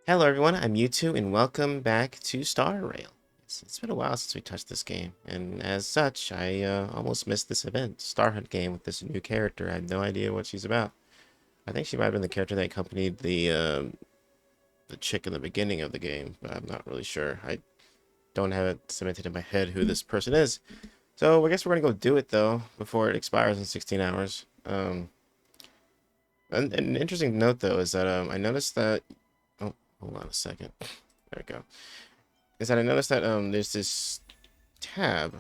Hello everyone, I'm Mewtwo and welcome back to Star Rail. It's been a while since we touched this game, and as such, I almost missed this event, Starhunt game with this new character. I have no idea what she's about. I think she might have been the character that accompanied the chick in the beginning of the game, but I'm not really sure. I don't have it cemented in my head who this person is. So I guess we're gonna go do it though before it expires in 16 hours. An interesting note though is that I noticed that. Oh, hold on a second. There we go. Is that I noticed that there's this tab,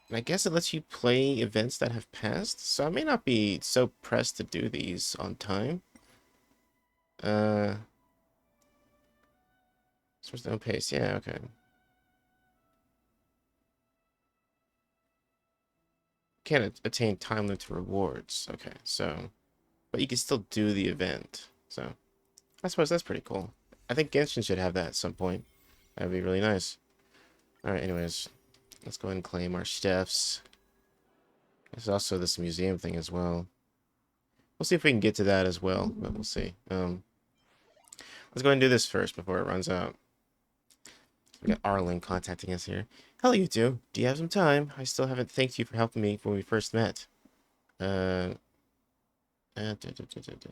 and I guess it lets you play events that have passed. So I may not be so pressed to do these on time. Uh, Source down pace. Yeah, okay. Can't attain time limit rewards. Okay, so but you can still do the event. So I suppose that's pretty cool. I think Genshin should have that at some point. That'd be really nice. All right, anyways, let's go ahead and claim our chefs. There's also this museum thing as well. We'll see if we can get to that as well, but we'll see. Let's go ahead and do this first before it runs out. We got Arlen contacting us here. Hello, you two. Do you have some time? I still haven't thanked you for helping me when we first met. Uh, uh, da, da, da, da,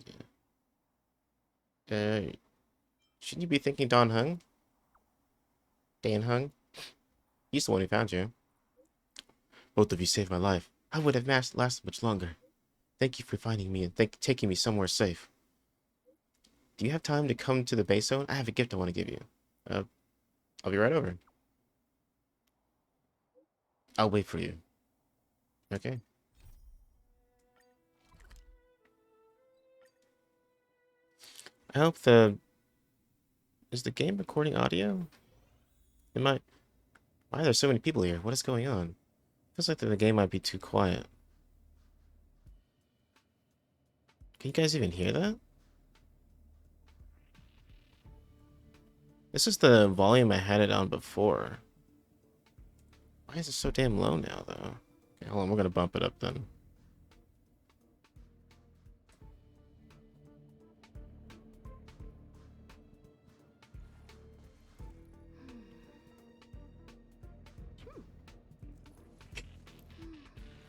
da, shouldn't you be thanking Don Hung? Dan Hung? He's the one who found you. Both of you saved my life. I would have lasted much longer. Thank you for finding me and taking me somewhere safe. Do you have time to come to the base zone? I have a gift I want to give you. Uh, I'll be right over. I'll wait for you. Okay. I hope the... Is the game recording audio? Am I... Why are there so many people here? What is going on? Feels like the game might be too quiet. Can you guys even hear that? This is the volume I had it on before. Why is it so damn low now, though? Okay, hold on, we're gonna bump it up then.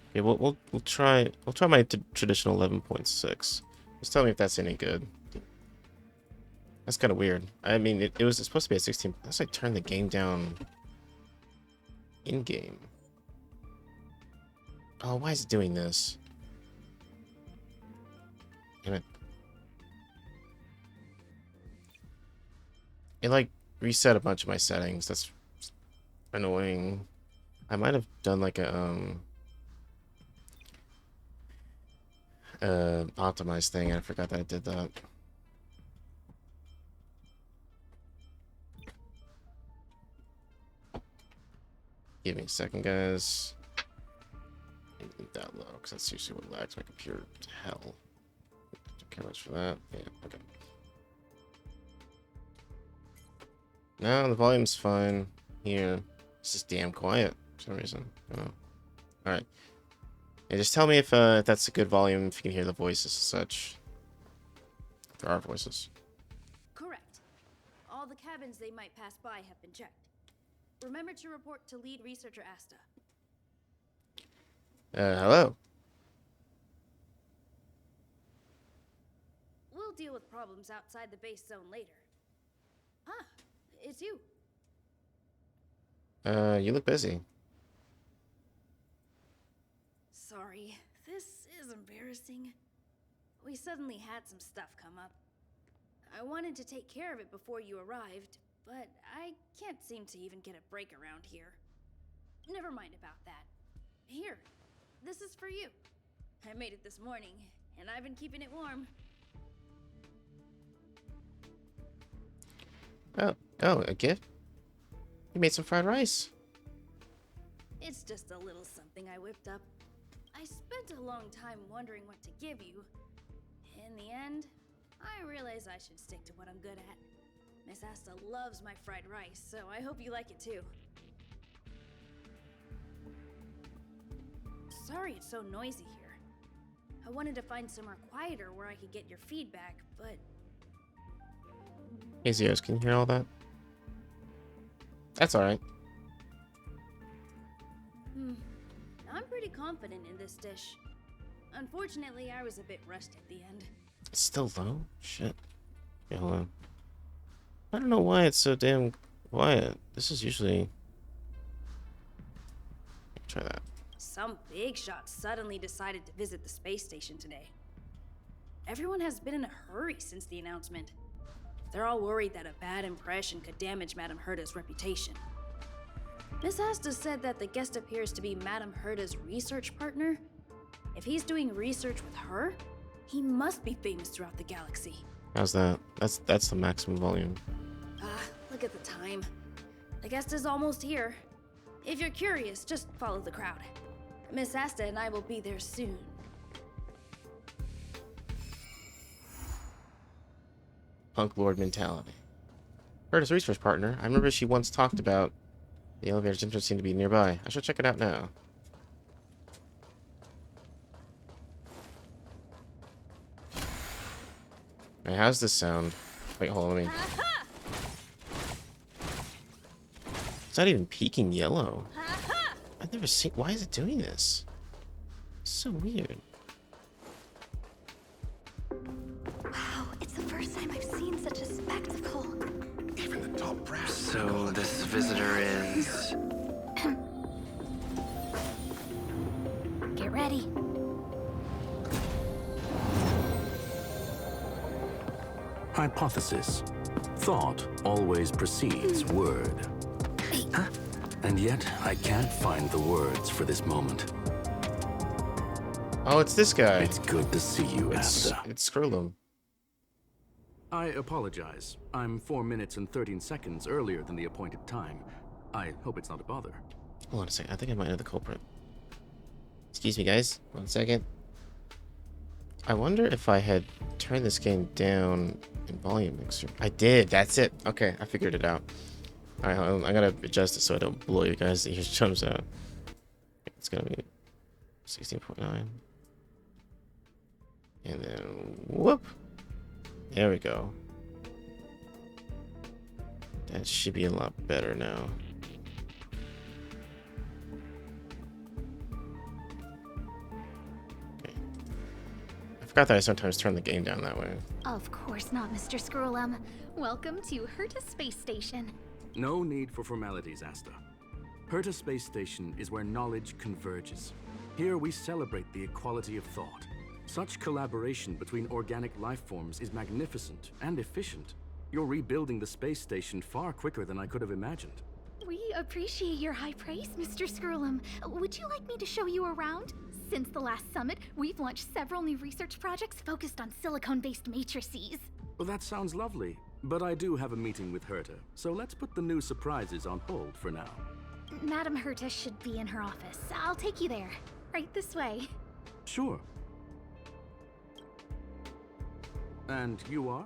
Okay, we'll try my traditional 11.6. Just tell me if that's any good. That's kind of weird. I mean, it was supposed to be at 16. Unless I turn the game down in game. Oh, why is it doing this? Damn it. It like reset a bunch of my settings. That's annoying. I might have done like a optimized thing. I forgot that I did that. Give me a second, guys. Leave that low, because that's usually what lags my computer to hell. Don't care much for that. Yeah, okay. No, the volume's fine here. It's just damn quiet for some reason. Oh. Alright. Yeah, just tell me if that's a good volume, if you can hear the voices and such. There are voices. Correct. All the cabins they might pass by have been checked. Remember to report to lead researcher Asta. Hello. We'll deal with problems outside the base zone later. Ah, it's you. You look busy. Sorry, this is embarrassing. We suddenly had some stuff come up. I wanted to take care of it before you arrived, but I can't seem to even get a break around here. Never mind about that. Here, this is for you. I made it this morning, and I've been keeping it warm. Oh, a gift? You made some fried rice. It's just a little something I whipped up. I spent a long time wondering what to give you. In the end, I realized I should stick to what I'm good at. Miss Asta loves my fried rice, so I hope you like it too. Sorry it's so noisy here. I wanted to find somewhere quieter where I could get your feedback, but Hey Zeros, can you hear all that? That's alright. I'm pretty confident in this dish. Unfortunately, I was a bit rushed at the end. It's still low? Shit. Yeah, hold on. I don't know why it's so damn quiet. This is usually... Try that. Some big shot suddenly decided to visit the space station today. Everyone has been in a hurry since the announcement. They're all worried that a bad impression could damage Madame Herta's reputation. Miss Asta said that the guest appears to be Madame Herta's research partner. If he's doing research with her, he must be famous throughout the galaxy. How's that? That's the maximum volume. Look at the time. The guest is almost here. If you're curious, just follow the crowd. Miss Asta and I will be there soon. Punk Lord mentality. Herta's research partner. I remember she once talked about the elevator's entrance seemed to be nearby. I should check it out now. Right, how's this sound? Wait, hold on, let me... It's not even peaking yellow. I've never seen... Why is it doing this? It's so weird. Wow, it's the first time I've seen such a spectacle. Even the top brass. So this visitor is... Get ready. Hypothesis. Thought always precedes word. Huh? And yet, I can't find the words for this moment. Oh, it's this guy. It's good to see you, It's Asta. Skrulum. I apologize. I'm 4 minutes and 13 seconds earlier than the appointed time. I hope it's not a bother. Hold on a second. I think I might know the culprit. Excuse me, guys. 1 second. I wonder if I had turned this game down in volume mixer. I did. That's it. Okay, I figured it out. All right, I gotta adjust it so I don't blow you guys' ears chums out. It's gonna be 16.9, and then whoop. There we go. That should be a lot better now. I forgot that I sometimes turn the game down that way. Of course not, Mr. Skrulum. Welcome to Herta Space Station. No need for formalities, Asta. Herta Space Station is where knowledge converges. Here we celebrate the equality of thought. Such collaboration between organic life forms is magnificent and efficient. You're rebuilding the space station far quicker than I could have imagined. We appreciate your high praise, Mr. Skrulum. Would you like me to show you around? Since the last summit, we've launched several new research projects focused on silicone-based matrices. Well, that sounds lovely, but I do have a meeting with Herta, so let's put the new surprises on hold for now. Madame Herta should be in her office. I'll take you there. Right this way. Sure. And you are?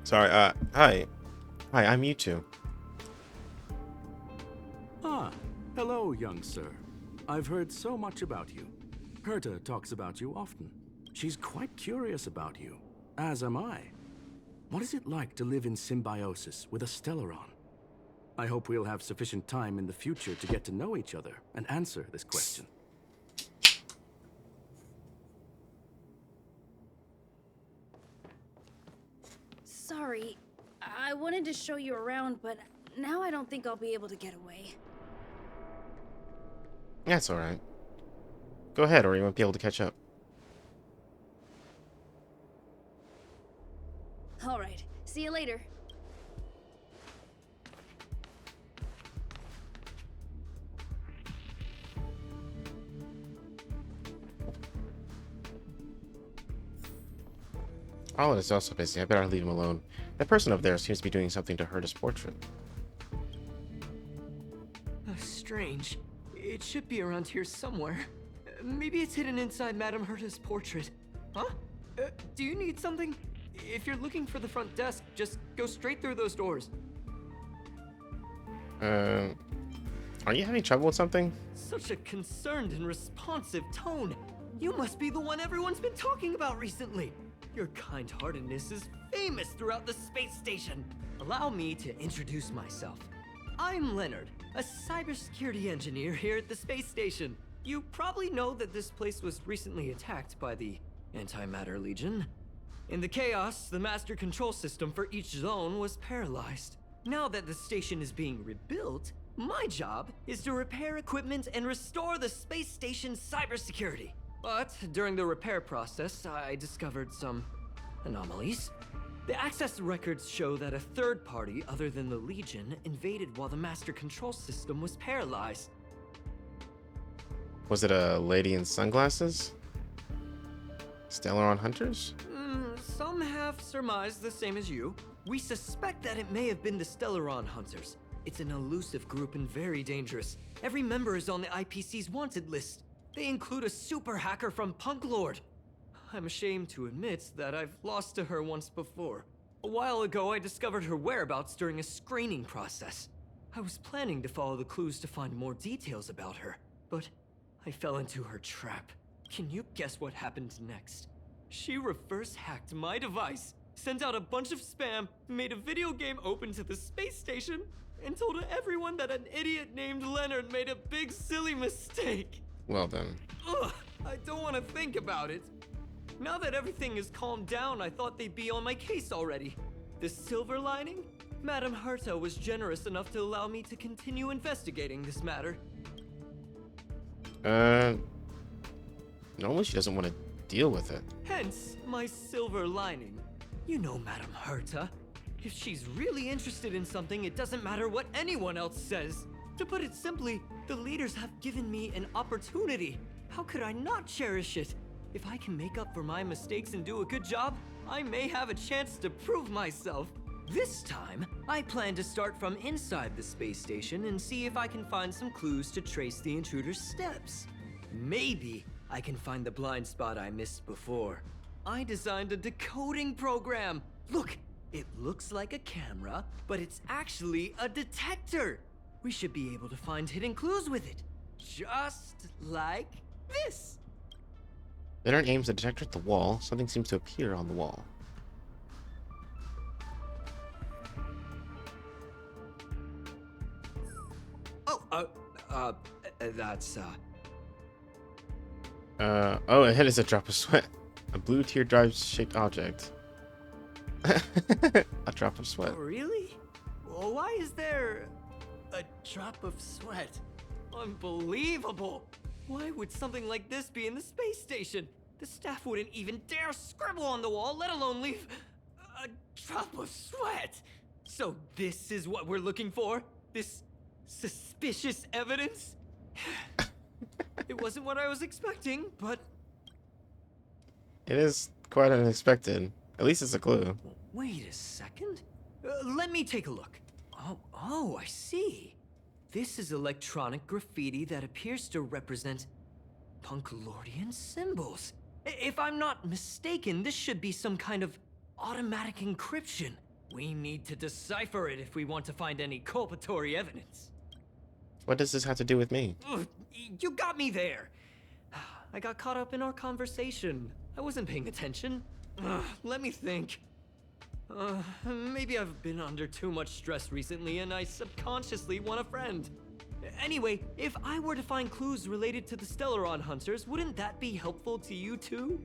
Sorry, hi. Hi, I'm Mewtwo. Ah, hello, young sir. I've heard so much about you. Herta talks about you often. She's quite curious about you, as am I. What is it like to live in symbiosis with a Stellaron? I hope we'll have sufficient time in the future to get to know each other and answer this question. Sorry, I wanted to show you around, but now I don't think I'll be able to get away. That's alright. Go ahead, or you won't be able to catch up. Alright, see you later. Alan is also busy. I better leave him alone. That person over there seems to be doing something to hurt his portrait. Strange. It should be around here somewhere. Maybe it's hidden inside Madame Herta's portrait. Huh? Do you need something? If you're looking for the front desk, just go straight through those doors. Are you having trouble with something? Such a concerned and responsive tone. You must be the one everyone's been talking about recently. Your kind-heartedness is famous throughout the space station. Allow me to introduce myself. I'm Leonard, a cybersecurity engineer here at the space station. You probably know that this place was recently attacked by the Antimatter Legion. In the chaos, the master control system for each zone was paralyzed. Now that the station is being rebuilt, my job is to repair equipment and restore the space station's cybersecurity. But during the repair process, I discovered some anomalies. The access records show that a third party other than the Legion invaded while the master control system was paralyzed. Was it a lady in sunglasses? Stellaron Hunters? Some have surmised the same as you. We suspect that it may have been the Stellaron Hunters. It's an elusive group and very dangerous. Every member is on the IPC's wanted list. They include a super hacker from Punk Lord. I'm ashamed to admit that I've lost to her once before. A while ago, I discovered her whereabouts during a screening process. I was planning to follow the clues to find more details about her, but I fell into her trap. Can you guess what happened next? She reverse hacked my device, sent out a bunch of spam, made a video game open to the space station, and told everyone that an idiot named Leonard made a big silly mistake. Well then. Ugh, I don't want to think about it. Now that everything is calmed down, I thought they'd be on my case already. The silver lining? Madame Herta was generous enough to allow me to continue investigating this matter. Normally she doesn't want to deal with it. Hence, my silver lining. You know Madame Herta. If she's really interested in something, it doesn't matter what anyone else says. To put it simply, the leaders have given me an opportunity. How could I not cherish it? If I can make up for my mistakes and do a good job, I may have a chance to prove myself. This time, I plan to start from inside the space station and see if I can find some clues to trace the intruder's steps. Maybe I can find the blind spot I missed before. I designed a decoding program. Look, it looks like a camera, but it's actually a detector. We should be able to find hidden clues with it. Just like this. Leonard aims the detector at the wall. Something seems to appear on the wall. That's, oh, it is a drop of sweat. A blue teardrop-shaped object. A drop of sweat. Oh, really? Well, why is there a drop of sweat? Unbelievable! Why would something like this be in the space station? The staff wouldn't even dare scribble on the wall, let alone leave a drop of sweat. So this is what we're looking for? This suspicious evidence? It wasn't what I was expecting, but... It is quite unexpected. At least it's a clue. Wait a second. Let me take a look. Oh, I see. This is electronic graffiti that appears to represent Punklordian symbols. If I'm not mistaken, this should be some kind of automatic encryption. We need to decipher it if we want to find any culpatory evidence. What does this have to do with me? Ugh, you got me there. I got caught up in our conversation. I wasn't paying attention. Let me think. Maybe I've been under too much stress recently and I subconsciously want a friend. Anyway, if I were to find clues related to the Stellaron Hunters, wouldn't that be helpful to you too?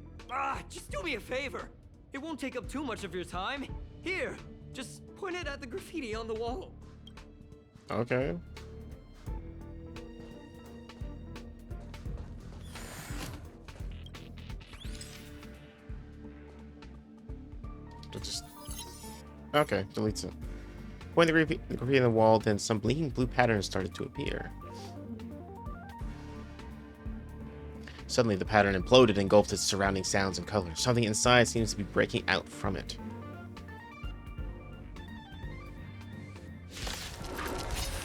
Just do me a favor. It won't take up too much of your time. Here, just point it at the graffiti on the wall. Okay. Just... Okay, deletes it. Point the graffiti on the wall, then some blinking blue patterns started to appear. Suddenly, the pattern imploded and engulfed its surrounding sounds and colors. Something inside seems to be breaking out from it.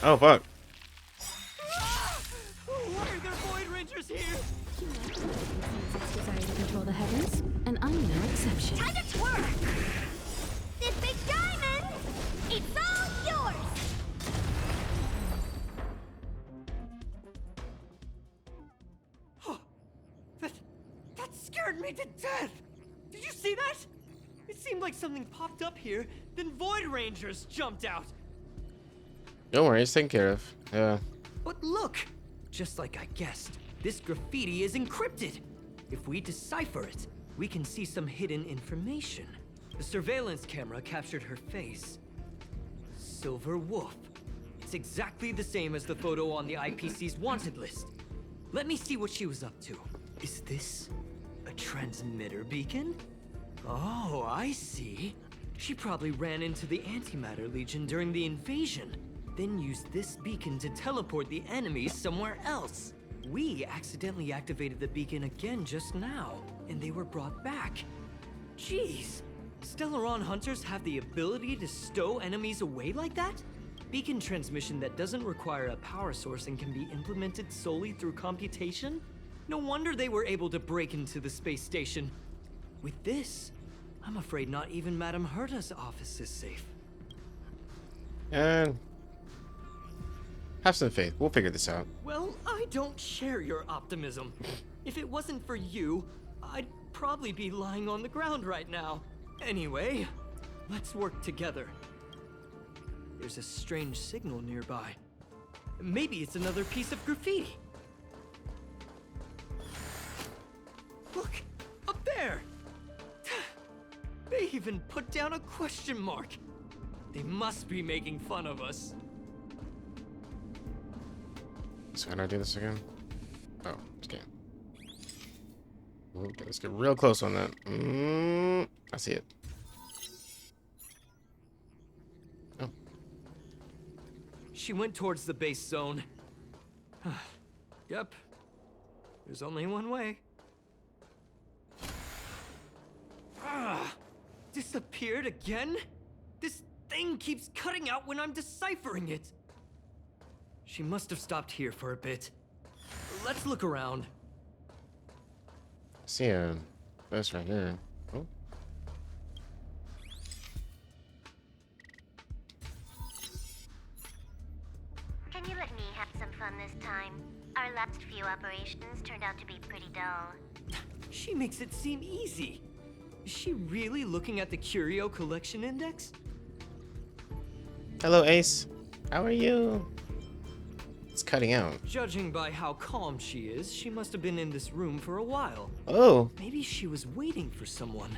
Oh, fuck. Why are there Void Rangers here? Desire to control the heavens, and I'm no exception. Time to twerk! This big diamond, it's all yours! That scared me to death! Did you see that? like something popped up here, then Void Rangers jumped out. Don't worry, it's taken care of. Yeah. But look, just like I guessed, this graffiti is encrypted. If we decipher it, we can see some hidden information. The surveillance camera captured her face. Silver Wolf. It's exactly the same as the photo on the IPC's wanted list. Let me see what she was up to. Is this a transmitter beacon? Oh, I see. She probably ran into the Antimatter Legion during the invasion, then used this beacon to teleport the enemies somewhere else. We accidentally activated the beacon again just now, and they were brought back. Jeez, Stellaron hunters have the ability to stow enemies away like that? Beacon transmission that doesn't require a power source and can be implemented solely through computation? No wonder they were able to break into the space station. With this, I'm afraid not even Madame Herta's office is safe. And have some faith. We'll figure this out. Well, I don't share your optimism. If it wasn't for you, I'd probably be lying on the ground right now. Anyway, let's work together. There's a strange signal nearby. Maybe it's another piece of graffiti. Look, up there! They even put down a question mark. They must be making fun of us. So how do I do this again? Oh, okay. Okay, let's get real close on that. I see it. Oh. She went towards the base zone. Yep. There's only one way. Disappeared again? This thing keeps cutting out when I'm deciphering it. She must have stopped here for a bit. Let's look around. See ya. That's right here. Oh. Can you let me have some fun this time? Our last few operations turned out to be pretty dull. She makes it seem easy. Is she really looking at the Curio Collection Index? Hello, Ace. How are you? It's cutting out. Judging by how calm she is, she must have been in this room for a while. Oh. Maybe she was waiting for someone.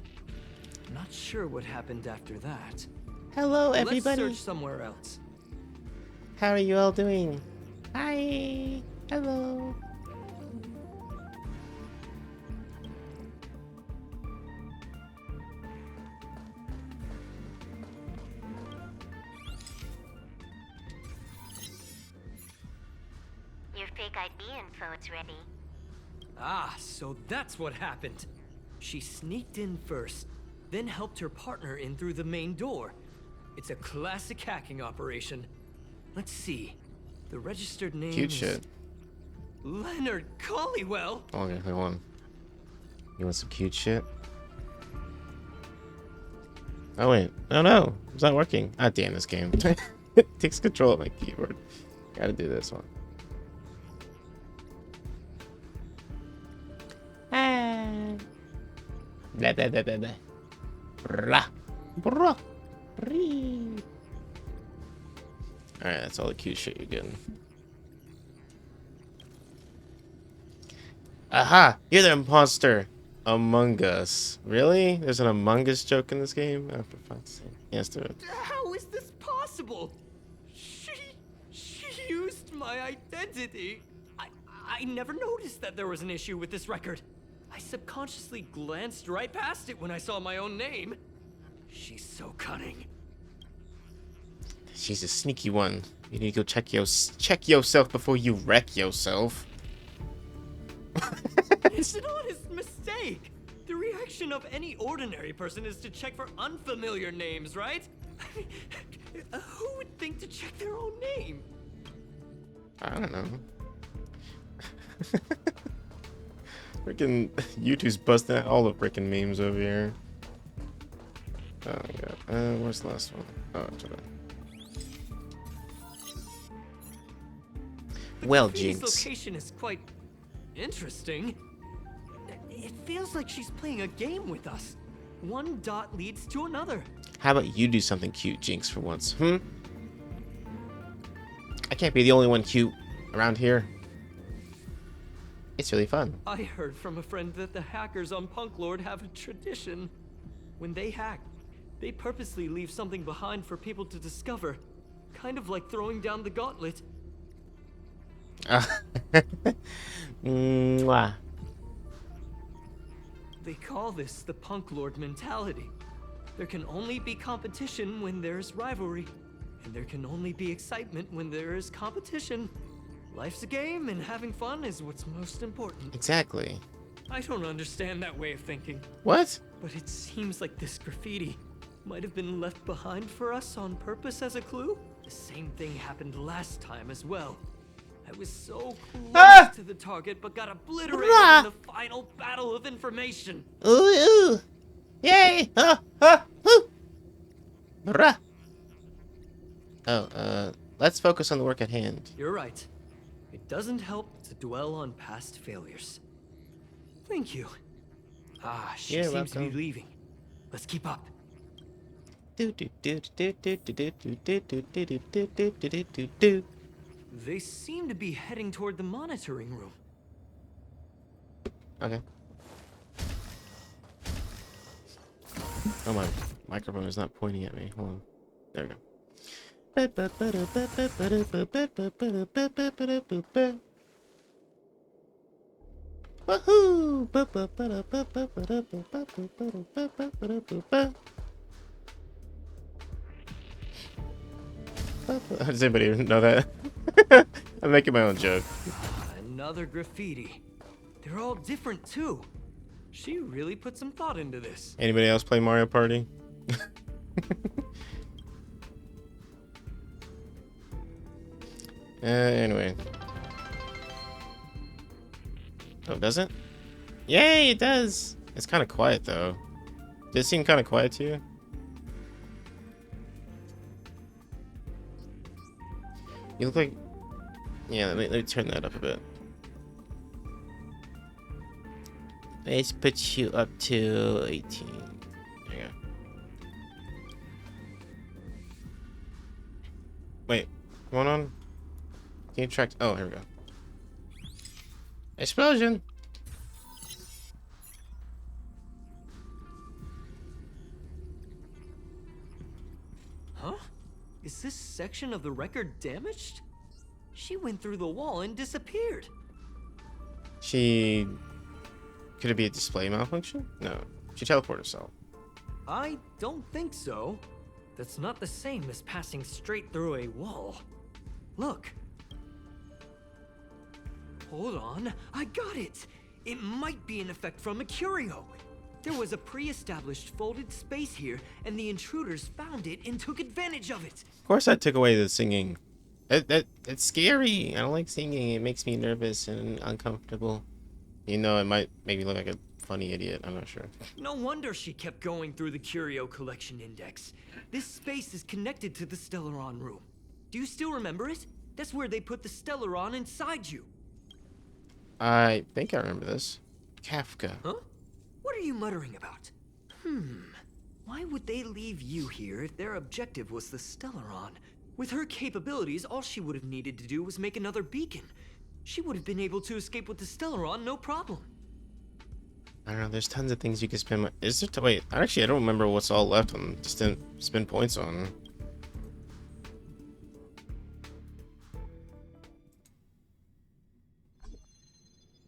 Not sure what happened after that. Hello, everybody. Let's search somewhere else. How are you all doing? Hi. Hello. Your fake ID info is ready. Ah, so that's what happened. She sneaked in first, then helped her partner in through the main door. It's a classic hacking operation. Let's see. The registered name Cute is shit. Leonard Collywell. Okay, hold on. You want some cute shit? Oh wait, no, it's not working. Ah, damn this game. It takes control of my keyboard. Gotta do this one. Blah blah blah blah blah. Brah. Brah. Bree. Alright, that's all the cute shit you're getting. Aha! You're the imposter! Among Us. Really? There's an Among Us joke in this game? Oh, for fuck's sake. Yes, do it. How is this possible? She used my identity. I never noticed that there was an issue with this record. I subconsciously glanced right past it when I saw my own name. She's so cunning. She's a sneaky one. You need to go check yourself before you wreck yourself. It's an honest mistake. The reaction of any ordinary person is to check for unfamiliar names, right? Who would think to check their own name? I don't know. Freaking YouTube's busting out all the freaking memes over here. Oh my god. Where's the last one? Oh, it's over there. Well, Graffiti's Jinx. location is quite interesting. It feels like she's playing a game with us. One dot leads to another. How about you do something cute, Jinx, for once? I can't be the only one cute around here. It's really fun. I heard from a friend that the hackers on Punk Lord have a tradition. When they hack, they purposely leave something behind for people to discover. Kind of like throwing down the gauntlet. Mwah. They call this the Punk Lord mentality. There can only be competition when there's rivalry. And there can only be excitement when there is competition. Life's a game, and having fun is what's most important. Exactly. I don't understand that way of thinking. What? But it seems like this graffiti might have been left behind for us on purpose as a clue. The same thing happened last time as well. I was so close to the target, but got obliterated in the final battle of information. Ooh. Yay! Ooh. Bruh. Oh, let's focus on the work at hand. You're right. It doesn't help to dwell on past failures. Thank you. She seems to be leaving. Let's keep up. They seem to be heading toward the monitoring room. Okay. Oh, my microphone is not pointing at me. Hold on. There we go. Woohoo! Does anybody know that? I'm making my own joke. Another graffiti. They're all different too. She really put some thought into this. Anybody else play Mario Party? Anyway. Oh, does it? Yay, it does! It's kind of quiet, though. Does it seem kind of quiet to you? You look like... Yeah, let me turn that up a bit. Let's put you up to 18. There you go. Wait, what's going on? Can you track? Oh, here we go. Explosion! Huh? Is this section of the record damaged? She went through the wall and disappeared. She... Could it be a display malfunction? No. She teleported herself. I don't think so. That's not the same as passing straight through a wall. Look. Hold on, I got it! It might be an effect from a curio. There was a pre-established folded space here, and the intruders found it and took advantage of it. Of course I took away the singing. It's scary. I don't like singing. It makes me nervous and uncomfortable. You know, it might make me look like a funny idiot. I'm not sure. No wonder she kept going through the curio collection index. This space is connected to the Stellaron room. Do you still remember it? That's where they put the Stellaron inside you. I think I remember this. Kafka. Huh? What are you muttering about? Why would they leave you here if their objective was the Stellaron? With her capabilities, all she would have needed to do was make another beacon. She would have been able to escape with the Stellaron, no problem. I don't know, there's tons of things you can spend. Is there? Wait, actually, I don't remember what's all left on. Just didn't spend points on.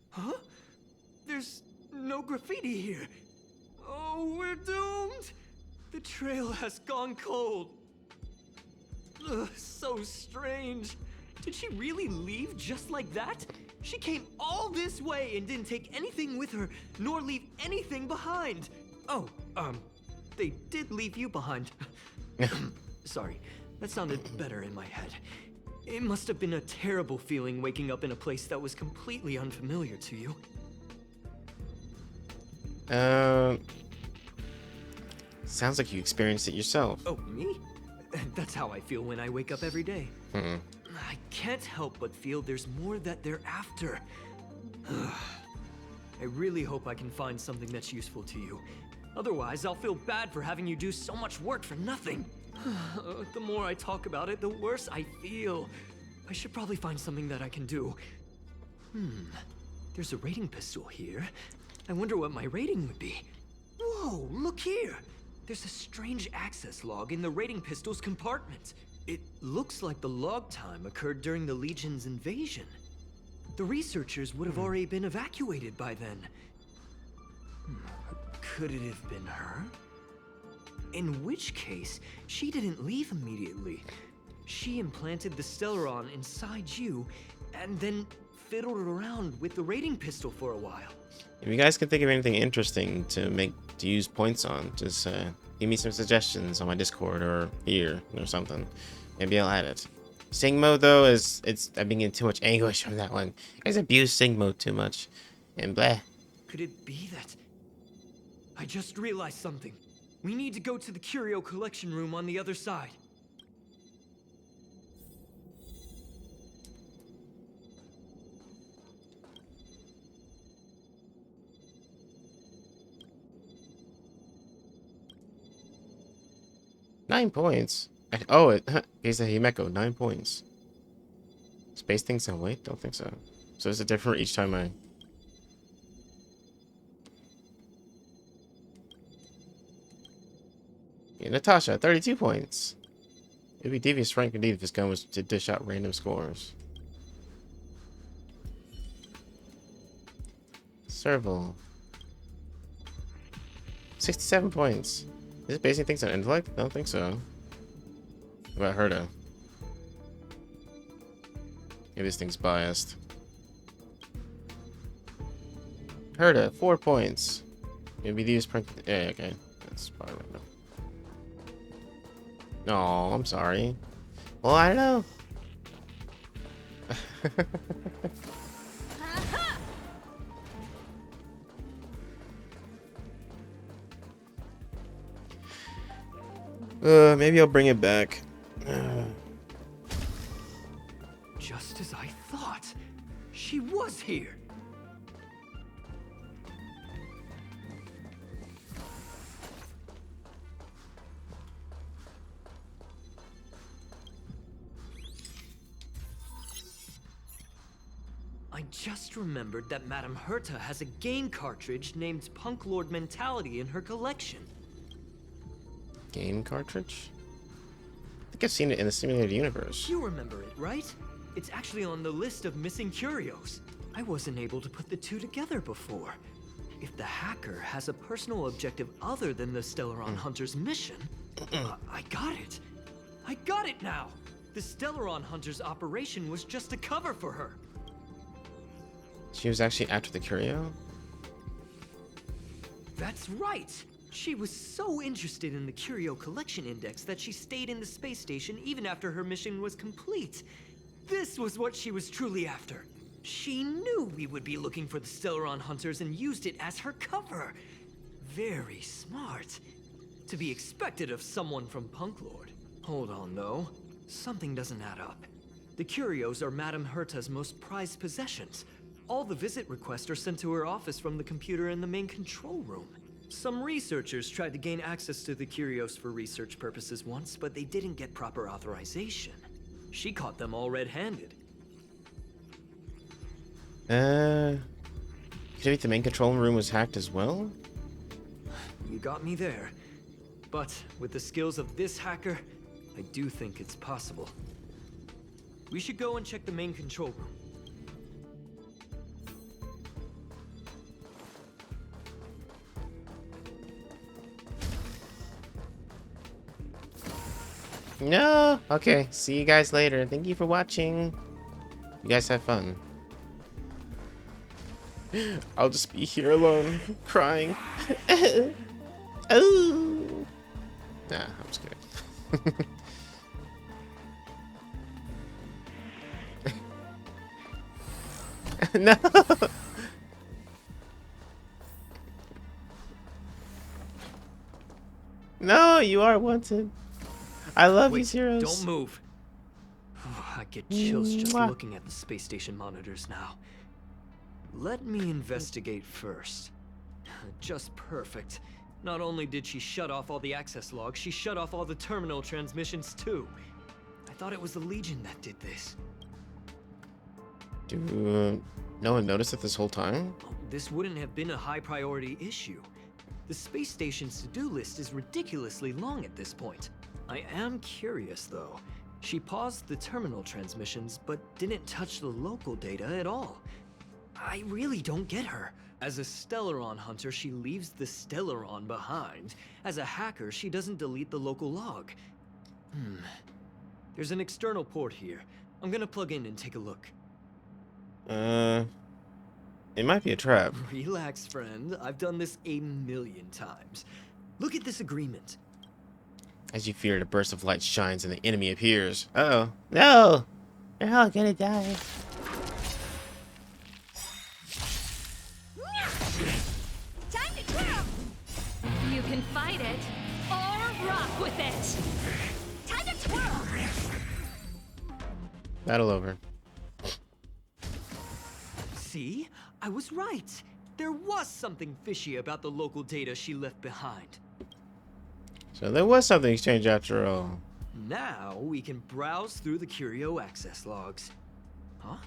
Huh? There's no graffiti here. Oh, we're doomed! The trail has gone cold. Ugh, so strange. Did she really leave just like that? She came all this way and didn't take anything with her, nor leave anything behind. Oh, they did leave you behind. Sorry, that sounded better in my head. It must have been a terrible feeling waking up in a place that was completely unfamiliar to you. Sounds like you experienced it yourself. Oh, me? That's how I feel when I wake up every day. I can't help but feel there's more that they're after. I really hope I can find something that's useful to you. Otherwise, I'll feel bad for having you do so much work for nothing. The more I talk about it, the worse I feel. I should probably find something that I can do. There's a rating pistol here. I wonder what my rating would be. Whoa, look here! There's a strange access log in the rating pistol's compartment. It looks like the log time occurred during the Legion's invasion. The researchers would have already been evacuated by then. Could it have been her? In which case, she didn't leave immediately. She implanted the Stellaron inside you, and then fiddled around with the rating pistol for a while. If you guys can think of anything interesting to use points on, just give me some suggestions on my Discord or here or something. Maybe I'll add it. Sing mode though I'm being in too much anguish from that one. You guys abuse sing mode too much, and blah. Could it be that? I just realized something. We need to go to the curio collection room on the other side. Nine points. Oh, he's a Himeko. 9 points. Space things on wait? Don't think so. So is it different each time I... Yeah, Natasha, 32 points. It'd be devious rank indeed if his gun was to dish out random scores. Serval. 67 points. Is it basing things on intellect? I don't think so. What about Herta? Maybe this thing's biased. Herta, 4 points. Maybe these print. Yeah, okay. That's probably right now. No, I'm sorry. Well, I don't know. Maybe I'll bring it back. Just as I thought. She was here. I just remembered that Madame Herta has a game cartridge named Punk Lord Mentality in her collection. Game cartridge? I think I've seen it in the simulated universe. You remember it, right? It's actually on the list of missing curios. I wasn't able to put the two together before. If the hacker has a personal objective other than the Stellaron Hunter's mission, I got it. I got it now! The Stellaron Hunter's operation was just a cover for her. She was actually after the curio? That's right! She was so interested in the Curio Collection Index that she stayed in the space station even after her mission was complete. This was what she was truly after. She knew we would be looking for the Stellaron Hunters and used it as her cover. Very smart. To be expected of someone from Punk Lord. Hold on, though. Something doesn't add up. The curios are Madame Herta's most prized possessions. All the visit requests are sent to her office from the computer in the main control room. Some researchers tried to gain access to the curios for research purposes once, but they didn't get proper authorization. She caught them all red-handed. Could it be the main control room was hacked as well? You got me there. But with the skills of this hacker, I do think it's possible. We should go and check the main control room. No! Okay, see you guys later. Thank you for watching. You guys have fun. I'll just be here alone, crying. Oh! Nah, I'm just kidding. No! No, you are wanted. I love these heroes. Don't move. I get chills just looking at the space station monitors now. Let me investigate first. Just perfect. Not only did she shut off all the access logs, she shut off all the terminal transmissions too. I thought it was the Legion that did this. No one noticed it this whole time? This wouldn't have been a high priority issue. The space station's to-do list is ridiculously long at this point. I am curious though. She paused the terminal transmissions, but didn't touch the local data at all. I really don't get her. As a Stellaron hunter, she leaves the Stellaron behind. As a hacker, she doesn't delete the local log. There's an external port here. I'm gonna plug in and take a look. It might be a trap. Relax, friend. I've done this a million times. Look at this agreement. As you feared, a burst of light shines and the enemy appears. Uh-oh. No! You're all gonna die. Time to twirl! You can fight it, or rock with it! Time to twirl! Battle over. See? I was right. There was something fishy about the local data she left behind. So there was something exchanged after all. Now we can browse through the Curio access logs. Huh?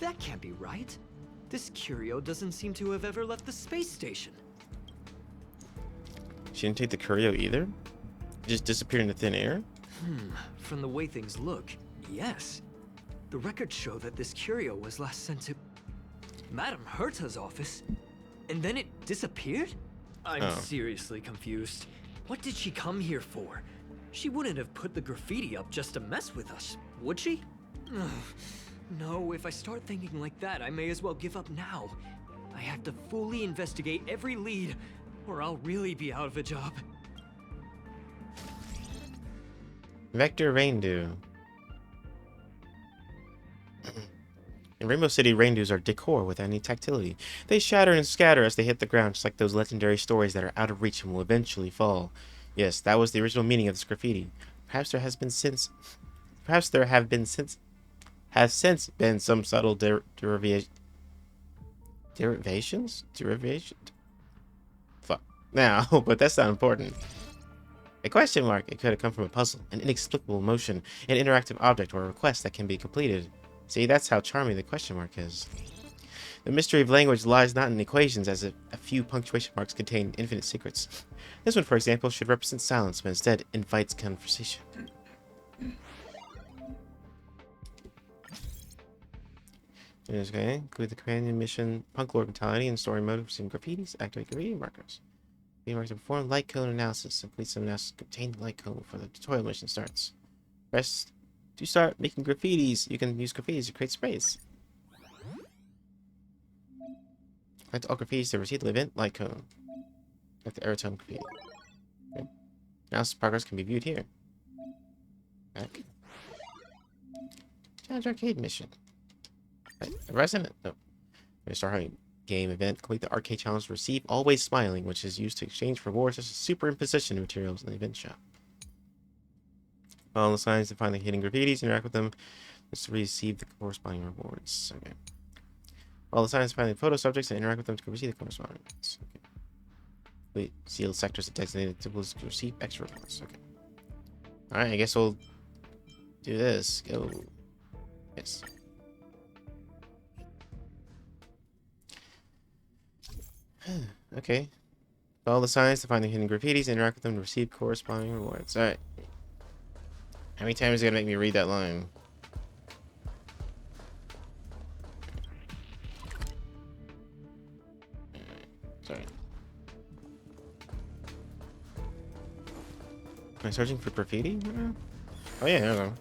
That can't be right. This Curio doesn't seem to have ever left the space station. She didn't take the Curio either? It just disappeared into thin air? From the way things look, yes. The records show that this Curio was last sent to Madame Herta's office, and then it disappeared? I'm seriously confused. What did she come here for? She wouldn't have put the graffiti up just to mess with us, would she? No, if I start thinking like that, I may as well give up now. I have to fully investigate every lead, or I'll really be out of a job. Vector Rain Dew. In Rainbow City, rain dews are decor without any tactility. They shatter and scatter as they hit the ground, just like those legendary stories that are out of reach and will eventually fall. Yes, that was the original meaning of this graffiti. Perhaps there have since been some subtle derivations? Fuck. Now, but that's not important. A question mark. It could have come from a puzzle, an inexplicable motion, an interactive object, or a request that can be completed. See, that's how charming the question mark is. The mystery of language lies not in equations, as a few punctuation marks contain infinite secrets. This one, for example, should represent silence, but instead invites conversation. Okay, include the companion mission, Punk Lord Mentality, and story mode of some graffitis. Activate graffiti markers. Graffiti markers perform light cone analysis. Complete some analysis to obtain the light cone before the tutorial mission starts. Press to start making graffitis. You can use graffitis to create sprays. Collect all graffitis to receive the event light cone. Like the aerotone graffiti. Okay. Analysis progress can be viewed here. Back. Challenge arcade mission. Right. Resident. No. Starhunt game event. Complete the arcade challenge to receive Always Smiling, which is used to exchange for rewards such as superimposition materials in the event shop. Follow the signs to find the hidden graffitis, interact with them to receive the corresponding rewards. Okay. Follow the signs to find the photo subjects and interact with them to receive the corresponding rewards. Okay. Complete sealed sectors designated to receive extra rewards. Okay. Alright, I guess we'll do this. Go. Yes. Okay. Follow the signs to find the hidden graffitis and interact with them to receive corresponding rewards. Alright. How many times is it gonna make me read that line? Sorry. Am I searching for graffiti? Oh yeah, here we go.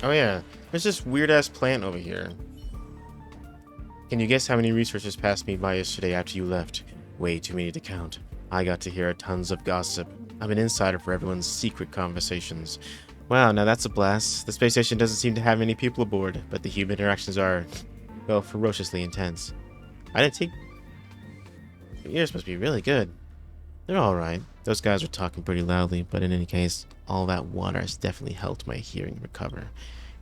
Oh yeah, there's this weird-ass plant over here. Can you guess how many researchers passed me by yesterday after you left? Way too many to count. I got to hear tons of gossip. I'm an insider for everyone's secret conversations. Wow, now that's a blast. The space station doesn't seem to have many people aboard, but the human interactions are, well, ferociously intense. I didn't think... Your ears must be really good. They're alright. Those guys are talking pretty loudly, but in any case, all that water has definitely helped my hearing recover.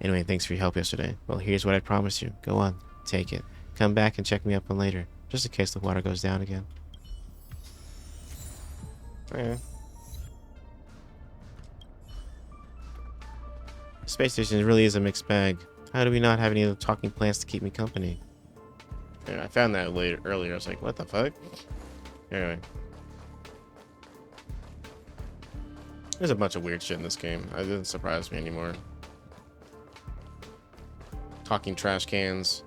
Anyway, thanks for your help yesterday. Well, here's what I promised you. Go on, take it. Come back and check me up on later, just in case the water goes down again. Yeah. Space station really is a mixed bag. How do we not have any of the talking plants to keep me company? Yeah, I found that earlier. I was like, what the fuck? Anyway. There's a bunch of weird shit in this game. It doesn't surprise me anymore. Talking trash cans.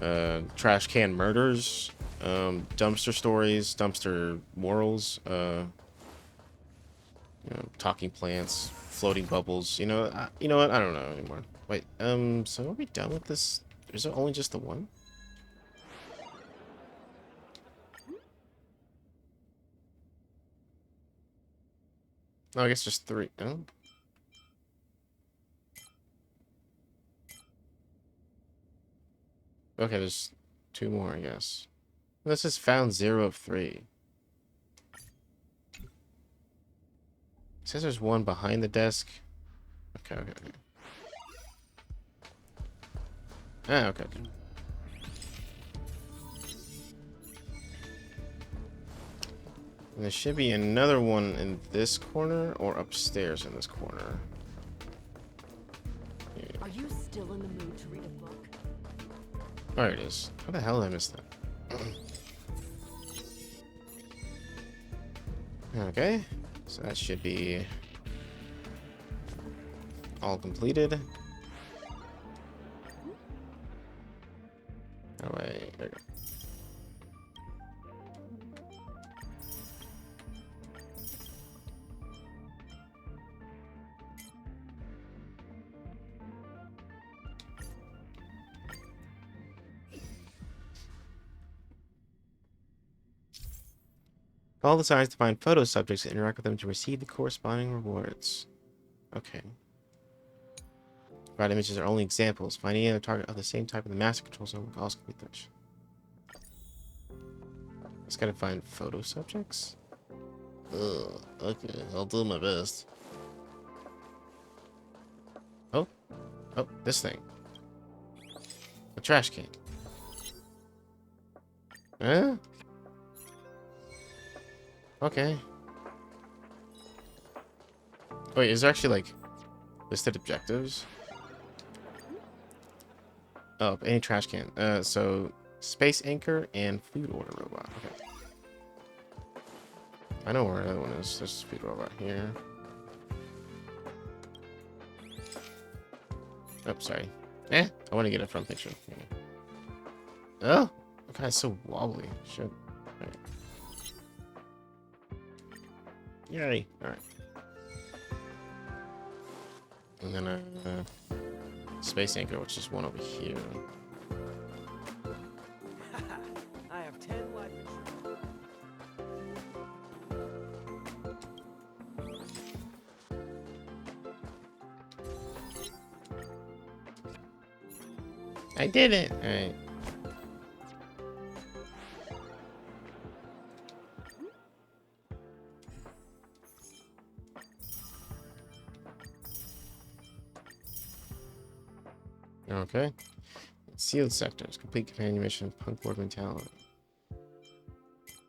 Trash can murders. Dumpster stories. Dumpster morals. Talking plants. Floating bubbles. You know what? I don't know anymore. Wait, so are we done with this? Is there only just the one? No, I guess just 3. Oh. Okay, there's 2 more, I guess. This is found 0 of 3. It says there's one behind the desk. Okay. Ah, okay. And there should be another one in this corner or upstairs in this corner. Yeah. Are you still in the mood to read a book? There it is. How the hell did I miss that? Okay. So that should be all completed. Oh, wait. There we go. Follow the signs to find photo subjects and interact with them to receive the corresponding rewards. Okay. Provide images are only examples. Find any other target of the same type in the master control zone will also complete touch. Just gotta find photo subjects? Ugh, okay, I'll do my best. Oh, this thing. A trash can. Huh? Okay. Wait, is there actually like listed objectives? Oh, any trash can. So space anchor and food order robot. Okay. I know where the other one is. There's a food robot here. Oh, sorry. I want to get a front picture. Okay. Oh, God, it's so wobbly. Shit. All right. Yay! All right. And then space anchor, which is one over here. I have 10 life insurance. I did it! Alright. Okay. Sealed sectors. Complete companion mission. Punk board mentality.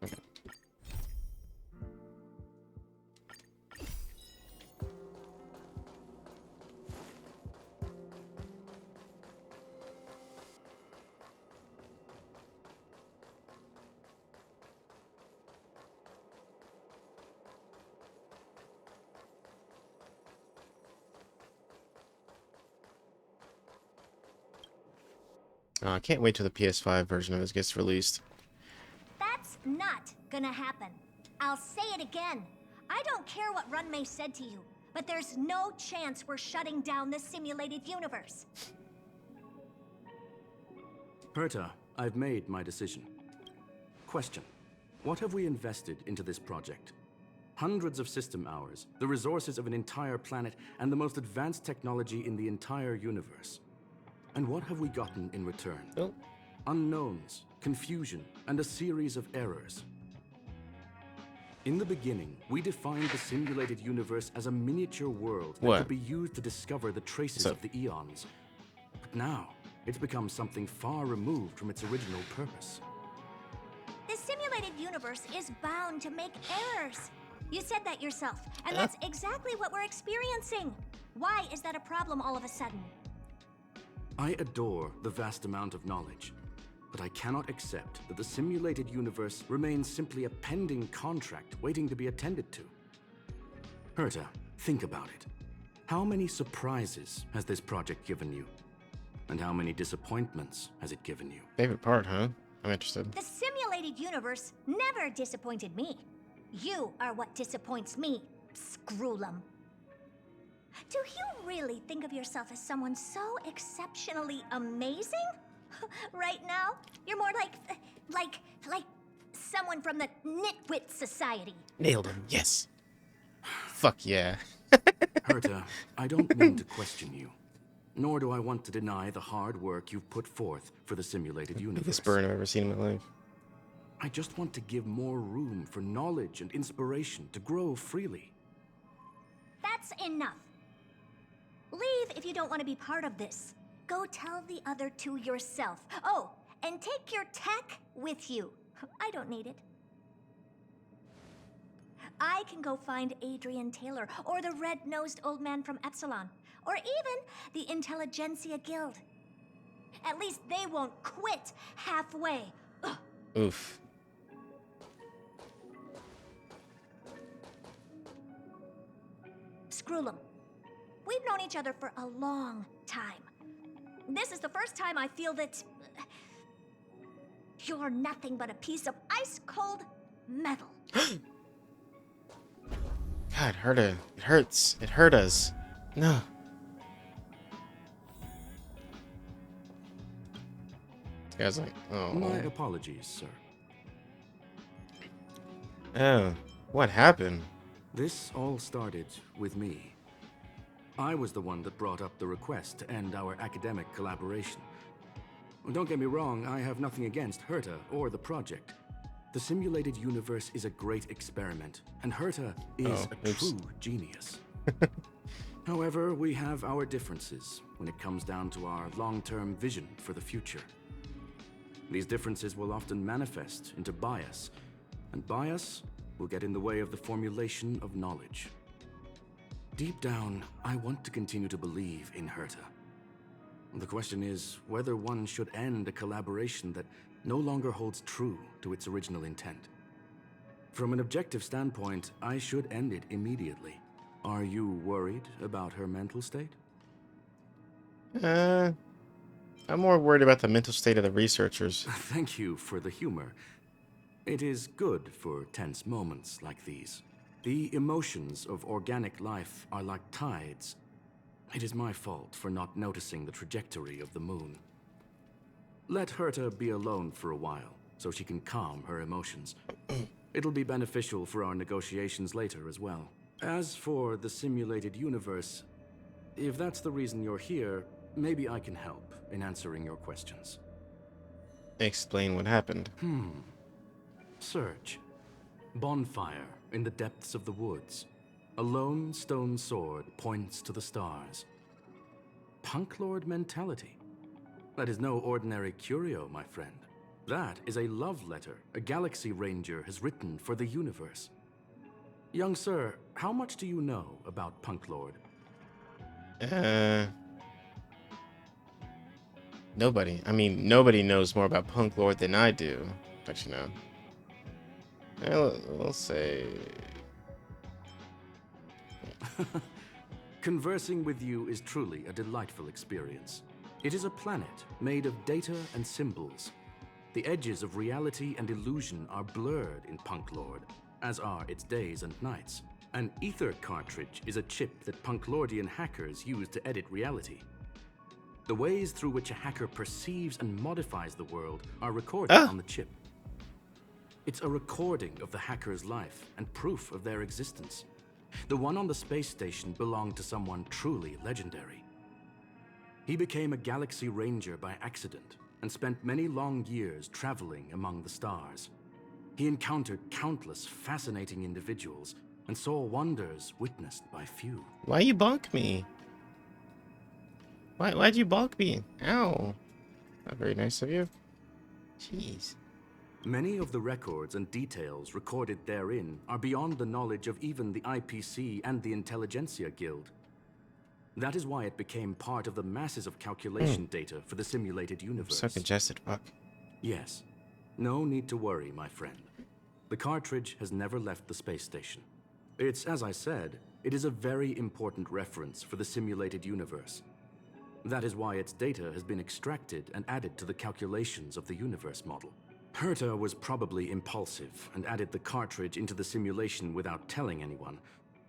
Okay. I can't wait till the PS5 version of this gets released. That's not gonna happen. I'll say it again. I don't care what Runmei said to you, but there's no chance we're shutting down this simulated universe. Herta, I've made my decision. Question. What have we invested into this project? Hundreds of system hours, the resources of an entire planet, and the most advanced technology in the entire universe. And what have we gotten in return? Oh. Unknowns, confusion, and a series of errors. In the beginning, we defined the simulated universe as a miniature world that What? could be used to discover the traces So- of the eons. But now, it's become something far removed from its original purpose. The simulated universe is bound to make errors. You said that yourself, and that's exactly what we're experiencing. Why is that a problem all of a sudden? I adore the vast amount of knowledge, but I cannot accept that the simulated universe remains simply a pending contract waiting to be attended to. Herta, think about it. How many surprises has this project given you? And how many disappointments has it given you? Favorite part, huh? I'm interested. The simulated universe never disappointed me. You are what disappoints me, Scroolum. Do you really think of yourself as someone so exceptionally amazing? Right now, you're more like someone from the Nitwit Society. Nailed him. Yes. Fuck yeah. Herta, I don't mean to question you, nor do I want to deny the hard work you've put forth for the simulated universe. Biggest burn I've ever seen in my life. I just want to give more room for knowledge and inspiration to grow freely. That's enough. Leave if you don't want to be part of this. Go tell the other two yourself. Oh, and take your tech with you. I don't need it. I can go find Adrian Taylor, or the red-nosed old man from Epsilon, or even the Intelligentsia Guild. At least they won't quit halfway. Ugh. Oof. Scroolum, we've known each other for a long time. This is the first time I feel that you're nothing but a piece of ice-cold metal. God, Herta. It hurts. It hurt us. No. This guy's like, oh. My apologies, sir. Oh. What happened? This all started with me. I was the one that brought up the request to end our academic collaboration. Don't get me wrong, I have nothing against Herta or the project. The simulated universe is a great experiment, and Herta is a true genius. However, we have our differences when it comes down to our long-term vision for the future. These differences will often manifest into bias, and bias will get in the way of the formulation of knowledge. Deep down, I want to continue to believe in Herta. The question is whether one should end a collaboration that no longer holds true to its original intent. From an objective standpoint, I should end it immediately. Are you worried about her mental state? I'm more worried about the mental state of the researchers. Thank you for the humor. It is good for tense moments like these. The emotions of organic life are like tides. It is my fault for not noticing the trajectory of the moon. Let Herta be alone for a while, so she can calm her emotions. It'll be beneficial for our negotiations later as well. As for the simulated universe, if that's the reason you're here, maybe I can help in answering your questions. Explain what happened. Search. Bonfire in the depths of the woods. A lone stone sword points to the stars. Punk Lord mentality. That is no ordinary curio, my friend. That is a love letter a Galaxy Ranger has written for the universe. Young sir, how much do you know about Punk Lord? Nobody. I mean, nobody knows more about Punk Lord than I do. Actually, no. We'll say... Conversing with you is truly a delightful experience. It is a planet made of data and symbols. The edges of reality and illusion are blurred in Punk Lord, as are its days and nights. An ether cartridge is a chip that Punk Lordian hackers use to edit reality. The ways through which a hacker perceives and modifies the world are recorded on the chip. It's a recording of the hacker's life and proof of their existence. The one on the space station belonged to someone truly legendary. He became a Galaxy Ranger by accident and spent many long years traveling among the stars. He encountered countless fascinating individuals and saw wonders witnessed by few. Why you bonk me? Why'd you bonk me? Ow. Not very nice of you. Jeez. Many of the records and details recorded therein are beyond the knowledge of even the IPC and the Intelligentsia Guild. That is why it became part of the masses of calculation data for the simulated universe. So congested, fuck. Yes. No need to worry, my friend. The cartridge has never left the space station. It's, as I said, it is a very important reference for the simulated universe. That is why its data has been extracted and added to the calculations of the universe model. Herta was probably impulsive and added the cartridge into the simulation without telling anyone,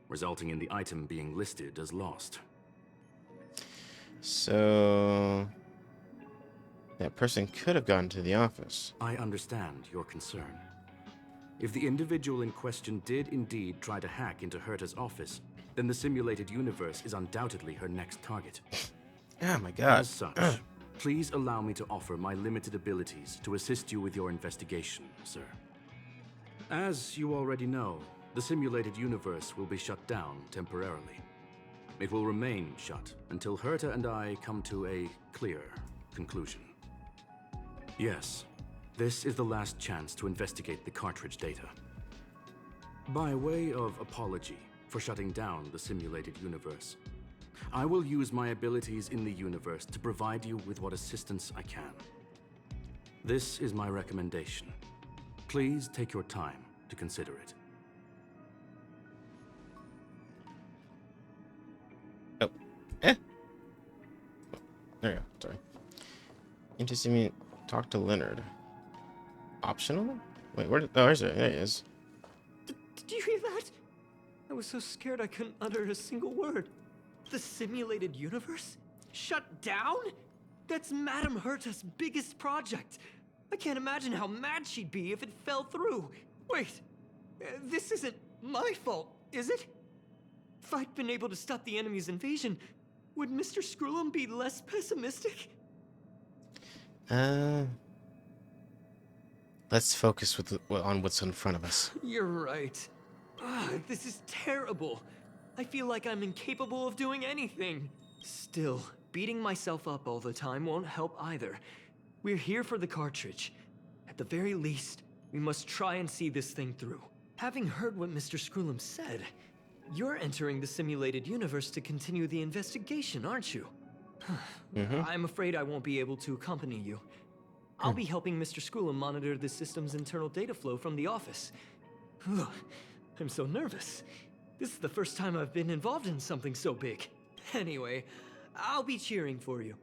resulting in the item being listed as lost. So that person could have gone to the office. I understand your concern. If the individual in question did indeed try to hack into Herta's office, then the simulated universe is undoubtedly her next target. Oh my god. As such, please allow me to offer my limited abilities to assist you with your investigation, sir. As you already know, the simulated universe will be shut down temporarily. It will remain shut until Herta and I come to a clear conclusion. Yes, this is the last chance to investigate the cartridge data. By way of apology for shutting down the simulated universe, I will use my abilities in the universe to provide you with what assistance I can. This is my recommendation. Please take your time to consider it. Oh. There you go. Sorry. Interesting me talk to Leonard. Optional? Wait, where? Oh, there's it. There he is. Did you hear that? I was so scared I couldn't utter a single word. The simulated universe? Shut down? That's Madame Herta's biggest project. I can't imagine how mad she'd be if it fell through. Wait, this isn't my fault, is it? If I'd been able to stop the enemy's invasion, would Mr. Screw'em be less pessimistic? Let's focus on what's in front of us. You're right. This is terrible. I feel like I'm incapable of doing anything. Still, beating myself up all the time won't help either. We're here for the cartridge. At the very least, we must try and see this thing through. Having heard what Mr. Screw'em said, you're entering the simulated universe to continue the investigation, aren't you? I'm afraid I won't be able to accompany you. I'll be helping Mr. Screw'em monitor the system's internal data flow from the office. I'm so nervous. This is the first time I've been involved in something so big. Anyway, I'll be cheering for you.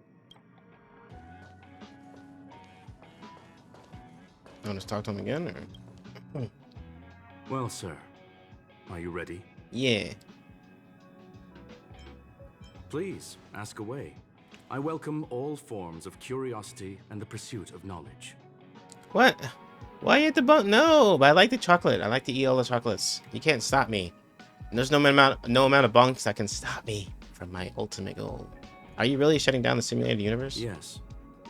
You want to talk to him again, or? Well, sir, are you ready? Yeah. Please, ask away. I welcome all forms of curiosity and the pursuit of knowledge. What? Why you at the bunk? No, but I like the chocolate. I like to eat all the chocolates. You can't stop me. And there's no amount of bunks that can stop me from my ultimate goal. Are you really shutting down the simulated universe? Yes.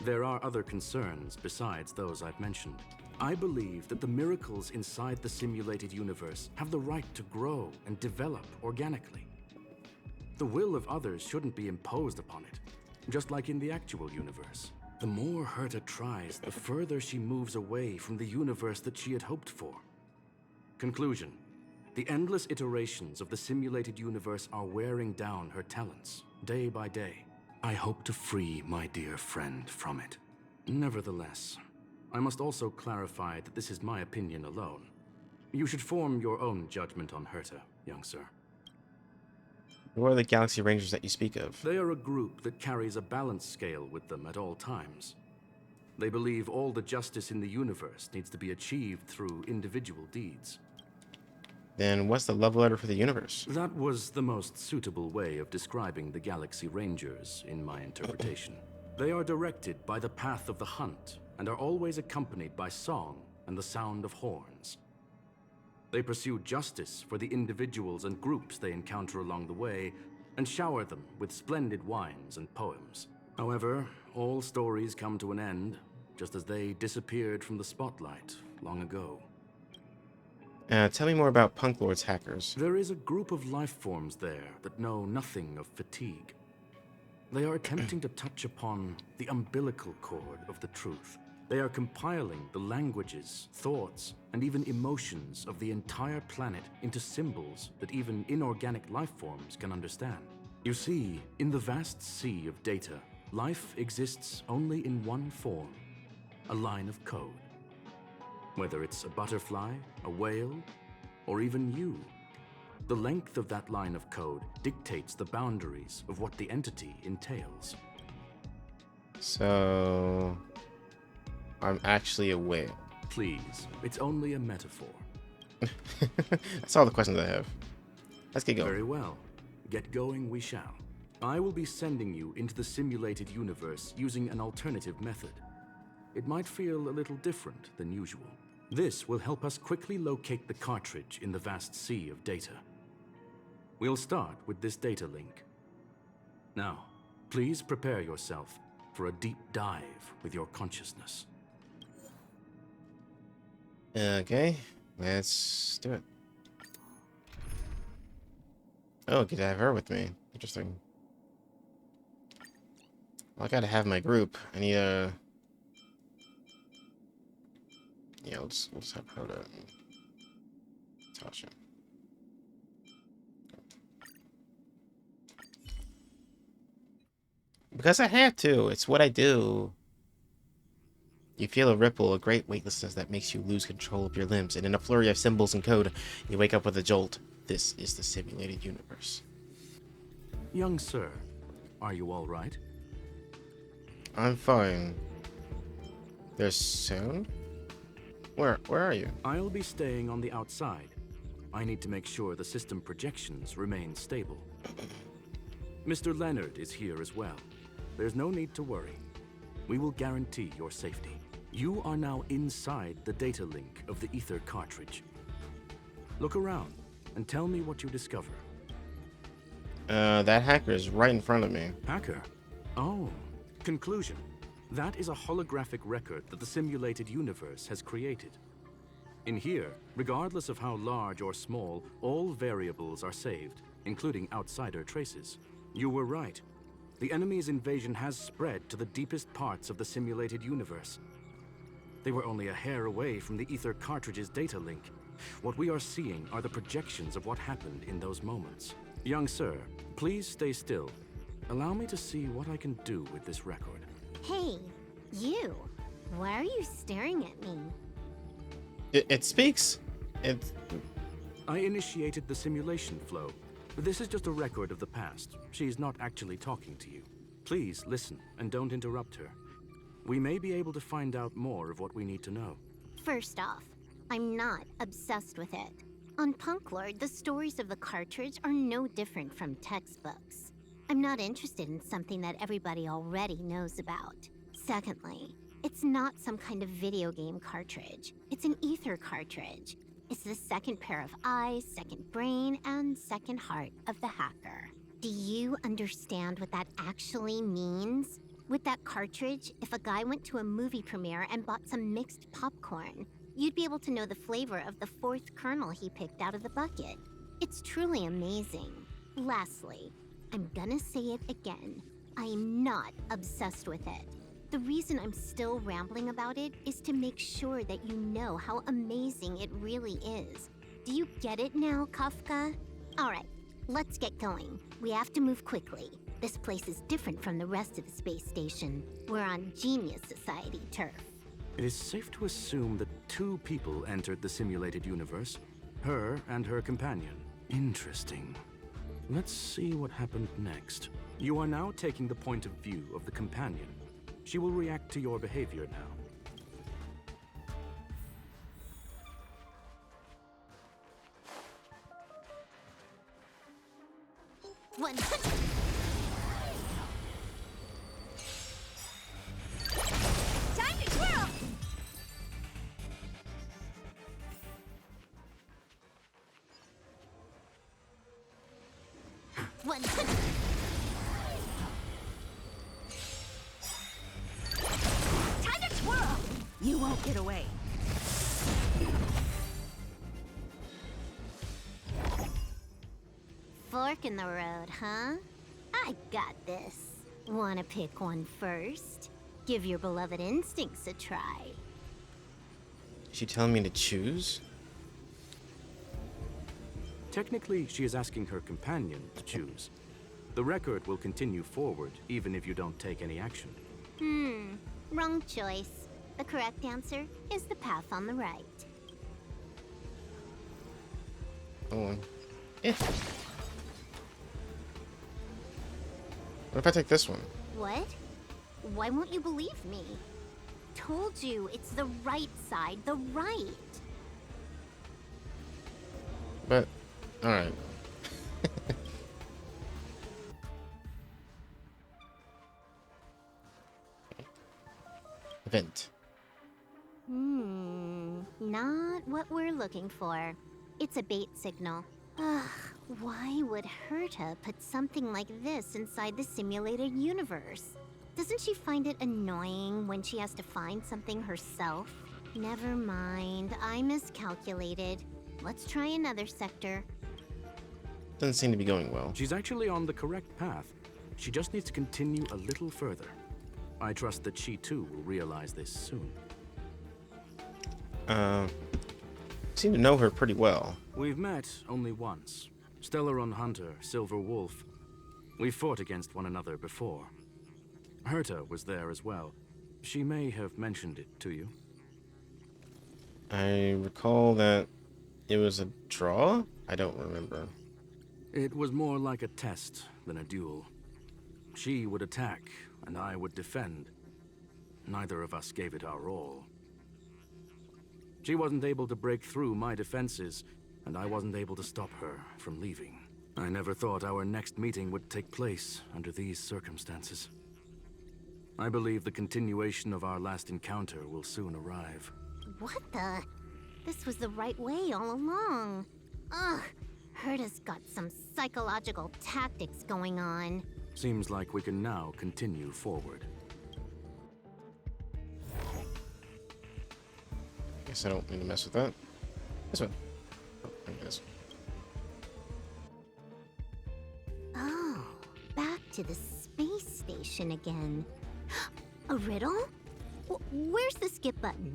There are other concerns besides those I've mentioned. I believe that the miracles inside the simulated universe have the right to grow and develop organically. The will of others shouldn't be imposed upon it, just like in the actual universe. The more Herta tries, the further she moves away from the universe that she had hoped for. Conclusion. The endless iterations of the simulated universe are wearing down her talents, day by day. I hope to free my dear friend from it. Nevertheless, I must also clarify that this is my opinion alone. You should form your own judgment on Herta, young sir. Who are the Galaxy Rangers that you speak of? They are a group that carries a balance scale with them at all times. They believe all the justice in the universe needs to be achieved through individual deeds. Then what's the love letter for the universe? That was the most suitable way of describing the Galaxy Rangers, in my interpretation. They are directed by the path of the hunt, and are always accompanied by song and the sound of horns. They pursue justice for the individuals and groups they encounter along the way, and shower them with splendid wines and poems. However, all stories come to an end, just as they disappeared from the spotlight long ago. Tell me more about Punk Lord's hackers. There is a group of life forms there that know nothing of fatigue. They are attempting to touch upon the umbilical cord of the truth. They are compiling the languages, thoughts, and even emotions of the entire planet into symbols that even inorganic life forms can understand. You see, in the vast sea of data, life exists only in one form, a line of code. Whether it's a butterfly, a whale, or even you, the length of that line of code dictates the boundaries of what the entity entails. So... I'm actually a whale. Please, it's only a metaphor. That's all the questions I have. Let's get going. Very well. Get going we shall. I will be sending you into the simulated universe using an alternative method. It might feel a little different than usual. This will help us quickly locate the cartridge in the vast sea of data. We'll start with this data link. Now, please prepare yourself for a deep dive with your consciousness. Okay, let's do it. Oh, I could have her with me. Interesting. Well, I gotta have my group. I need a... Yeah, we'll just have her to... Tasha. Because I have to. It's what I do. You feel a ripple, a great weightlessness that makes you lose control of your limbs, and in a flurry of symbols and code, you wake up with a jolt. This is the simulated universe. Young sir, are you all right? I'm fine. There's sound? Where are you? I'll be staying on the outside. I need to make sure the system projections remain stable. Mr. Leonard is here as well. There's no need to worry. We will guarantee your safety. You are now inside the data link of the ether cartridge. Look around and tell me what you discover. That hacker is right in front of me. Hacker? Oh. Conclusion. That is a holographic record that the simulated universe has created. In here, regardless of how large or small, all variables are saved, including outsider traces. You were right. The enemy's invasion has spread to the deepest parts of the simulated universe. They were only a hair away from the ether cartridge's data link. What we are seeing are the projections of what happened in those moments. Young sir, please stay still. Allow me to see what I can do with this record. Hey, you. Why are you staring at me? It speaks. I initiated the simulation flow. This is just a record of the past. She's not actually talking to you. Please listen and don't interrupt her. We may be able to find out more of what we need to know. First off, I'm not obsessed with it. On Punk Lord, the stories of the cartridge are no different from textbooks. I'm not interested in something that everybody already knows about. Secondly, it's not some kind of video game cartridge. It's an ether cartridge. It's the second pair of eyes, second brain, and second heart of the hacker. Do you understand what that actually means? With that cartridge, if a guy went to a movie premiere and bought some mixed popcorn, you'd be able to know the flavor of the fourth kernel he picked out of the bucket. It's truly amazing. Lastly, I'm gonna say it again. I am not obsessed with it. The reason I'm still rambling about it is to make sure that you know how amazing it really is. Do you get it now, Kafka? Alright, let's get going. We have to move quickly. This place is different from the rest of the space station. We're on Genius Society turf. It is safe to assume that two people entered the simulated universe. Her and her companion. Interesting. Let's see what happened next. You are now taking the point of view of the companion. She will react to your behavior now. One. Time to twirl! One. Time to twirl! You won't get away. fork in the road, huh? I got this. Wanna pick one first? Give your beloved instincts a try. Is she telling me to choose? Technically, she is asking her companion to choose. The record will continue forward, even if you don't take any action. Wrong choice. The correct answer is the path on the right. Oh, eh. What if I take this one? What? Why won't you believe me? Told you, it's the right side, the right. But, alright. Event. Not what we're looking for. It's a bait signal. Ugh, why would Herta put something like this inside the simulated universe? Doesn't she find it annoying when she has to find something herself? Never mind, I miscalculated. Let's try another sector. Doesn't seem to be going well. She's actually on the correct path. She just needs to continue a little further. I trust that she too will realize this soon. Seem to know her pretty well. We've met only once. Stellaron Hunter, Silver Wolf. We fought against one another before. Herta was there as well. She may have mentioned it to you. I recall that it was a draw? I don't remember. It was more like a test than a duel. She would attack, and I would defend. Neither of us gave it our all. She wasn't able to break through my defenses, and I wasn't able to stop her from leaving. I never thought our next meeting would take place under these circumstances. I believe the continuation of our last encounter will soon arrive. What the? This was the right way all along. Ugh, Herta's got some psychological tactics going on. Seems like we can now continue forward. Guess I don't need to mess with that. This one. Oh, I guess. Oh, back to the space station again. A riddle? Where's the skip button?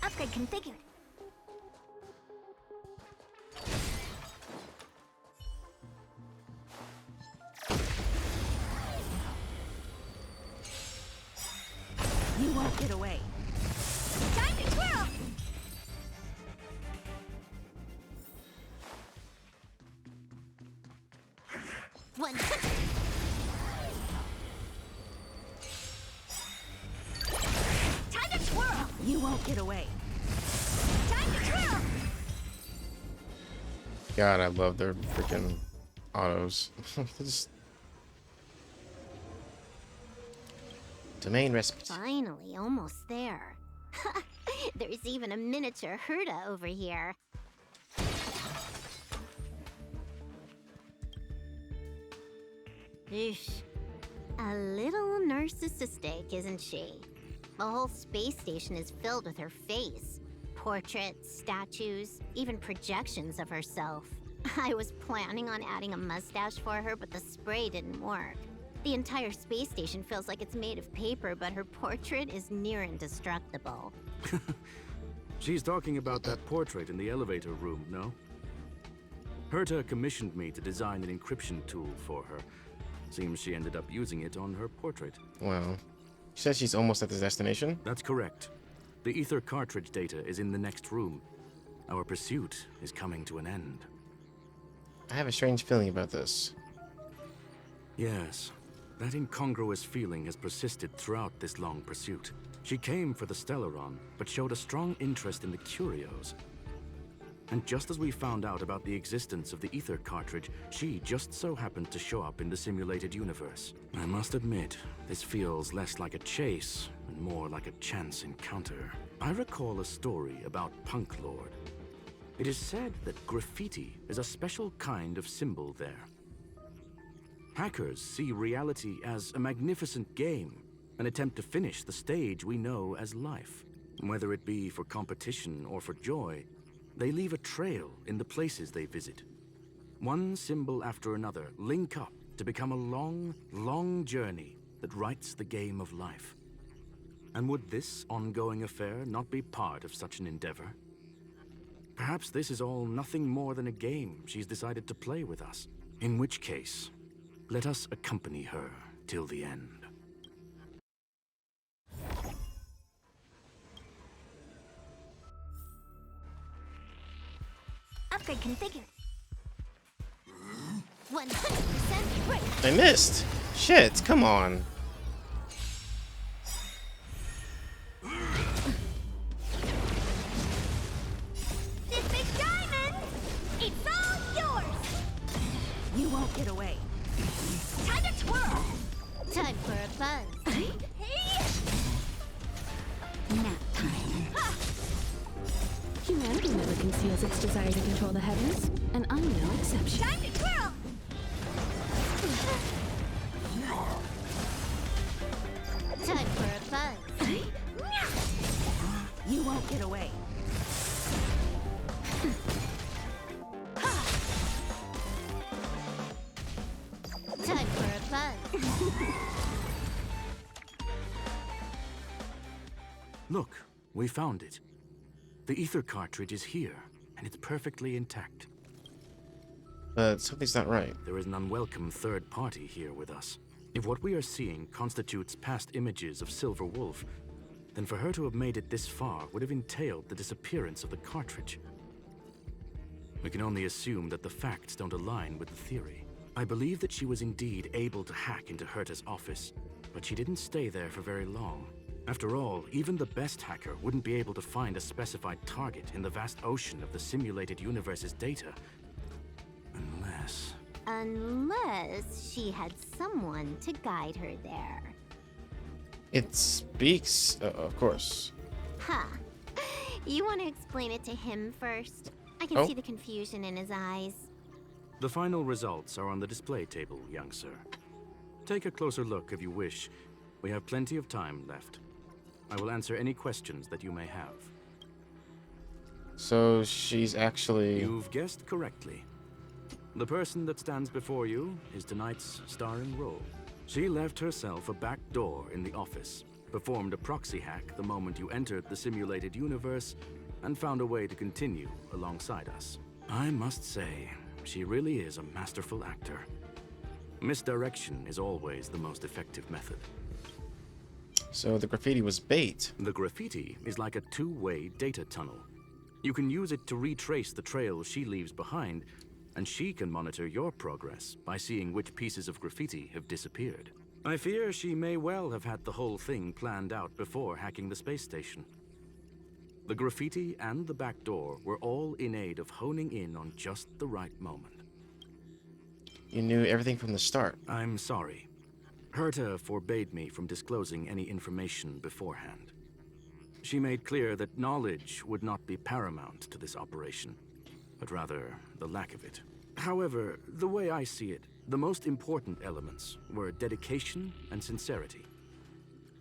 Upgrade configured. You won't get away. Time to twirl! One. Time to twirl! You won't get away. Time to twirl! God, I love their freaking autos. Just... Domain recipe. Finally, almost there. There's even a miniature Herta over here. Eesh. A little narcissistic, isn't she? The whole space station is filled with her face. Portraits, statues, even projections of herself. I was planning on adding a mustache for her, but the spray didn't work. The entire space station feels like it's made of paper, but her portrait is near indestructible. She's talking about that portrait in the elevator room, no? Herta commissioned me to design an encryption tool for her. Seems she ended up using it on her portrait. Wow. She says she's almost at this destination? That's correct. The ether cartridge data is in the next room. Our pursuit is coming to an end. I have a strange feeling about this. Yes. That incongruous feeling has persisted throughout this long pursuit. She came for the Stellaron, but showed a strong interest in the curios. And just as we found out about the existence of the ether cartridge, she just so happened to show up in the simulated universe. I must admit, this feels less like a chase and more like a chance encounter. I recall a story about Punk Lord. It is said that graffiti is a special kind of symbol there. Hackers see reality as a magnificent game, an attempt to finish the stage we know as life. Whether it be for competition or for joy, they leave a trail in the places they visit. One symbol after another link up to become a long, long journey that writes the game of life. And would this ongoing affair not be part of such an endeavor? Perhaps this is all nothing more than a game she's decided to play with us. In which case, let us accompany her till the end. Upgrade configured. 100% right. I missed. Shit, come on. This big diamond! It's all yours! You won't get away. Time to twirl! Time for a buzz. Hey! Nap time. Humanity never conceals its desire to control the heavens, and I'm no exception. Time to twirl! Time for a buzz. You won't get away. Time for a buzz. Look, we found it. The ether cartridge is here, and it's perfectly intact. But something's not right. There is an unwelcome third party here with us. If what we are seeing constitutes past images of Silver Wolf, then for her to have made it this far would have entailed the disappearance of the cartridge. We can only assume that the facts don't align with the theory. I believe that she was indeed able to hack into Herta's office, but she didn't stay there for very long. After all, even the best hacker wouldn't be able to find a specified target in the vast ocean of the simulated universe's data. Unless she had someone to guide her there. It speaks, of course. Huh. You want to explain it to him first? I can see the confusion in his eyes. The final results are on the display table, young sir. Take a closer look if you wish. We have plenty of time left. I will answer any questions that you may have. So she's actually... You've guessed correctly. The person that stands before you is tonight's starring role. She left herself a back door in the office, performed a proxy hack the moment you entered the simulated universe, and found a way to continue alongside us. I must say, she really is a masterful actor. Misdirection is always the most effective method. So the graffiti was bait. The graffiti is like a two-way data tunnel. You can use it to retrace the trail she leaves behind, and she can monitor your progress by seeing which pieces of graffiti have disappeared. I fear she may well have had the whole thing planned out before hacking the space station. The graffiti and the back door were all in aid of honing in on just the right moment. You knew everything from the start. I'm sorry. Herta forbade me from disclosing any information beforehand. She made clear that knowledge would not be paramount to this operation, but rather the lack of it. However, the way I see it, the most important elements were dedication and sincerity.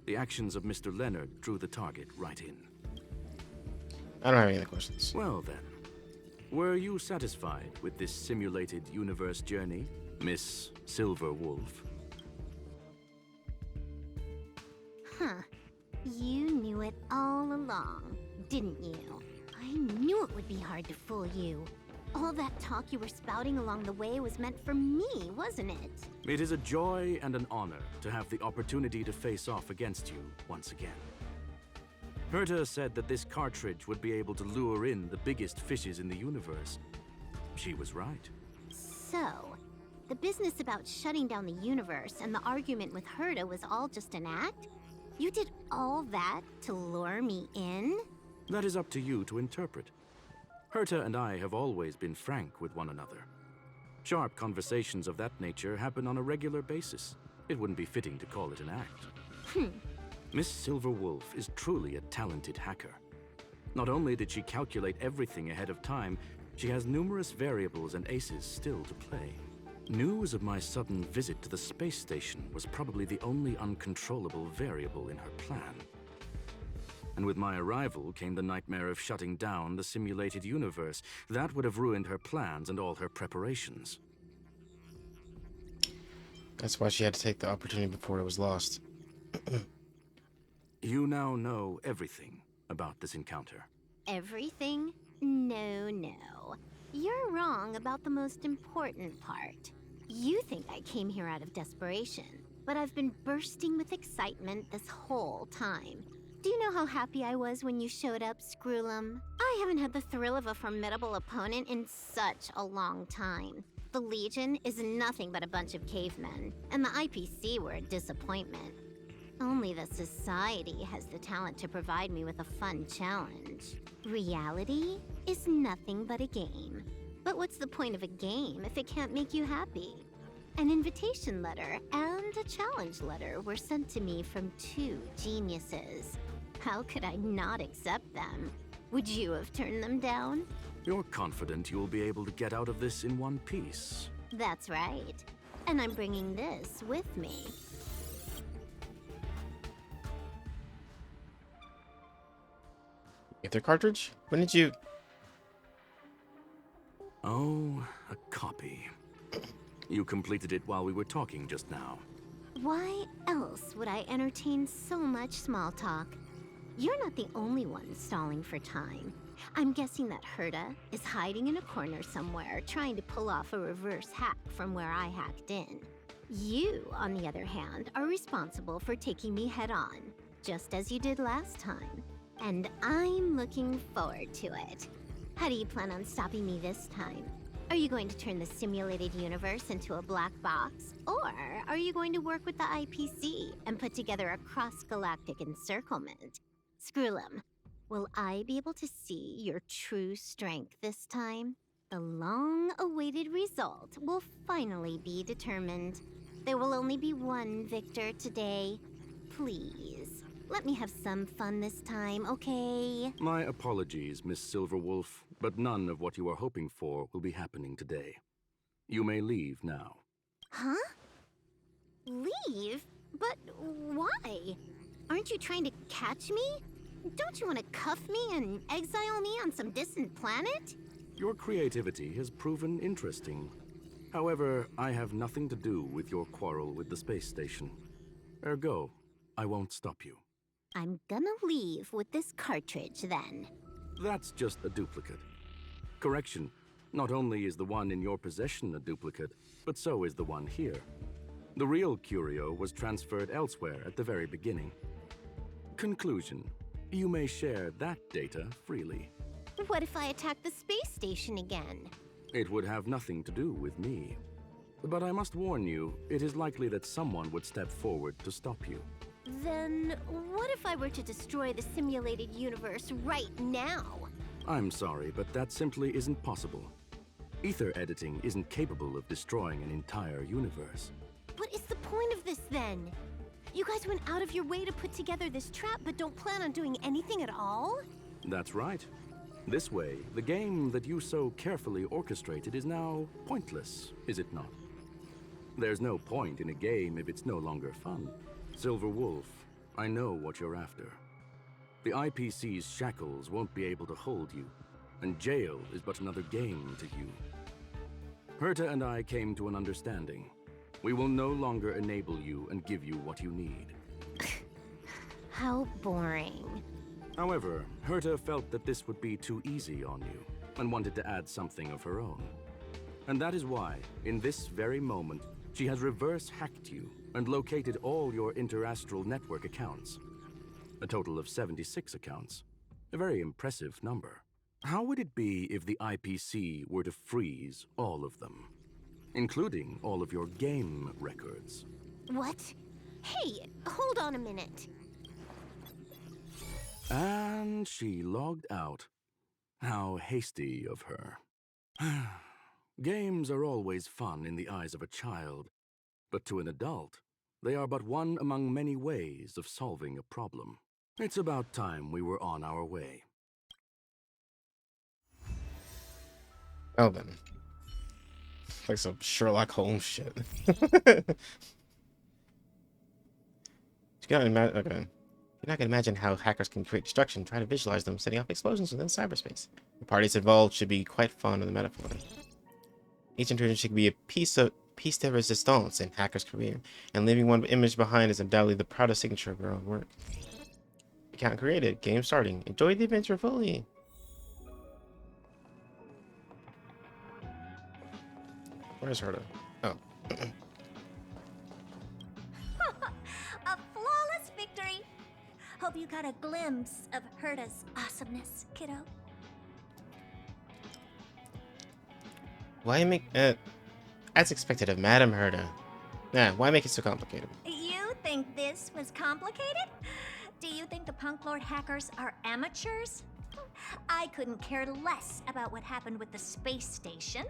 The actions of Mr. Leonard drew the target right in. I don't have any other questions. Well then, were you satisfied with this simulated universe journey, Miss Silver Wolf? Huh. You knew it all along, didn't you? I knew it would be hard to fool you. All that talk you were spouting along the way was meant for me, wasn't it? It is a joy and an honor to have the opportunity to face off against you once again. Herta said that this cartridge would be able to lure in the biggest fishes in the universe. She was right. So, the business about shutting down the universe and the argument with Herta was all just an act? You did all that to lure me in? That is up to you to interpret. Herta and I have always been frank with one another. Sharp conversations of that nature happen on a regular basis. It wouldn't be fitting to call it an act. Miss Silver Wolf is truly a talented hacker. Not only did she calculate everything ahead of time, she has numerous variables and aces still to play. News of my sudden visit to the space station was probably the only uncontrollable variable in her plan. And with my arrival came the nightmare of shutting down the simulated universe. That would have ruined her plans and all her preparations. That's why she had to take the opportunity before it was lost. You now know everything about this encounter. Everything? No, no. You're wrong about the most important part. You think I came here out of desperation, but I've been bursting with excitement this whole time. Do you know how happy I was when you showed up, Screwlum? I haven't had the thrill of a formidable opponent in such a long time. The Legion is nothing but a bunch of cavemen, and the IPC were a disappointment. Only the Society has the talent to provide me with a fun challenge. Reality is nothing but a game. But what's the point of a game if it can't make you happy? An invitation letter and a challenge letter were sent to me from two geniuses. How could I not accept them? Would you have turned them down? You're confident you'll be able to get out of this in one piece. That's right. And I'm bringing this with me. Get their cartridge? When did you... Oh, a copy. You completed it while we were talking just now. Why else would I entertain so much small talk? You're not the only one stalling for time. I'm guessing that Herta is hiding in a corner somewhere, trying to pull off a reverse hack from where I hacked in. You, on the other hand, are responsible for taking me head-on, just as you did last time. And I'm looking forward to it. How do you plan on stopping me this time? Are you going to turn the simulated universe into a black box? Or are you going to work with the IPC and put together a cross-galactic encirclement? Screwlum, will I be able to see your true strength this time? The long-awaited result will finally be determined. There will only be one victor today. Please, let me have some fun this time, okay? My apologies, Miss Silverwolf, but none of what you are hoping for will be happening today. You may leave now. Huh? Leave? But why? Aren't you trying to catch me? Don't you want to cuff me and exile me on some distant planet? Your creativity has proven interesting. However, I have nothing to do with your quarrel with the space station. Ergo, I won't stop you. I'm gonna leave with this cartridge then. That's just a duplicate. Correction, not only is the one in your possession a duplicate, but so is the one here. The real curio was transferred elsewhere at the very beginning. Conclusion, you may share that data freely. What if I attack the space station again? It would have nothing to do with me. But I must warn you, it is likely that someone would step forward to stop you. Then what if I were to destroy the simulated universe right now? I'm sorry, but that simply isn't possible. Ether editing isn't capable of destroying an entire universe. What is the point of this then? You guys went out of your way to put together this trap but don't plan on doing anything at all? That's right. This way, the game that you so carefully orchestrated is now pointless, is it not? There's no point in a game if it's no longer fun. Silver Wolf, I know what you're after. The IPC's shackles won't be able to hold you, and jail is but another game to you. Herta and I came to an understanding. We will no longer enable you and give you what you need. How boring. However, Herta felt that this would be too easy on you, and wanted to add something of her own. And that is why, in this very moment, she has reverse-hacked you and located all your interastral network accounts. A total of 76 accounts. A very impressive number. How would it be if the IPC were to freeze all of them? Including all of your game records. What? Hey, hold on a minute. And she logged out. How hasty of her. Games are always fun in the eyes of a child, but to an adult, they are but one among many ways of solving a problem. It's about time we were on our way. Oh, then. Like some Sherlock Holmes shit. You gotta imagine. Okay. You're not gonna imagine how hackers can create destruction. Try to visualize them setting off explosions within cyberspace. The parties involved should be quite fond of the metaphor. Each intrusion should be a piece de resistance in hacker's career, and leaving one image behind is undoubtedly the proudest signature of your own work. Account created. Game starting. Enjoy the adventure fully. Where's Herta? Oh. A flawless victory! Hope you got a glimpse of Herta's awesomeness, kiddo. Why make as expected of Madame Herta? Nah, why make it so complicated? You think this was complicated? Do you think the Punk Lord hackers are amateurs? I couldn't care less about what happened with the space station,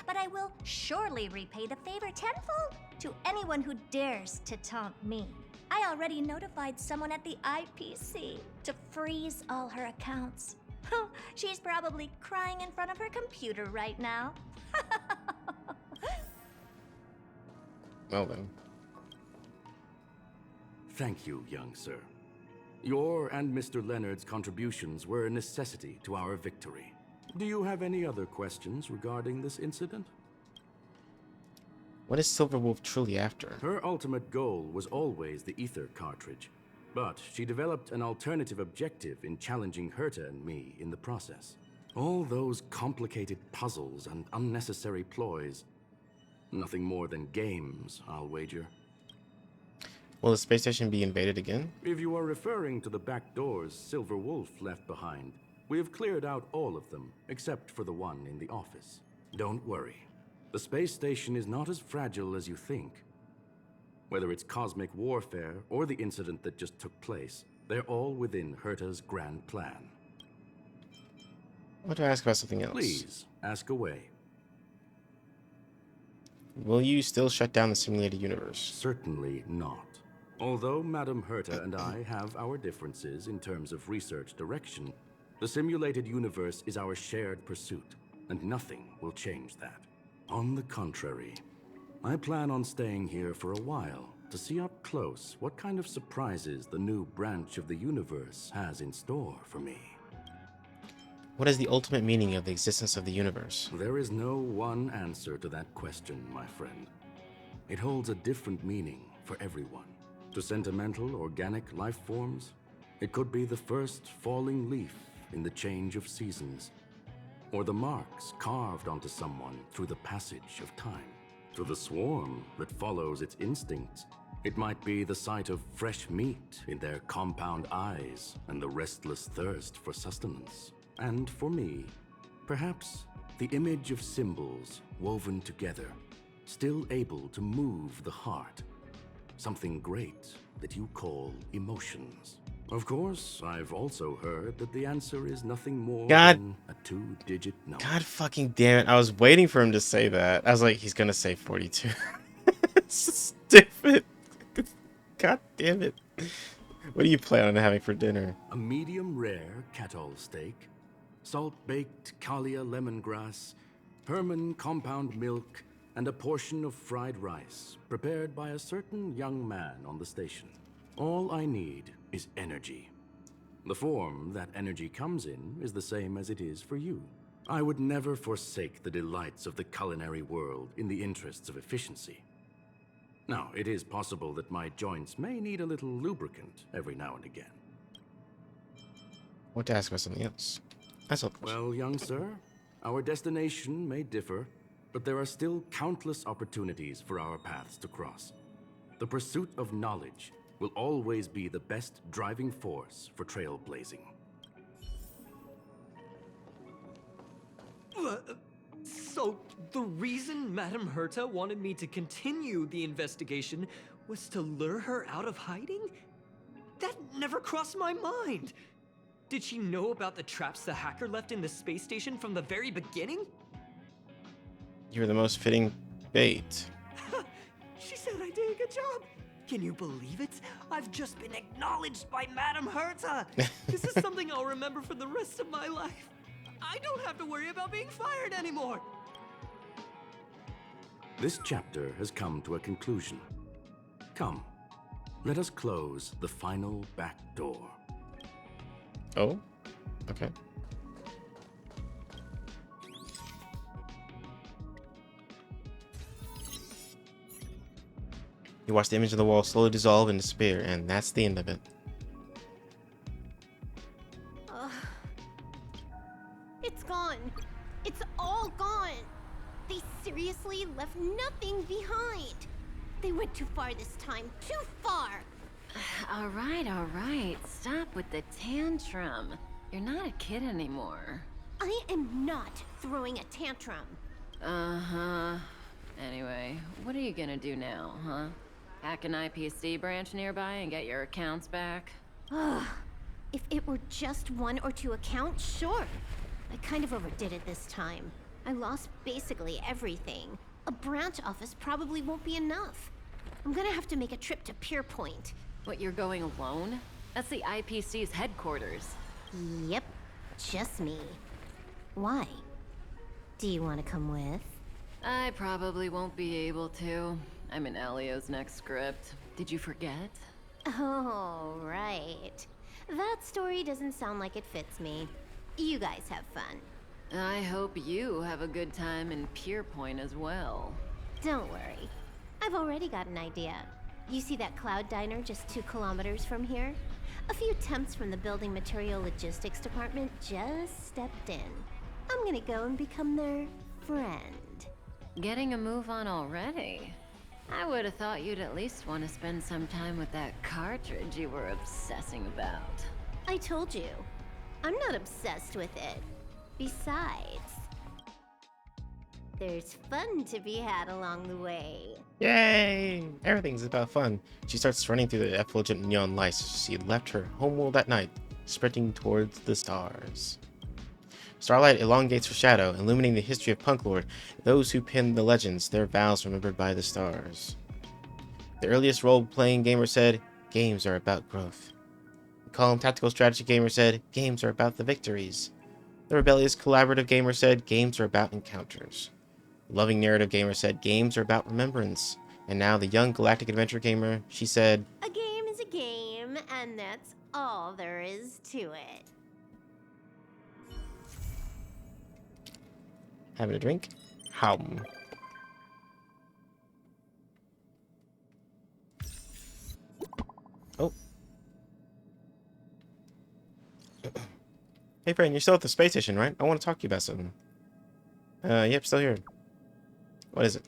but I will surely repay the favor tenfold to anyone who dares to taunt me. I already notified someone at the IPC to freeze all her accounts. She's probably crying in front of her computer right now. Well then. Thank you, young sir. Your and Mr. Leonard's contributions were a necessity to our victory. Do you have any other questions regarding this incident? What is Silverwolf truly after? Her ultimate goal was always the ether cartridge, but she developed an alternative objective in challenging Herta and me in the process. All those complicated puzzles and unnecessary ploys. Nothing more than games, I'll wager. Will the space station be invaded again? If you are referring to the back doors Silver Wolf left behind, we have cleared out all of them, except for the one in the office. Don't worry. The space station is not as fragile as you think. Whether it's cosmic warfare or the incident that just took place, they're all within Herta's grand plan. I want to ask about something else. Please, ask away. Will you still shut down the simulated universe? Certainly not. Although Madame Herta and I have our differences in terms of research direction, the simulated universe is our shared pursuit, and nothing will change that. On the contrary, I plan on staying here for a while to see up close what kind of surprises the new branch of the universe has in store for me. What is the ultimate meaning of the existence of the universe? There is no one answer to that question, my friend. It holds a different meaning for everyone. To sentimental, organic life forms, it could be the first falling leaf in the change of seasons, or the marks carved onto someone through the passage of time. To the swarm that follows its instincts, it might be the sight of fresh meat in their compound eyes and the restless thirst for sustenance. And for me, perhaps the image of symbols woven together, still able to move the heart. Something great that you call emotions. Of course, I've also heard that the answer is nothing more than a 2-digit number. God fucking damn it. I was waiting for him to say that. I was like, he's gonna say 42. Stupid. God damn it. What do you plan on having for dinner? A medium rare cattle steak, salt-baked Kalia lemongrass, Herman compound milk, and a portion of fried rice, prepared by a certain young man on the station. All I need is energy. The form that energy comes in is the same as it is for you. I would never forsake the delights of the culinary world in the interests of efficiency. Now, it is possible that my joints may need a little lubricant every now and again. I want to ask about something else. That's all. Well, young sir, our destination may differ, but there are still countless opportunities for our paths to cross. The pursuit of knowledge will always be the best driving force for trailblazing. So, the reason Madame Herta wanted me to continue the investigation was to lure her out of hiding? That never crossed my mind! Did she know about the traps the hacker left in the space station from the very beginning? You're the most fitting bait. She said I did a good job! Can you believe it? I've just been acknowledged by Madame Herta! This is something I'll remember for the rest of my life. I don't have to worry about being fired anymore. This chapter has come to a conclusion. Come, let us close the final back door. Oh, okay. You watch the image of the wall slowly dissolve and disappear, and that's the end of it. It's gone. It's all gone. They seriously left nothing behind. They went too far this time. Too far. All right. Stop with the tantrum. You're not a kid anymore. I am not throwing a tantrum. Uh-huh. Anyway, what are you gonna do now, huh? Hack an IPC branch nearby and get your accounts back? Ugh. If it were just 1 or 2 accounts, sure. I kind of overdid it this time. I lost basically everything. A branch office probably won't be enough. I'm gonna have to make a trip to Pierpoint. What, you're going alone? That's the IPC's headquarters. Yep, just me. Why? Do you want to come with? I probably won't be able to. I'm in Elio's next script. Did you forget? Oh, right. That story doesn't sound like it fits me. You guys have fun. I hope you have a good time in Pierpoint as well. Don't worry. I've already got an idea. You see that cloud diner just 2 kilometers from here? A few temps from the building material logistics department just stepped in. I'm gonna go and become their friend. Getting a move on already? I would have thought you'd at least want to spend some time with that cartridge you were obsessing about. I told you. I'm not obsessed with it. Besides, there's fun to be had along the way. Yay! Everything's about fun. She starts running through the effulgent neon lights as she left her homeworld that night, sprinting towards the stars. Starlight elongates her shadow, illuminating the history of Punk Lord, those who penned the legends, their vows remembered by the stars. The earliest role-playing gamer said, games are about growth. The calm tactical strategy gamer said, games are about the victories. The rebellious collaborative gamer said, games are about encounters. The loving narrative gamer said, games are about remembrance. And now the young galactic adventure gamer, she said, A game is a game, and that's all there is to it. having a drink? Hum. Oh. Hey friend, you're still at the space station, right? I want to talk to you about something. Yep, still here. What is it?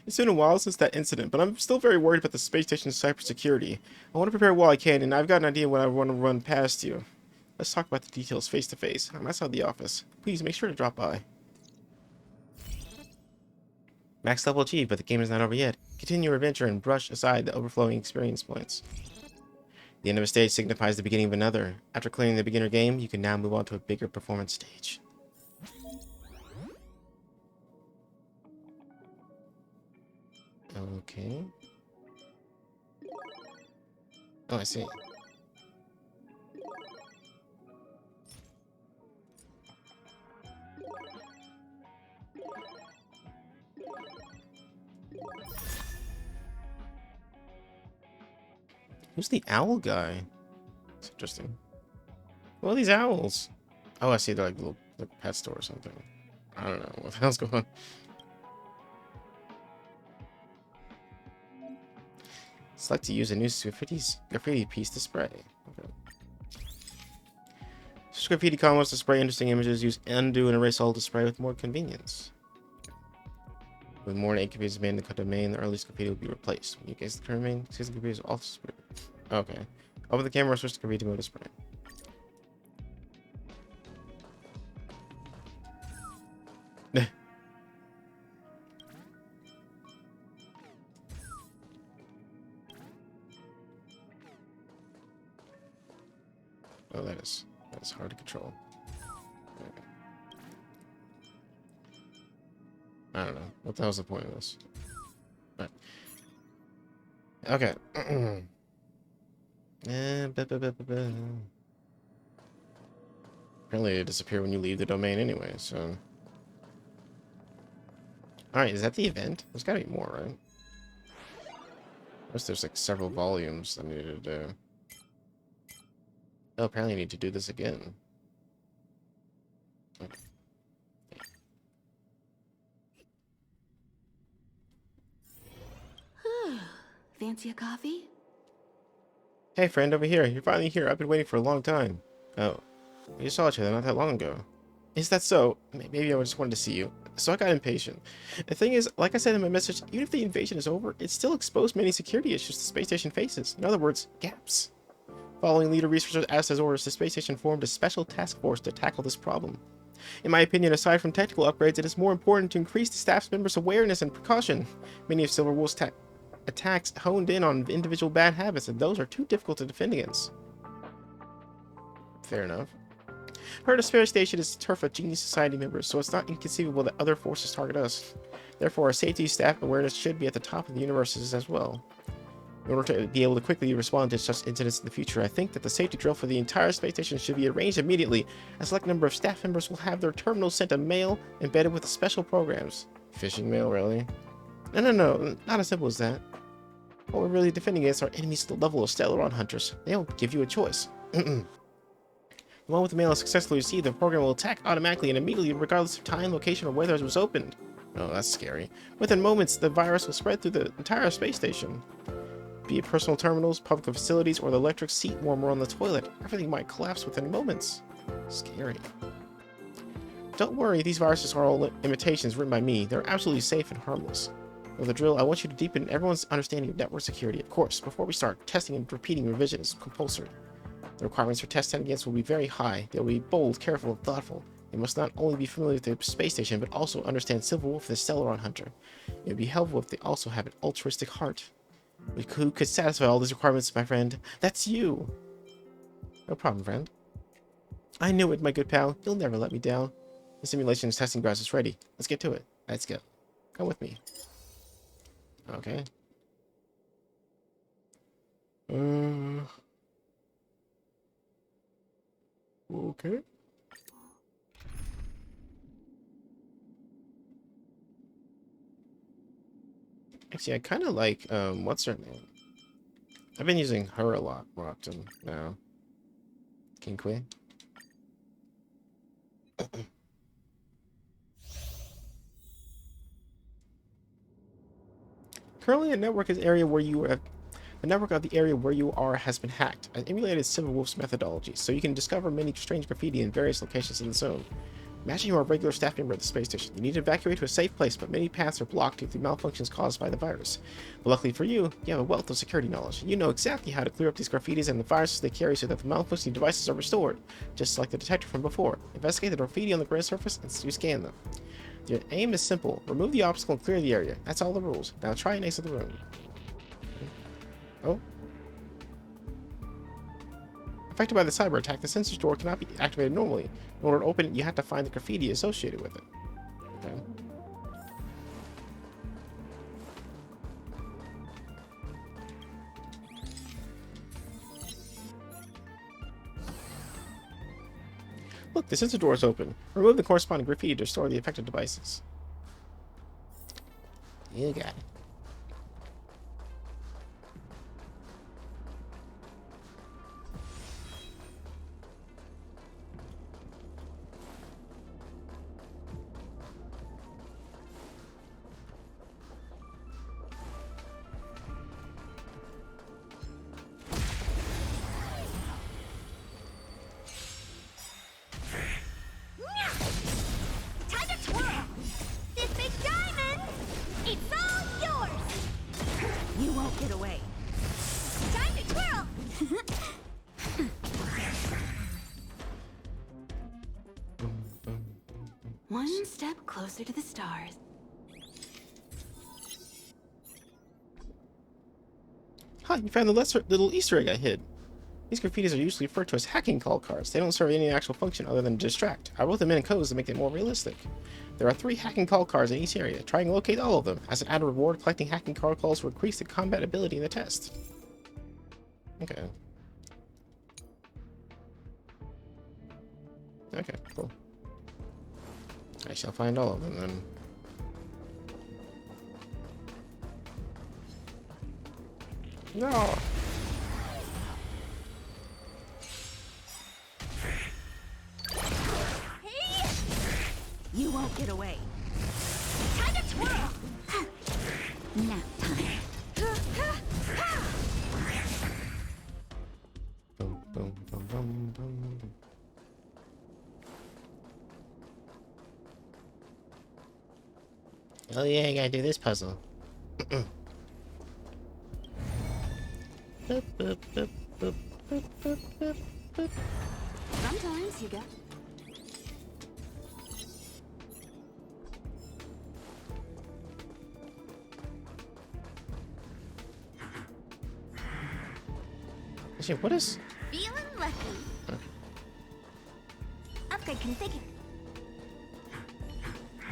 It's been a while since that incident, but I'm still very worried about the space station's cybersecurity. I want to prepare while I can, and I've got an idea what I want to run past you. Let's talk about the details face to face. I'm outside the office. Please make sure to drop by. Max level achieved, but the game is not over yet. Continue your adventure and brush aside the overflowing experience points. The end of a stage signifies the beginning of another. After clearing the beginner game, you can now move on to a bigger performance stage. Okay. Oh, I see. Who's the owl guy? It's interesting. What are these owls? Oh, I see. They're like a little pet store or something. I don't know what the hell's going on. Select to use a new graffiti piece to spray. Okay. This graffiti combos to spray interesting images. Use undo and erase all to spray with more convenience. With more than 8 graffitis made in the domain, the earliest graffiti will be replaced. When you guess the current domain, 6 graffitis will also spray. Okay. Open the camera, switch to graffiti mode to spray. Oh, that's hard to control. Okay. I don't know. What the hell's the point of this? Right. Okay. Apparently they disappear when you leave the domain anyway, so... Alright, is that the event? There's gotta be more, right? Unless there's like several volumes I need to do. Oh, apparently I need to do this again. Fancy a coffee? Hey friend, over here. You're finally here. I've been waiting for a long time. Oh, we just saw each other not that long ago. Is that so? Maybe I just wanted to see you. So I got impatient. The thing is, like I said in my message, even if the invasion is over, it still exposed many security issues the space station faces. In other words, gaps. Following leader researchers Asta's orders, the space station formed a special task force to tackle this problem. In my opinion, aside from technical upgrades, it is more important to increase the staff members' awareness and precaution. Many of Silverwolf's attacks honed in on individual bad habits, and those are too difficult to defend against. Fair enough. Herta Space Station is the turf of Genius Society members, so it's not inconceivable that other forces target us. Therefore, our safety, staff awareness should be at the top of the universes as well. In order to be able to quickly respond to such incidents in the future, I think that the safety drill for the entire space station should be arranged immediately. A select number of staff members will have their terminals sent a mail embedded with special programs. Phishing mail, really? No, not as simple as that. What we're really defending against are enemies to the level of Starhunt hunters. They'll give you a choice. The one with the mail is successfully received, the program will attack automatically and immediately, regardless of time, location, or whether it was opened. Oh, that's scary. Within moments, the virus will spread through the entire space station. Be it personal terminals, public facilities, or the electric seat warmer on the toilet, everything might collapse within moments. Scary. Don't worry, these viruses are all imitations written by me. They're absolutely safe and harmless. With the drill, I want you to deepen everyone's understanding of network security. Of course, before we start, testing and repeating revision is compulsory. The requirements for testing against will be very high. They will be bold, careful, and thoughtful. They must not only be familiar with the space station, but also understand Silverwolf and the Starhunt hunter. It would be helpful if they also have an altruistic heart. Who could satisfy all these requirements, my friend? That's you! No problem, friend. I knew it, my good pal. You'll never let me down. The simulation's testing grounds is ready. Let's get to it. Let's go. Come with me. Okay. Okay. Actually, I kind of like, what's her name? I've been using her a lot more often now. King Queen. Currently, a network is area where you have the network of the area where you are has been hacked. I've emulated Silverwolf's methodology, so you can discover many strange graffiti in various locations in the zone. Imagine you are a regular staff member of the space station. You need to evacuate to a safe place, but many paths are blocked due to malfunctions caused by the virus. But luckily for you, you have a wealth of security knowledge. You know exactly how to clear up these graffitis and the viruses they carry so that the malfunctioning devices are restored, just like the detector from before. Investigate the graffiti on the grid surface and scan them. The aim is simple. Remove the obstacle and clear the area. That's all the rules. Now try and exit the room. Oh. Affected by the cyber attack, the sensor door cannot be activated normally. In order to open it, you have to find the graffiti associated with it. Okay. Look, the sensor door is open. Remove the corresponding graffiti to restore the affected devices. You got it. Time to twirl! This big diamond! It's all yours! You won't get away. Time to twirl! One step closer to the stars. Huh, you found the little Easter egg I hid. These graffitis are usually referred to as hacking call cards. They don't serve any actual function other than to distract. I wrote them in codes to make it more realistic. There are 3 hacking call cards in each area. Try and locate all of them. As an added reward, collecting hacking call calls will increase the combat ability in the test. Okay. Okay, cool. I shall find all of them then. No. You won't get away. Time to twirl! Nap time. Boom, boom, boom, boom, boom. Oh yeah, I gotta do this puzzle. Boop, boop, boop, boop, boop, boop, boop, boop. Sometimes you get. Actually, what is? Feeling lucky. Upgrade configured.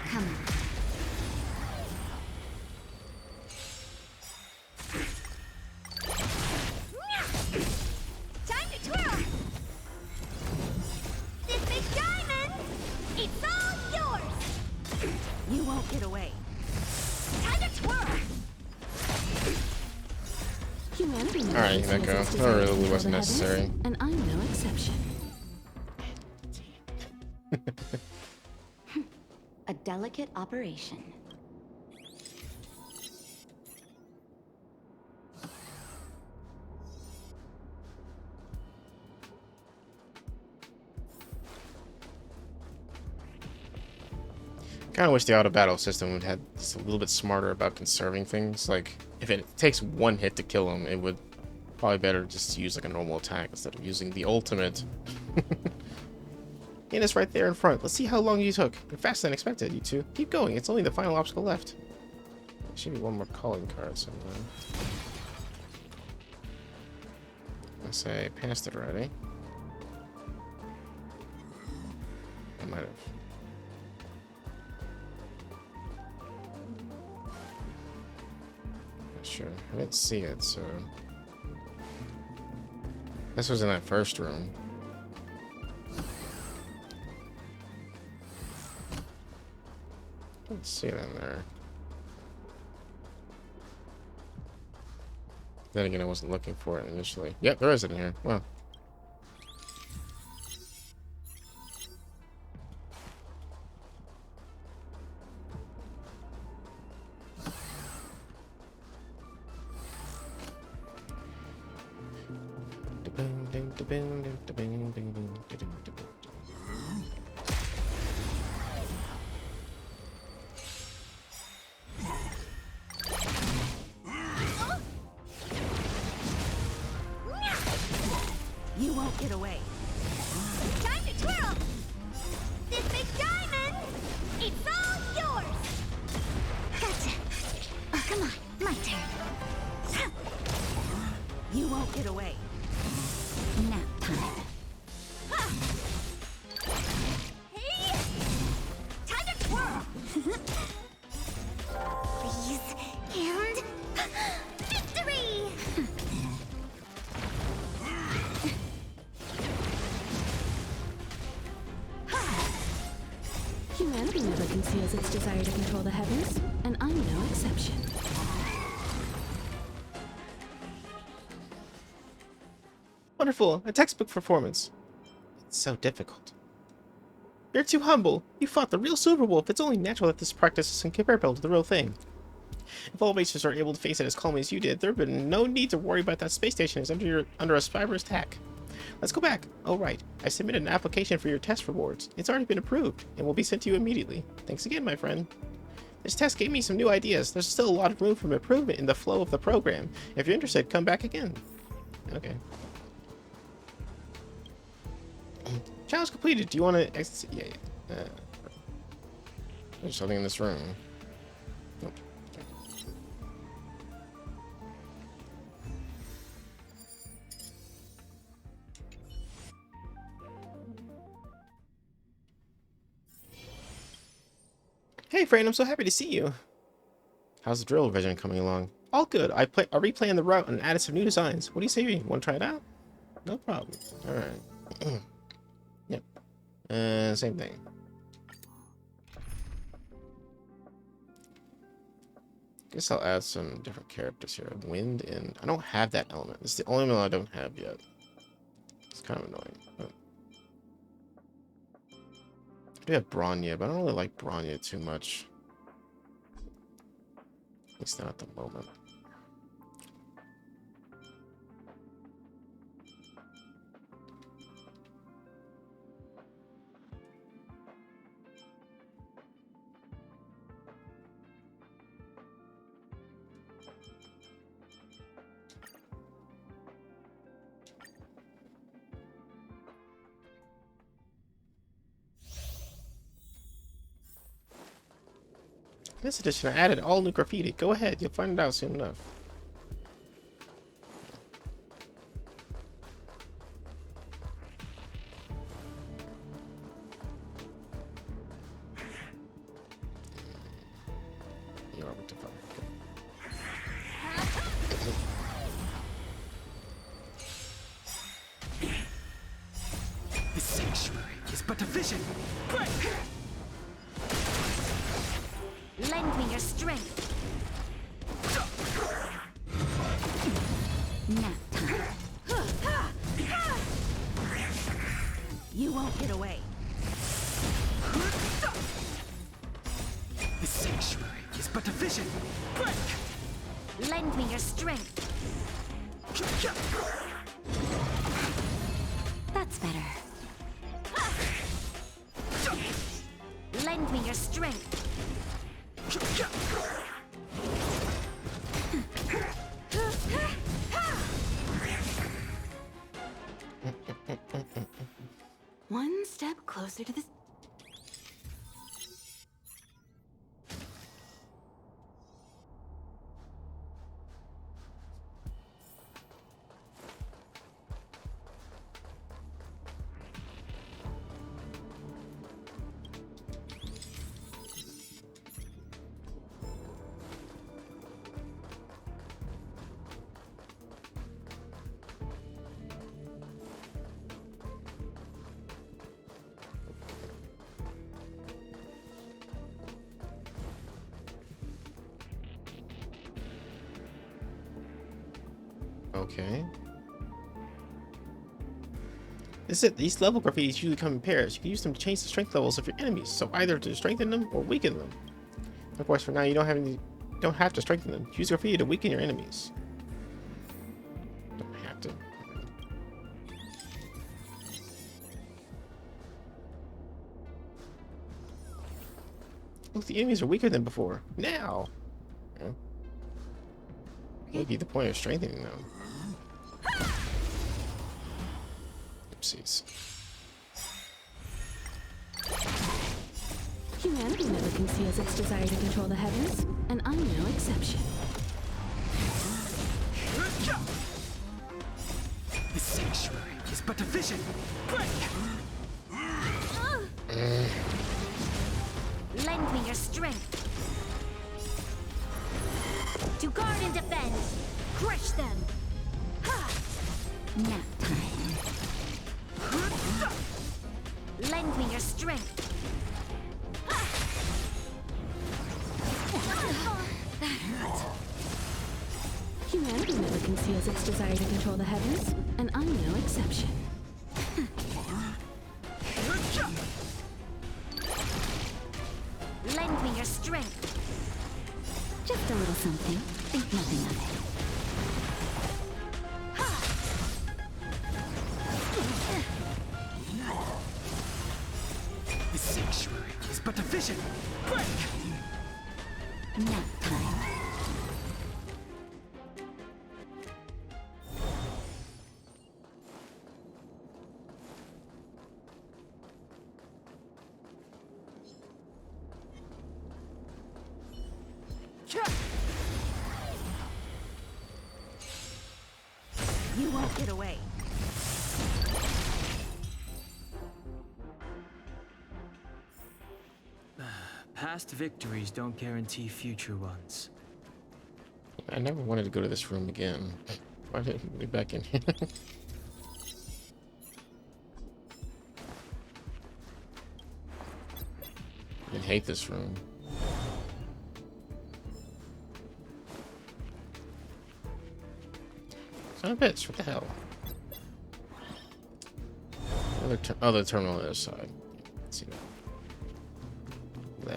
Come on. Time to twirl! This big diamond! It's all yours! You won't get away. Time to twirl! Humanity never Alright, that go. conceals its That desire to really control wasn't the heavens, necessary. and I'm no exception. A delicate operation. Kind of wish the auto battle system would have just a little bit smarter about conserving things. Like, if it takes one hit to kill him, it would probably better just to use like a normal attack instead of using the ultimate. And it's right there in front. Let's see how long you took. You're faster than expected, you two. Keep going. It's only the final obstacle left. There should be one more calling card somewhere. I say I passed it already. I might have. Not sure. I didn't see it, so. This was in that first room. Let's see it in there. Then again, I wasn't looking for it initially. Yep, there is it in here. Wow. You won't get away. Time to twirl! This big diamond! It's all yours! Gotcha! Oh, come on, my turn. You won't get away. Nap time. Hey! Time to twirl! Please, and... victory! Humanity never conceals its desire to control the heavens, and I'm no exception. Wonderful, a textbook performance. It's so difficult. You're too humble. You fought the real Super Wolf. It's only natural that this practice is incomparable to the real thing. If all racers are able to face it as calmly as you did, there would be no need to worry about that space station is under a cyber attack. Let's go back. Oh, right. I submitted an application for your test rewards. It's already been approved and will be sent to you immediately. Thanks again, my friend. This test gave me some new ideas. There's still a lot of room for improvement in the flow of the program. If you're interested, come back again. Okay. Challenge completed. Do you want to exit? Yeah. There's something in this room. Nope. Okay. Hey, friend. I'm so happy to see you. How's the drill revision coming along? All good. I replan the route and added some new designs. What do you say? You want to try it out? No problem. All right. Yep. Same thing. Guess I'll add some different characters here. Wind and I don't have that element. It's the only one I don't have yet. It's kind of annoying. But I do have Bronya, but I don't really like Bronya too much. At least not at the moment. This edition, I added all new graffiti. Go ahead, you'll find it out soon enough. You are what the fuck. The sanctuary is but a vision. Lend me your strength. Nap time. You won't get away. The sanctuary is but a vision. Lend me your strength. That's better. Lend me your strength. One step closer to the... Okay. This is it. These level graphitis usually come in pairs. You can use them to change the strength levels of your enemies, so either to strengthen them or weaken them. Of course, for now, you don't have to strengthen them. Use graffiti to weaken your enemies. Don't have to. Look, the enemies are weaker than before. Now! Yeah. What would be the point of strengthening them? Oopsies. Humanity never conceals its desire to control the heavens, and I'm no exception. The sanctuary is but a vision. Lend me your strength. To guard and defend. Crush them. Nap time. Lend me your strength. Humanity never conceals its desire to control the heavens, and I'm no exception. Lend me your strength. Just a little something. Think nothing of it. The sanctuary is but a vision. Nap time. You won't get away. Past victories don't guarantee future ones. I never wanted to go to this room again. Why didn't we back in here? I hate this room. Son of a bitch, what the hell? Other terminal on the other side. Let's see that. There.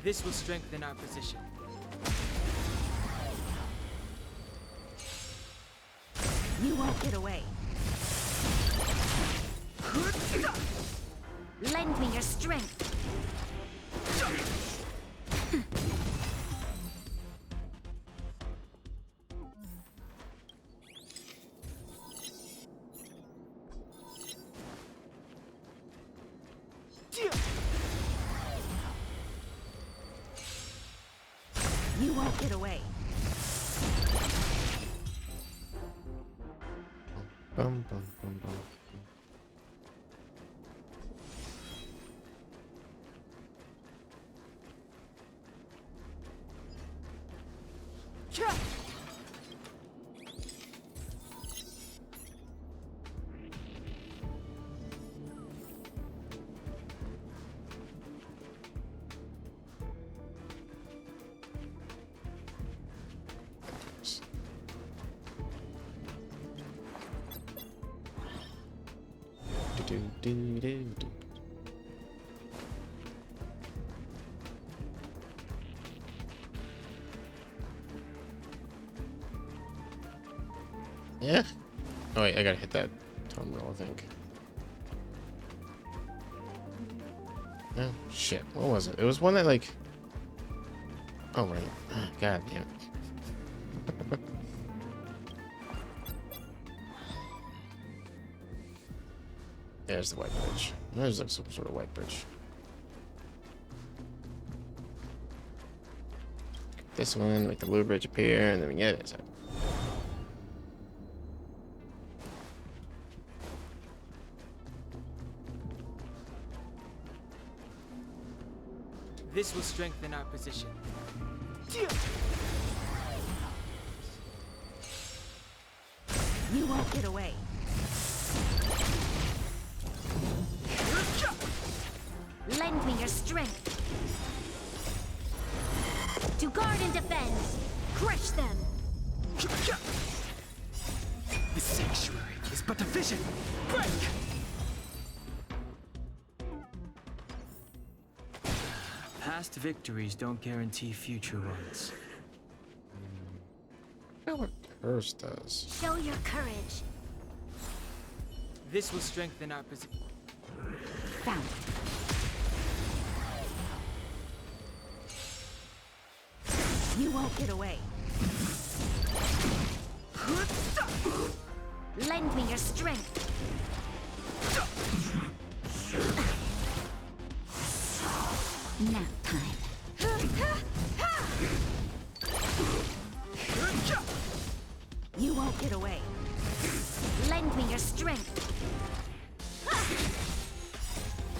This will strengthen our position. You won't get away. Lend me your strength. You won't get away. Bum, bum, bum, bum. Do. Yeah. Oh wait, I gotta hit that terminal, I think. Oh shit, what was it? It was one that like. Oh right. God damn it. There's the white bridge. There's like some sort of white bridge. This one, make the blue bridge appear, and then we get it. So. This will strengthen our position. You won't get away. Lend me your strength. To guard and defend. Crush them. The sanctuary is but a vision. Break! Past victories don't guarantee future ones. I know what curse does. Show your courage. This will strengthen our position. Found it. You won't get away. Lend me your strength. Nap time. You won't get away. Lend me your strength.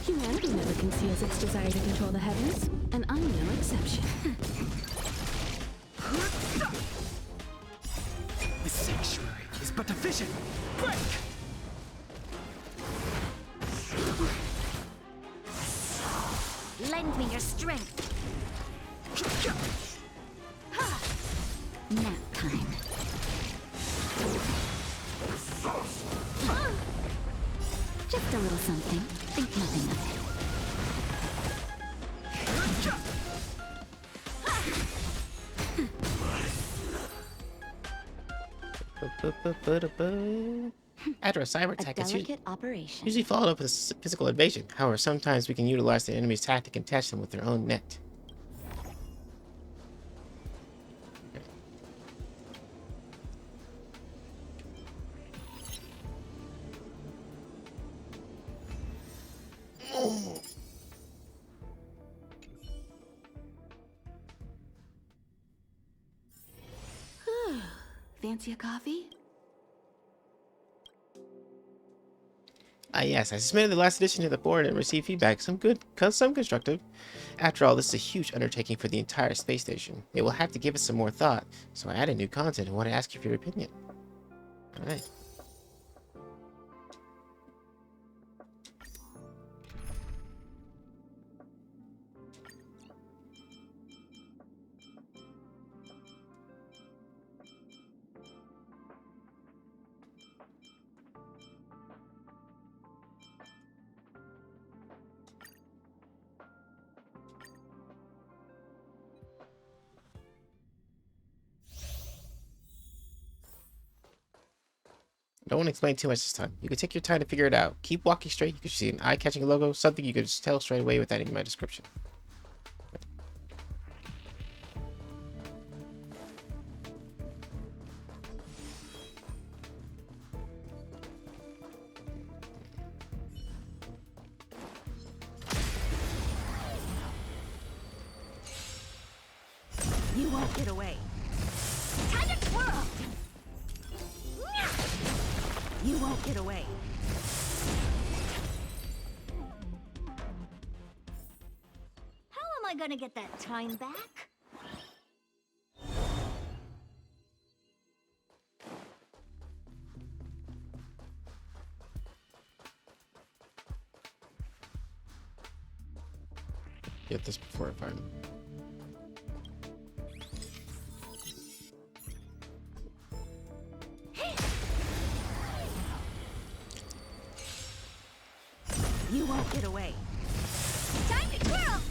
Humanity never conceals its desire to control the heavens, and I'm no exception. The sanctuary is but a vision. Break! Lend me your strength. Nap time. Just a little something. Think nothing of it. After a cyber attack, it's operation. usually followed up with a physical invasion. However, sometimes we can utilize the enemy's tactic and catch them with their own net. Fancy a coffee? Yes, I submitted the last edition to the board and received feedback, some good, some constructive. After all, this is a huge undertaking for the entire space station. They will have to give it some more thought, so I added new content and want to ask you for your opinion. All right. Don't want to explain too much this time. You can take your time to figure it out. Keep walking straight. You can see an eye-catching logo, something you can just tell straight away without even my description. You won't get away. Time to twirl! You won't get away. How am I gonna get that time back? Get this before I find him. You won't get away. Time to twirl!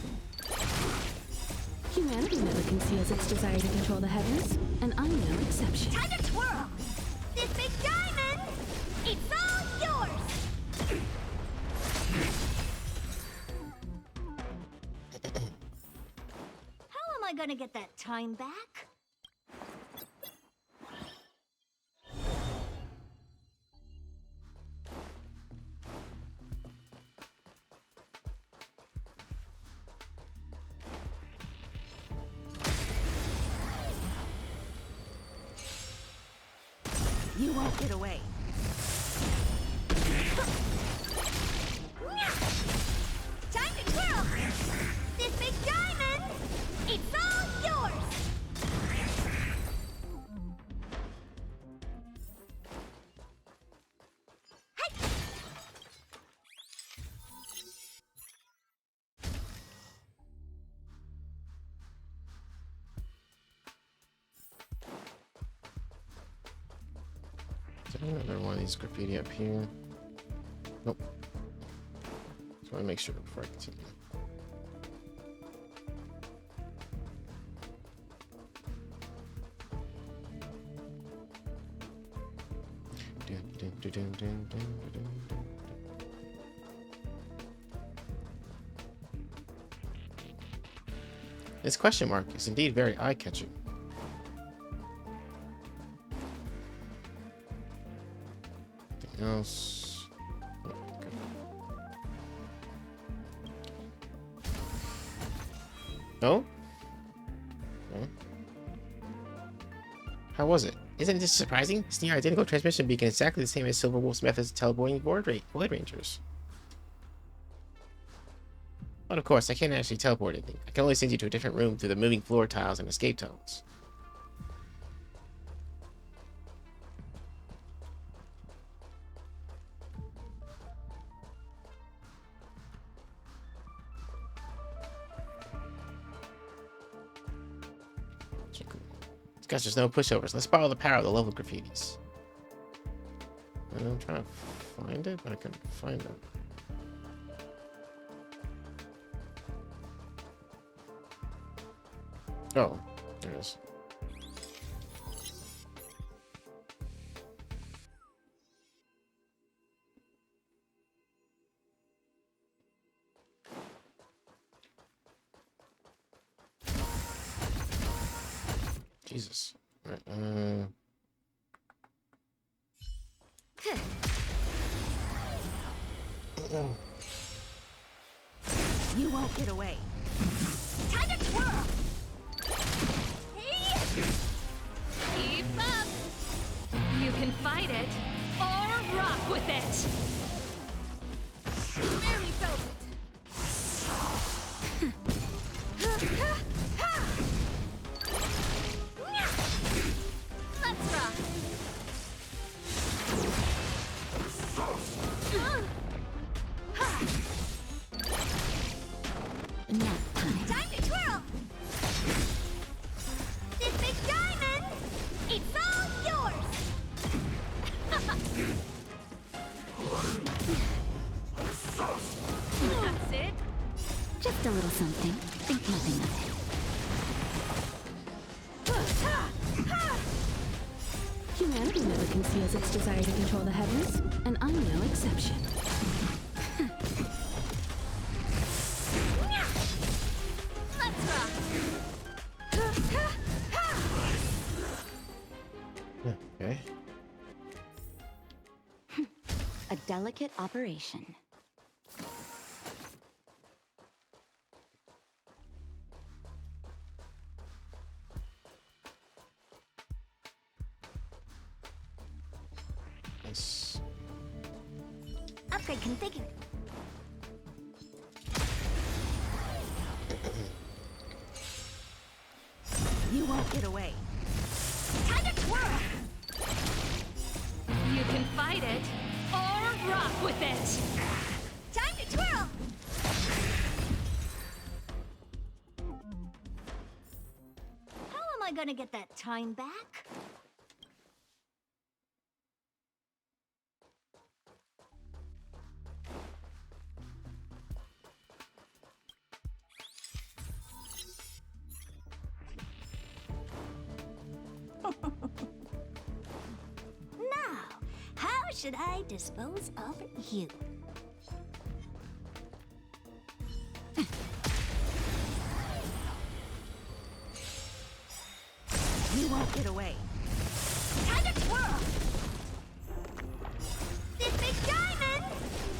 Humanity never conceals its desire to control the heavens, and I'm no exception. Time to twirl! This big diamond! It's all yours! How am I gonna get that time back? You won't get away. Time to twirl! This big diamond! It's all yours! Is there another one of these graffiti up here? Nope. Just want to make sure before I continue. This question mark is indeed very eye-catching. Anything else? Okay. No? Okay. How was it? Isn't this surprising? This near identical transmission beacon is exactly the same as Silver Wolf's methods of teleporting Void Rangers. But of course, I can't actually teleport anything. I can only send you to a different room through the moving floor tiles and escape tunnels. Okay, cool. These guys just no pushovers. Let's borrow the power of the level graffitis. And I'm trying to find it, but I couldn't find it. Oh, there it is. Jesus. Right, You won't get away. Time to twirl! Keep up! You can fight it, or rock with it! Barely felt it! Let's rock! a little something. Think nothing of it. Humanity never conceals its desire to control the heavens, and I'm no exception. Let's rock. Okay. A delicate operation. Nice. Upgrade configured. You won't get away. Time to twirl! You can fight it or rock with it. Time to twirl! How am I gonna get that time back? Now, how should I dispose of you? You won't get away. Time to twirl! This big diamond!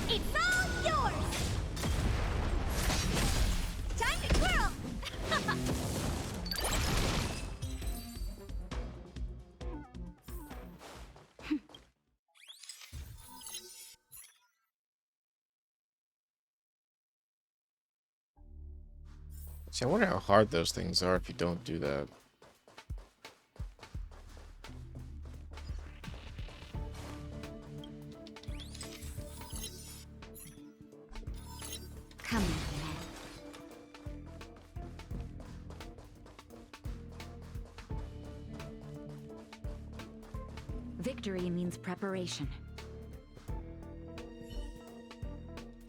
It's all yours! Time to twirl! See, I wonder how hard those things are if you don't do that. Come on, man. Victory means preparation.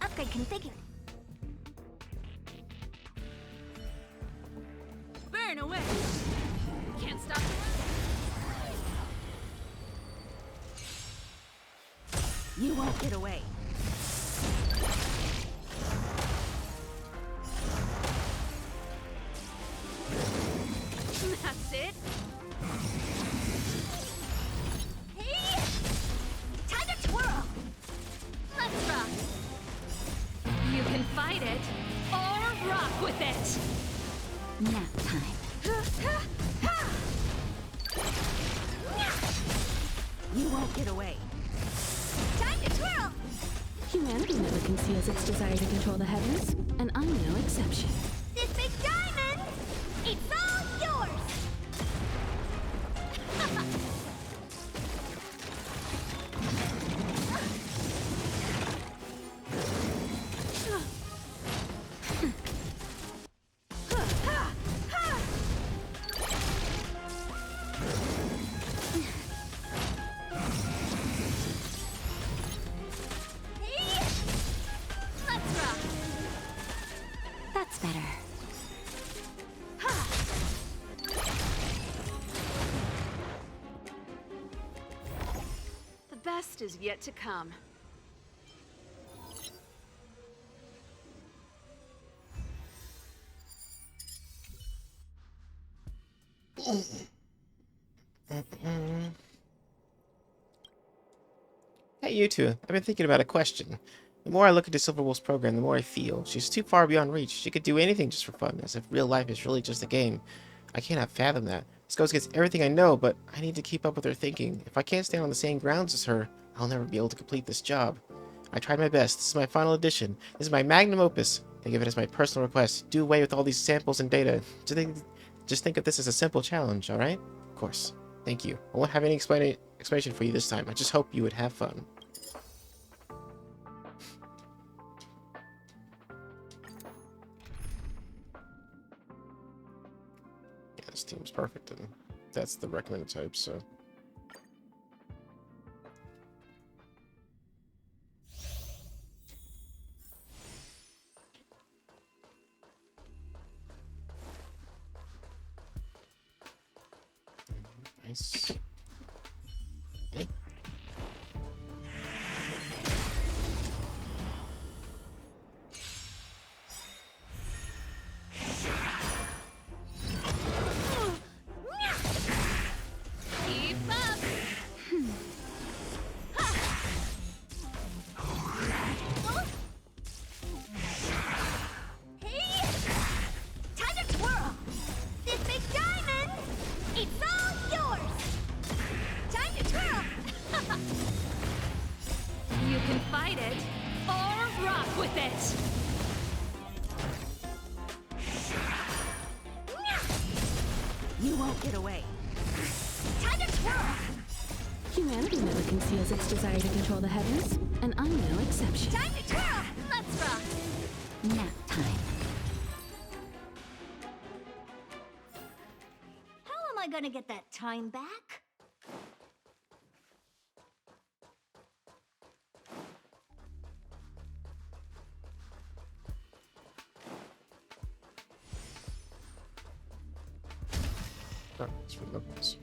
Upgrade configured. Burn away. Can't stop the You won't get away. That's it. Hey! Time to twirl! Let's rock. You can fight it or rock with it. Nap time. You won't get away. Time to twirl! Humanity never conceals its desire to control the heavens, and I'm no exception. This big diamond! It's all yours! Hey! Let's rock! That's better. The best is yet to come. Hey, you two. I've been thinking about a question. The more I look into Silverwolf's program, the more I feel she's too far beyond reach. She could do anything just for fun, as if real life is really just a game. I cannot fathom that. This goes against everything I know, but I need to keep up with her thinking. If I can't stand on the same grounds as her, I'll never be able to complete this job. I tried my best. This is my final edition. This is my magnum opus. Think of it as my personal request. Do away with all these samples and data. Just think of this as a simple challenge, alright? Of course. Thank you. I won't have any explanation for you this time. I just hope you would have fun. Yeah, this team's perfect, and that's the recommended type, so... Nice. Keep up! Hey! Time to twirl! This big diamond! It's all yours! Time to twirl! You can fight it, or rock with it! You won't get away. Time to twirl! Humanity never conceals its desire to control the heavens, and I'm no exception. Time to twirl! Let's rock! Nap time. How am I gonna get that time back? Oh, it's for levels.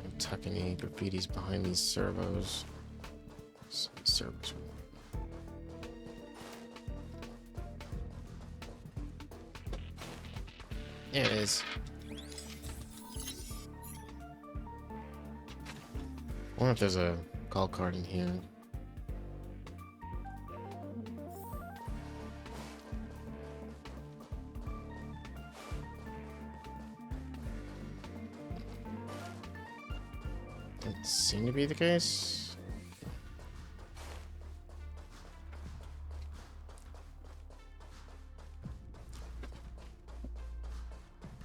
I'm tucking any graffitis behind these servos. Servos. There it is. I wonder if there's a call card in here. Doesn't seem to be the case.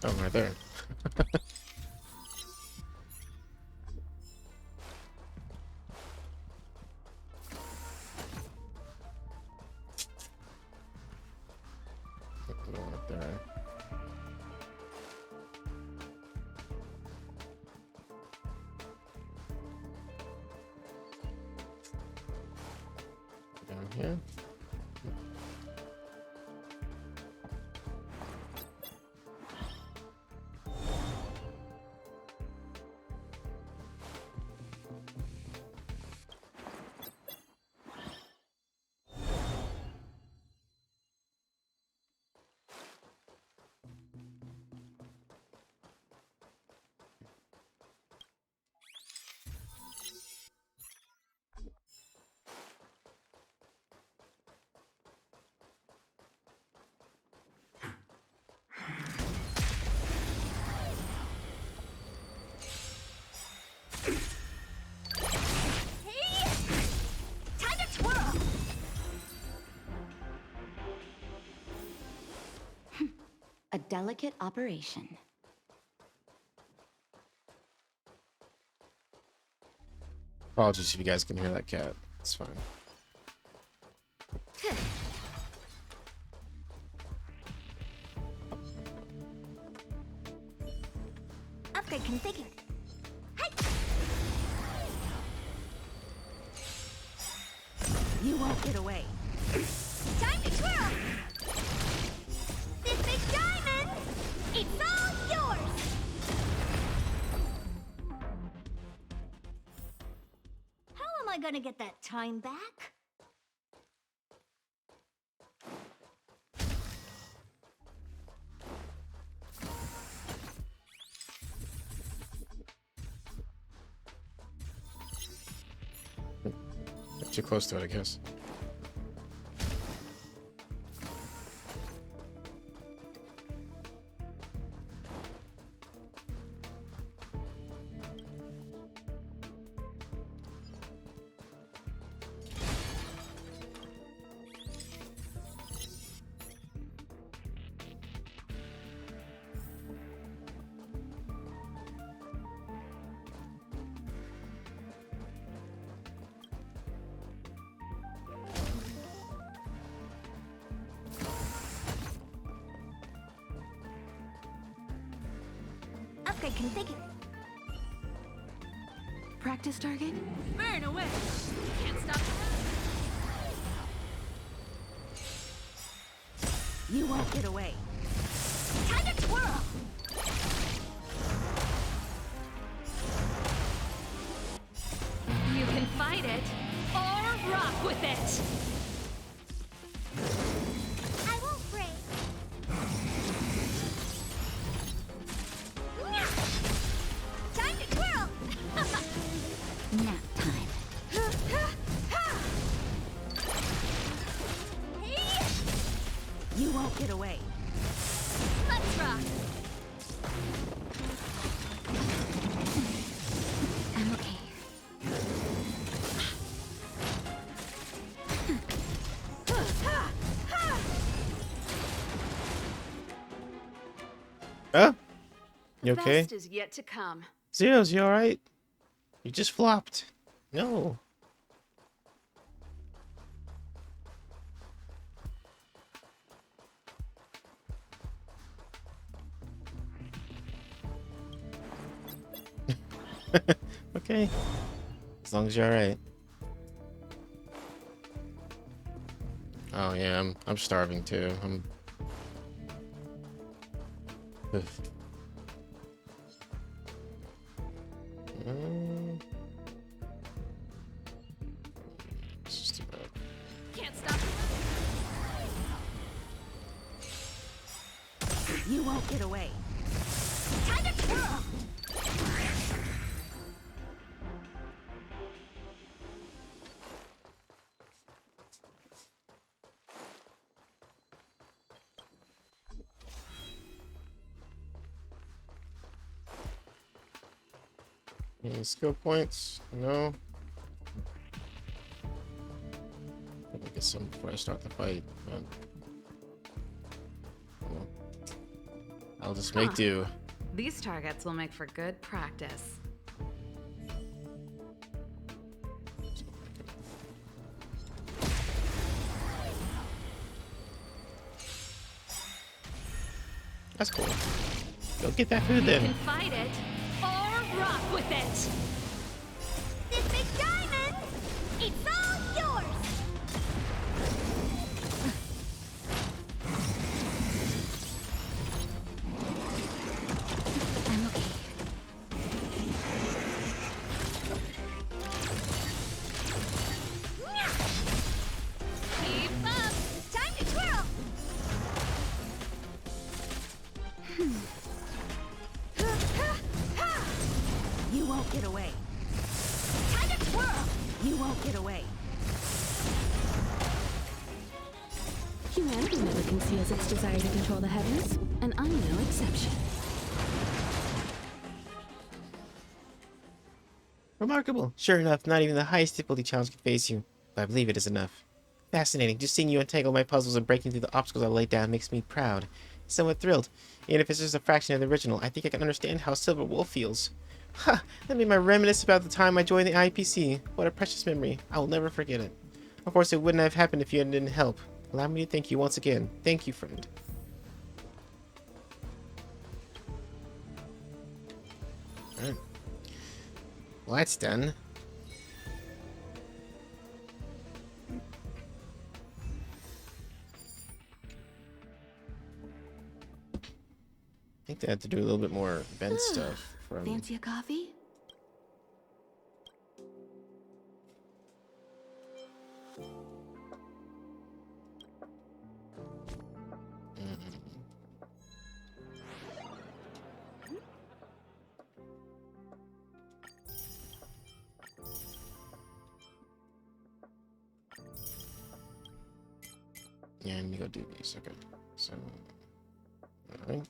Oh, right there. Right there. Down here. Hey! Time to twirl! A delicate operation. Apologies if you guys can hear that cat. It's fine. Upgrade configured. Hey! You won't get away. Time to twirl! This big diamond! It's all yours! How am I gonna get that time back? Too close to it, I guess. Upgrade configured. Practice target? Burn away. Can't stop the run. You won't get away. Time to twirl! You can fight it, or rock with it! I won't break. Time to twirl! Nap time. You won't get away. Let's rock! I'm okay. Huh? You The okay? best is yet to come. Zeros, you alright? You just flopped. No. Okay. As long as you're alright. Oh yeah, I'm starving too. Ugh. It's just about... Can't stop. You won't get away. Time to twirl! Any skill points? No. Let me get some before I start the fight. But... well, I'll just make do. These targets will make for good practice. That's cool. Go get that food You then. can fight it, or rock with it. This big diamond! It's all yours! I'm okay. Keep up! Time to twirl! You won't get away. Time to twirl! You won't get away. Humanity never conceals its desire to control the heavens, and I'm no exception. Remarkable. Sure enough, not even the highest difficulty challenge can face you. But I believe it is enough. Fascinating. Just seeing you untangle my puzzles and breaking through the obstacles I laid down makes me proud. Somewhat thrilled. Even if it's just a fraction of the original, I think I can understand how Silver Wolf feels. Ha! That made me reminisce about the time I joined the IPC. What a precious memory. I will never forget it. Of course, it wouldn't have happened if you didn't help. Allow me to thank you once again. Thank you, friend. Alright. Well, that's done. I think they had to do a little bit more event stuff. From... Fancy a coffee? Yeah, let me go do these. Okay. So, alright.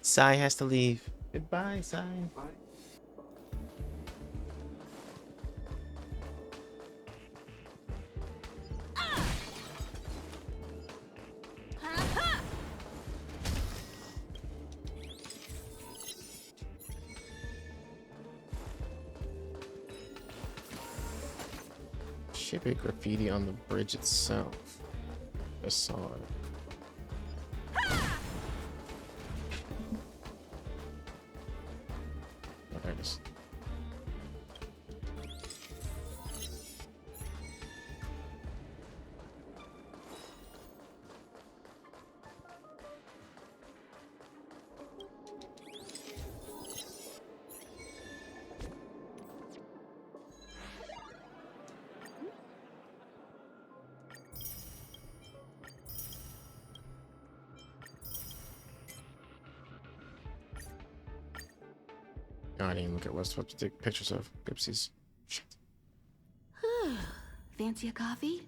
Sai has to leave. Goodbye, Sai. Bye. Ship a graffiti on the bridge itself. I saw it. Oh, I didn't even look at what I was supposed to take pictures of. Oopsies. Shit. Fancy a coffee?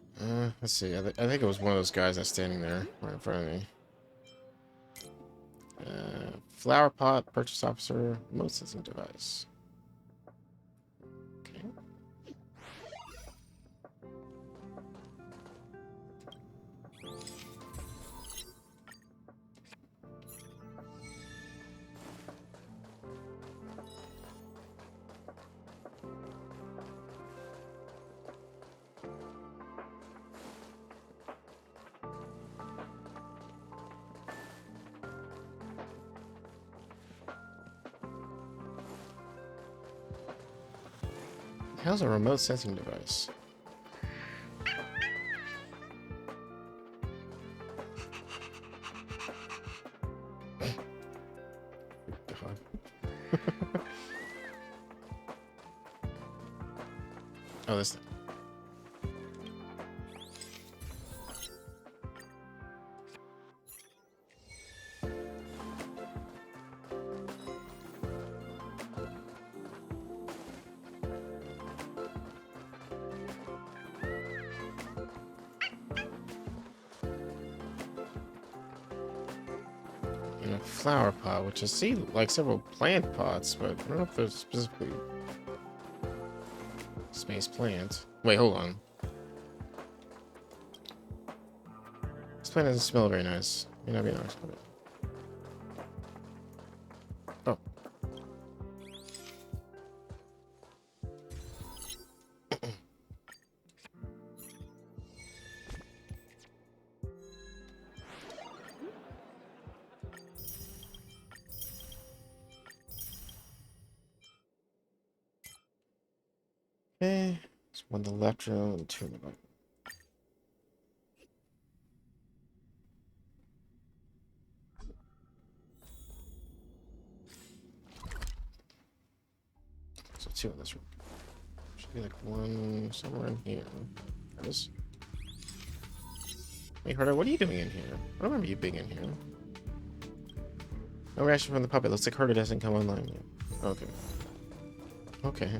Let's see. I think it was one of those guys that's standing there right in front of me. Flower pot, purchase officer, remote sensing device. Okay. How's a remote sensing device? God. Oh, this thing. In a flower pot, which I see like several plant pots, but I don't know if they're specifically space plants. Wait, hold on. This plant doesn't smell very nice. May not be nice. Oh. Okay, it's one to the left row and two in the right. So two in this room. Should be like one somewhere in here. There it is. Hey, Herta, what are you doing in here? I don't remember you being in here. No reaction from the puppet. Looks like Herta doesn't come online yet. Okay. Okay.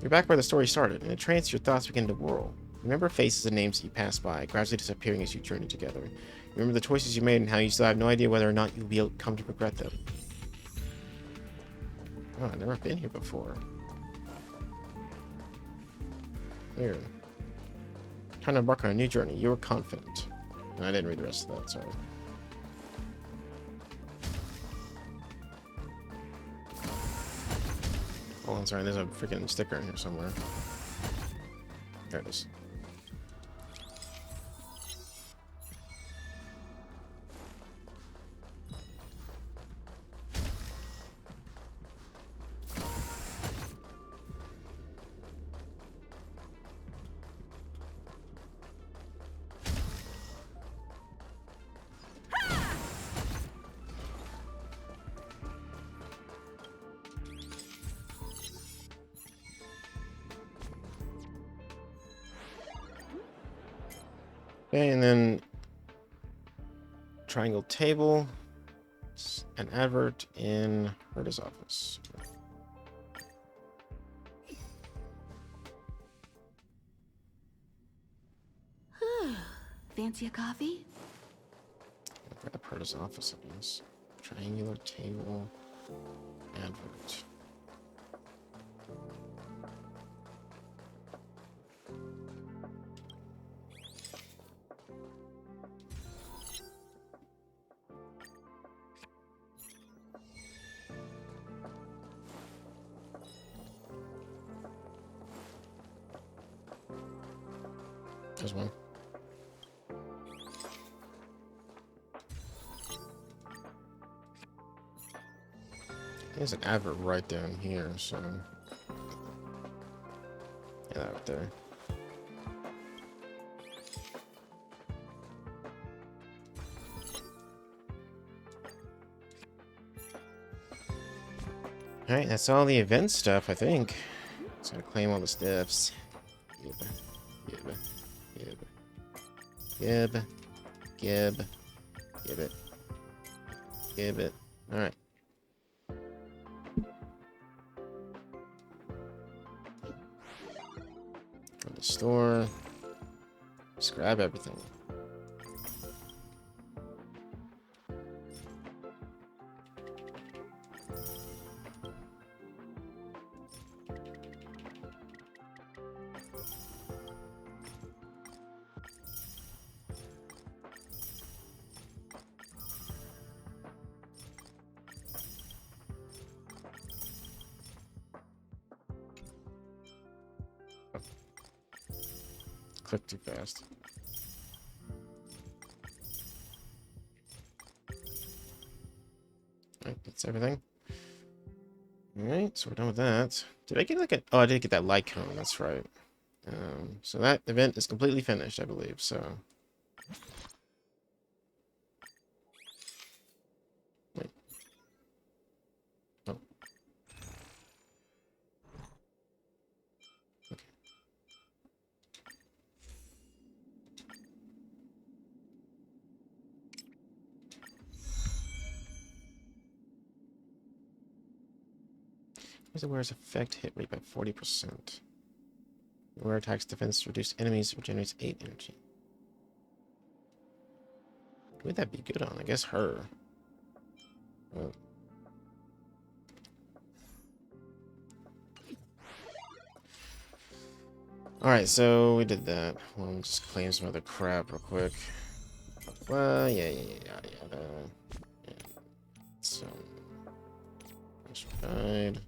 You're back where the story started. In a trance, your thoughts begin to whirl. Remember faces and names that you pass by, gradually disappearing as you journey together. Remember the choices you made and how you still have no idea whether or not you'll be come to regret them. Oh, I've never been here before. Weird. Trying to embark on a new journey. You were confident. No, I didn't read the rest of that, sorry. Hold on, sorry, there's a freaking sticker in here somewhere. There it is. Okay, and then triangle table, an advert in Herta's office. Fancy a coffee? Grab Herta's office, I guess. Triangular table, advert. There's one. There's an advert right down here, so yeah, that right there. Alright, that's all the event stuff, I think. Just gotta claim all the stuffs. Gib. Gib. Gib. Gib it. Gib it. All right. Go to the store. Just grab everything. Click too fast. Alright, that's everything. Alright, so we're done with that. Did I get like a... Oh, I did get that light cone, that's right. So that event is completely finished, I believe, so... Wait. Oh. Okay. Wears effect hit rate by 40%. Wear attacks defense reduce enemies regenerates 8 energy. Who would that be good on? I guess her. Well. Alright, so we did that. We'll just claim some other crap real quick. Yeah. So, died.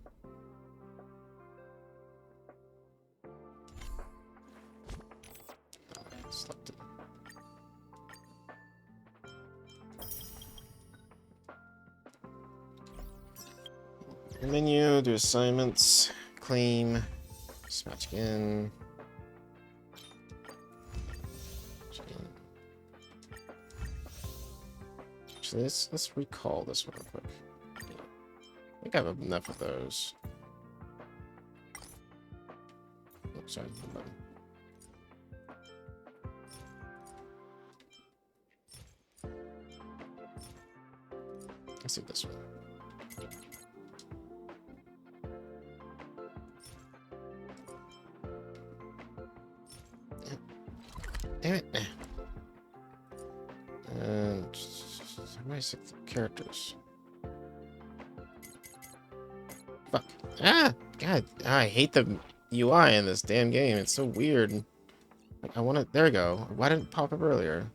Selected. Menu, do assignments, claim, smash again. Actually, let's recall this one real quick. I think I have enough of those. Oh, sorry, button. Let's do this one. Damn it. And how do I select the characters? Fuck. Ah! God, I hate the UI in this damn game. It's so weird. Like, I want to... There we go. Why didn't it pop up earlier?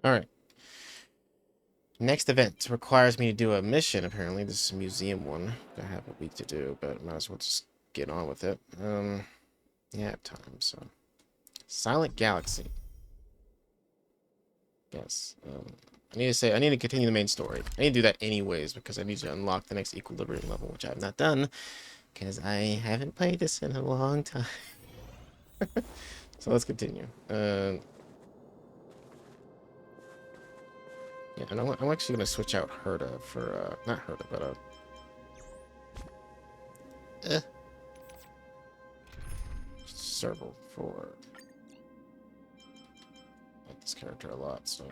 Alright. Next event requires me to do a mission, apparently. This is a museum one. I have a week to do, but might as well just get on with it. Yeah, I have time, so. Silent Galaxy. Yes. I need to continue the main story. I need to do that anyways, because I need to unlock the next Equilibrium level, which I have not done, because I haven't played this in a long time. So let's continue. Yeah, and I'm actually gonna switch out Herta for not Herta, but Serval for. I like this character a lot, so.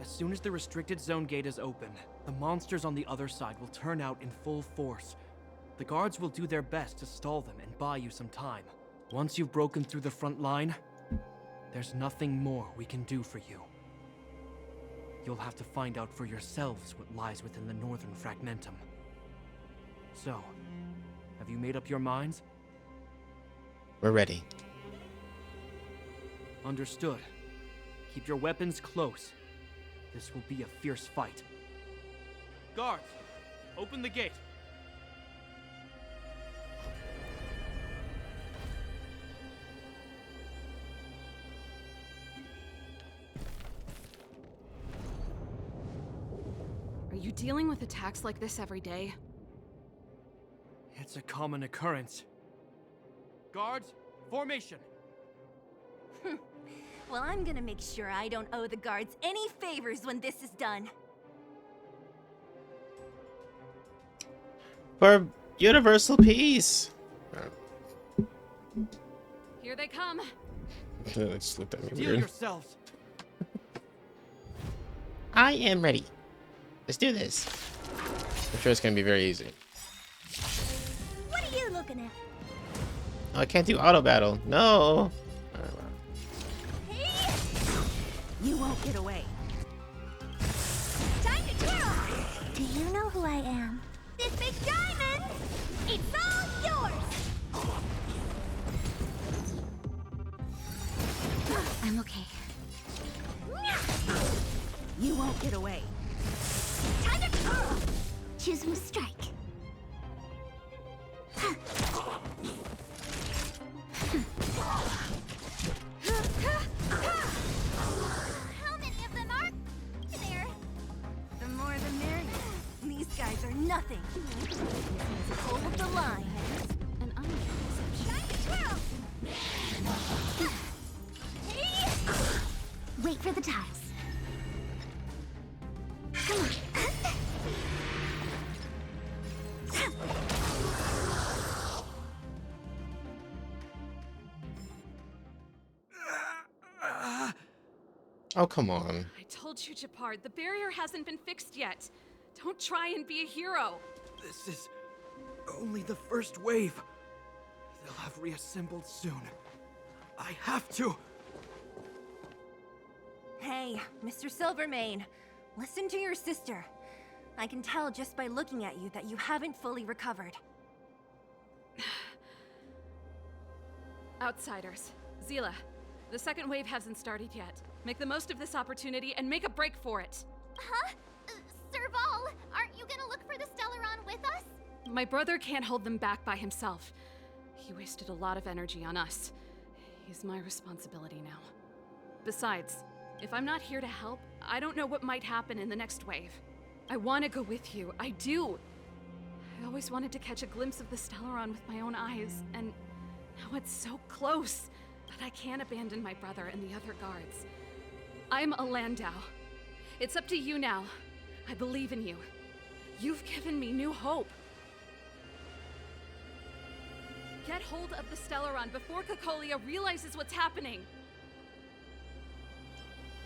As soon as the restricted zone gate is open, the monsters on the other side will turn out in full force. The guards will do their best to stall them and buy you some time. Once you've broken through the front line, there's nothing more we can do for you. You'll have to find out for yourselves what lies within the northern fragmentum. So, have you made up your minds? We're ready. Understood. Keep your weapons close. This will be a fierce fight. Guards, open the gate. Are you dealing with attacks like this every day? It's a common occurrence. Guards, formation. Well, I'm gonna make sure I don't owe the guards any favors when this is done. For universal peace. Here they come. They just looked at me Steel weird. yourselves. I am ready. Let's do this. I'm sure it's gonna be very easy. What are you looking at? Oh, I can't do auto battle. No. You won't get away. Time to twirl! Do you know who I am? This big diamond! It's all yours! I'm okay. You won't get away. Time to twirl! Choose who to strike. How many of them are there? The more the merrier. These guys are nothing. Hold the line. An unusual Time to twirl! Hey! Wait for the tiles. Come on. Oh, come on. I told you, Japard, the barrier hasn't been fixed yet. Don't try and be a hero. This is only the first wave. They'll have reassembled soon. I have to. Hey, Mr. Silvermane, listen to your sister. I can tell just by looking at you that you haven't fully recovered. Outsiders. Zila, the second wave hasn't started yet. Make the most of this opportunity and make a break for it. Huh? Serval, aren't you gonna look for the Stellaron with us? My brother can't hold them back by himself. He wasted a lot of energy on us. He's my responsibility now. Besides, if I'm not here to help, I don't know what might happen in the next wave. I want to go with you. I do. I always wanted to catch a glimpse of the Stellaron with my own eyes, and now it's so close. But I can't abandon my brother and the other guards. I'm a Landau. It's up to you now. I believe in you. You've given me new hope. Get hold of the Stellaron before Cocolia realizes what's happening.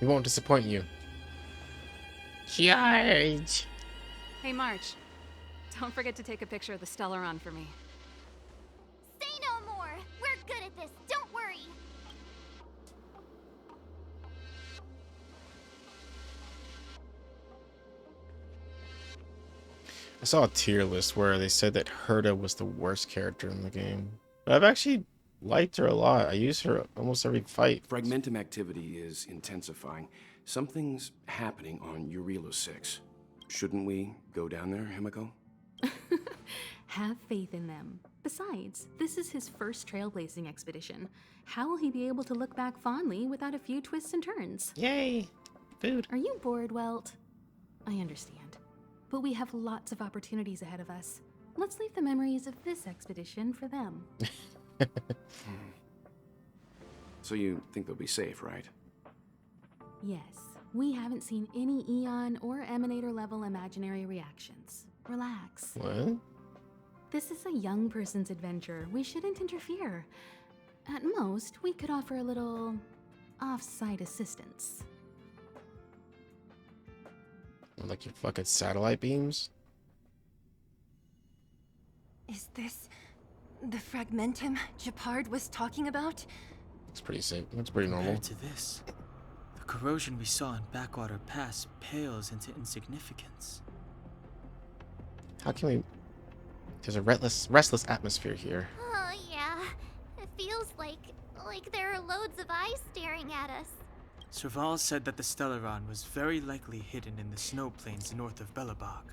We won't disappoint you. Charge! Hey, March. Don't forget to take a picture of the Stellaron for me. Say no more! We're good at this, don't worry! I saw a tier list where they said that Herta was the worst character in the game. But I've actually liked her a lot. I use her almost every fight. Fragmentum activity is intensifying. Something's happening on Eurilo 6. Shouldn't we go down there, Himiko? Have faith in them. Besides, this is his first trailblazing expedition. How will he be able to look back fondly without a few twists and turns? Yay! Food. Are you bored, Welt? I understand. But we have lots of opportunities ahead of us. Let's leave the memories of this expedition for them. So you think they'll be safe, right? Yes, we haven't seen any Eon or Emanator level imaginary reactions. Relax. What? This is a young person's adventure. We shouldn't interfere. At most, we could offer a little off-site assistance. Like your fucking satellite beams? Is this the Fragmentum Japard was talking about? It's pretty safe. That's pretty normal. Compared to this, the corrosion we saw in Backwater Pass pales into insignificance. How can we... There's a restless atmosphere here. Oh, yeah. It feels like there are loads of eyes staring at us. Serval said that the Stellaron was very likely hidden in the snow plains north of Belobog.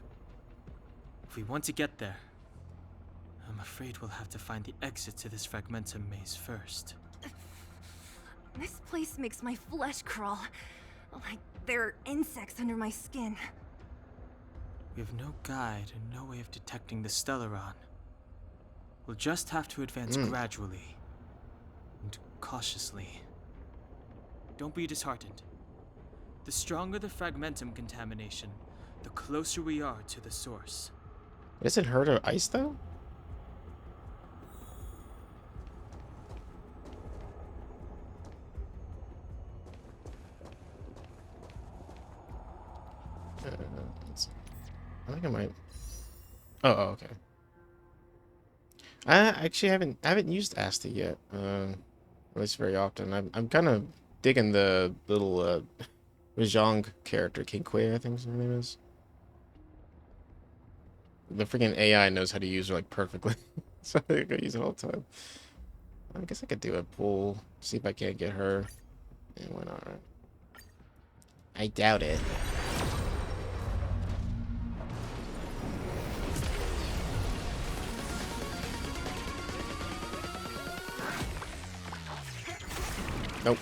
If we want to get there, I'm afraid we'll have to find the exit to this Fragmentum maze first. This place makes my flesh crawl. Like there are insects under my skin. We have no guide and no way of detecting the Stellaron. We'll just have to advance gradually and cautiously. Don't be disheartened. The stronger the Fragmentum contamination, the closer we are to the source. Is it hurt or ice though? I think I might. Oh, okay. I actually haven't used Asta yet. At least very often. I'm kind of digging the little Rajang character, King Quay, I think her name is. The freaking AI knows how to use her like perfectly, so I go use it all the time. I guess I could do a pull, see if I can't get her. And why not? Right? I doubt it. Nope.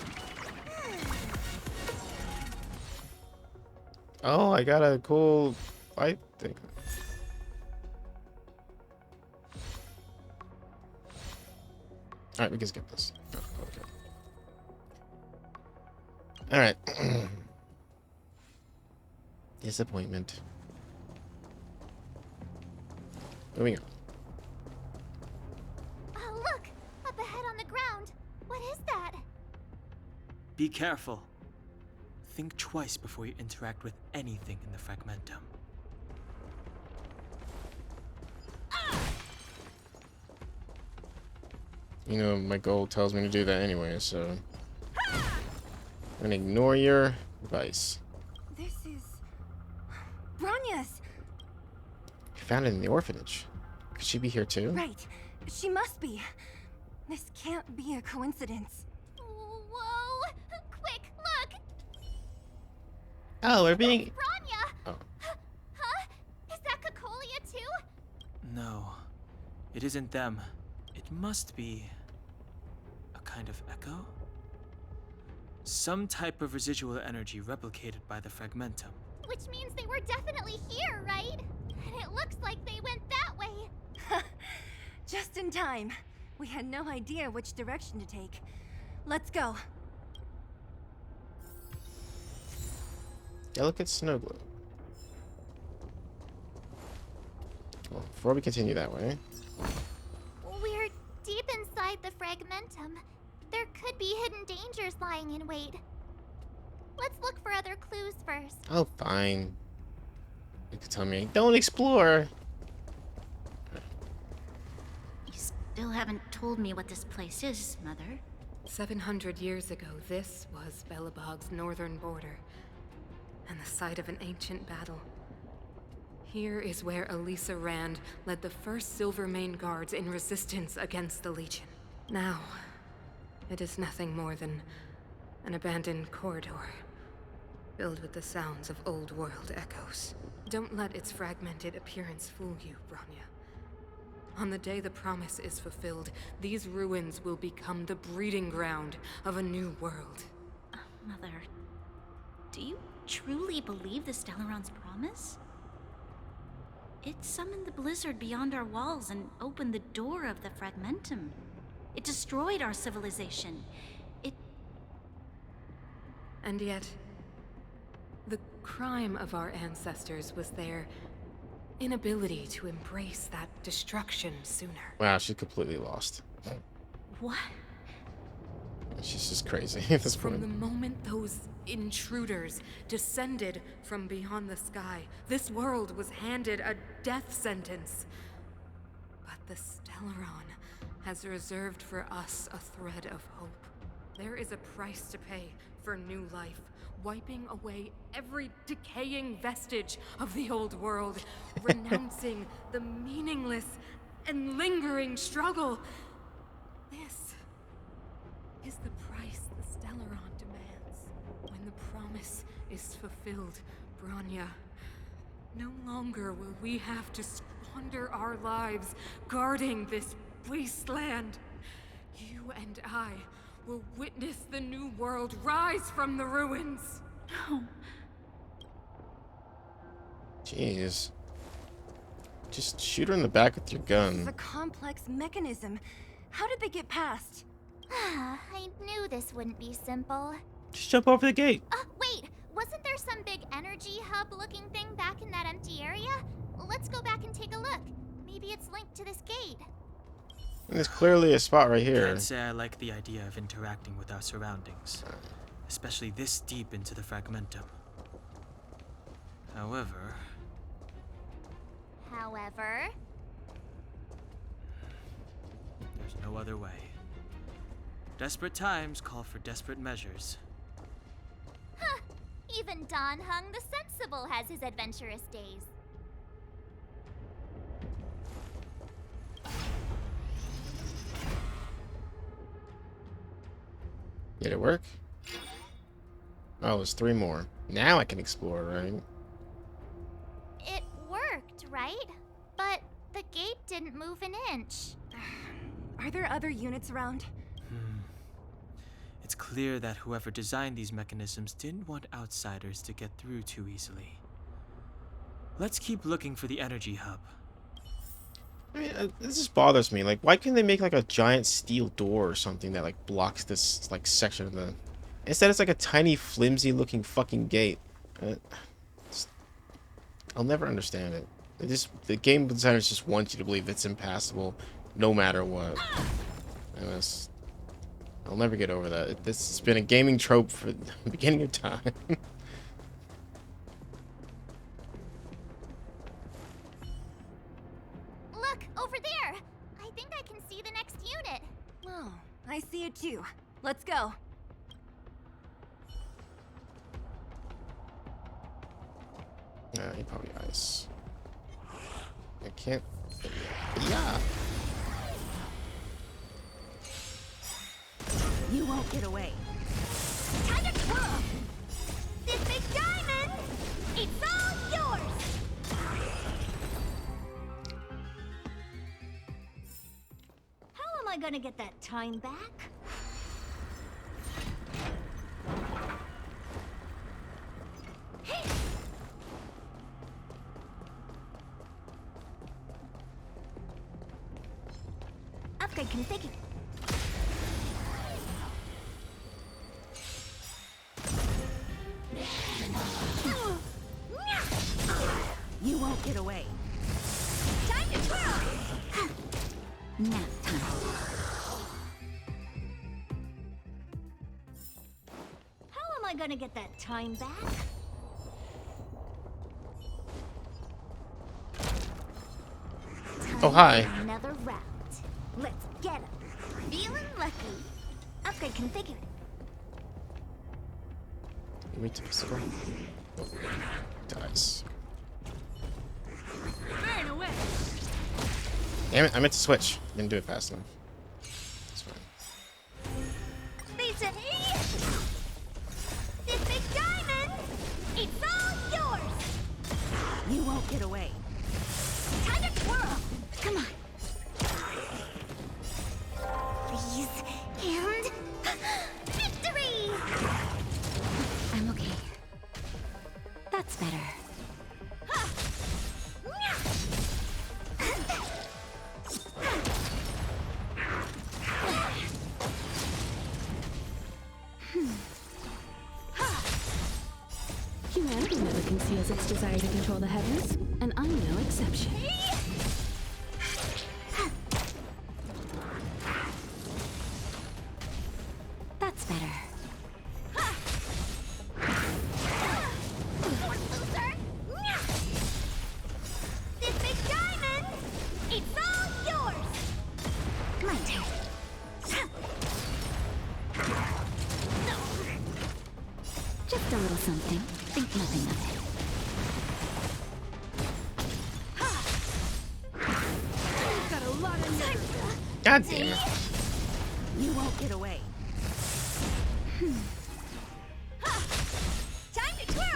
Oh, I got a cool fight thing. Alright, we can skip this. Oh, okay. Alright. Disappointment. Moving on. Oh, look! Up ahead on the ground! What is that? Be careful. Think twice before you interact with anything in the Fragmentum. You know, my goal tells me to do that anyway, so I'm gonna ignore your advice. This is Bronya's. You found it in the orphanage. Could she be here too? Right. She must be. This can't be a coincidence. Whoa! Quick, look! Oh, we're being. Bronya! Oh. Huh? Is that Cocolia too? No, it isn't them. It must be a kind of echo? Some type of residual energy replicated by the Fragmentum. Which means they were definitely here, right? And it looks like they went that way. Just in time. We had no idea which direction to take. Let's go. Delicate snow globe. Well, before we continue that way. We're deep inside the Fragmentum. There could be hidden dangers lying in wait. Let's look for other clues first. Oh, fine. You could tell me, don't explore. You still haven't told me what this place is, Mother. 700 years ago, this was Belobog's northern border, and the site of an ancient battle. Here is where Elisa Rand led the first Silvermane Guards in resistance against the Legion. Now, it is nothing more than an abandoned corridor, filled with the sounds of old world echoes. Don't let its fragmented appearance fool you, Bronya. On the day the promise is fulfilled, these ruins will become the breeding ground of a new world. Mother, do you truly believe the Stellaron's promise? It summoned the blizzard beyond our walls and opened the door of the Fragmentum. It destroyed our civilization. And yet, the crime of our ancestors was their inability to embrace that destruction sooner. Wow, she's completely lost. What? She's just crazy at this From point. the moment those intruders descended from beyond the sky, this world was handed a death sentence. But the Stellaron has reserved for us a thread of hope. There is a price to pay for new life, wiping away every decaying vestige of the old world, renouncing the meaningless and lingering struggle. This is the price the Stellaron demands. When is fulfilled, Bronya. No longer will we have to squander our lives guarding this wasteland. You and I will witness the new world rise from the ruins. No. Jeez. Just shoot her in the back with your gun. This is a complex mechanism. How did they get past? I knew this wouldn't be simple. Just jump over the gate. Wait, wasn't there some big energy hub-looking thing back in that empty area? Let's go back and take a look. Maybe it's linked to this gate. And there's clearly a spot right here. Can't say I like the idea of interacting with our surroundings, especially this deep into the fragmentum. However, there's no other way. Desperate times call for desperate measures. Huh. Even Don Hung the Sensible has his adventurous days. Did it work? Oh, there's 3 more. Now I can explore, right? It worked, right? But the gate didn't move an inch. Are there other units around? It's clear that whoever designed these mechanisms didn't want outsiders to get through too easily. Let's keep looking for the energy hub. I mean, this just bothers me. Like, why can't they make like a giant steel door or something that like blocks this like section of the? Instead, it's like a tiny, flimsy-looking fucking gate. I'll never understand it. The game designers just want you to believe it's impassable, no matter what. I'll never get over that. This has been a gaming trope for the beginning of time. Look, over there! I think I can see the next unit. Oh, I see it too. Let's go. He probably ice. I can't. Yeah. You won't get away. Time to twirl! This big diamond! It's all yours! How am I gonna get that time back? Upgrade configured. You won't get away. Time to twirl! Nap time. How am I gonna get that time back? Oh, hi. Another round. Let's get him. Feeling lucky. Upgrade configured. Give me to the store. Dies. Burn away. Damn it! I meant to switch. Didn't do it fast enough. That's fine. Lisa, this big diamond! It's all yours! You won't get away. Time to twirl! Come on. Please. And... victory! I'm okay. That's better. Humanity never conceals its desire to control the heavens, and I'm no exception. That's better. This big diamond! It's all yours! My turn. Just a little something. Think nothing of it. You've got a lot of nerve. God damn it. You won't get away. Time to twirl!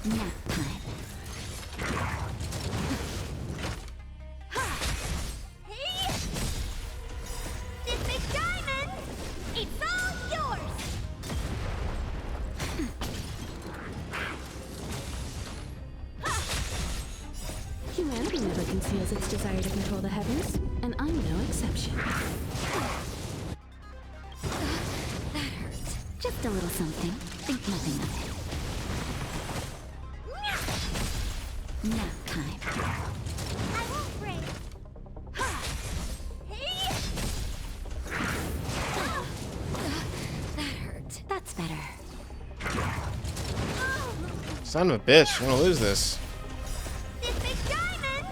Nap time. This big diamond! It's all yours! Humanity never conceals its desire to control the heavens, and I'm no exception. That hurts. Just a little something. Think nothing of it. Nap time. I won't break. That hurt. That's better. Son of a bitch, I'm gonna lose this. This big diamond!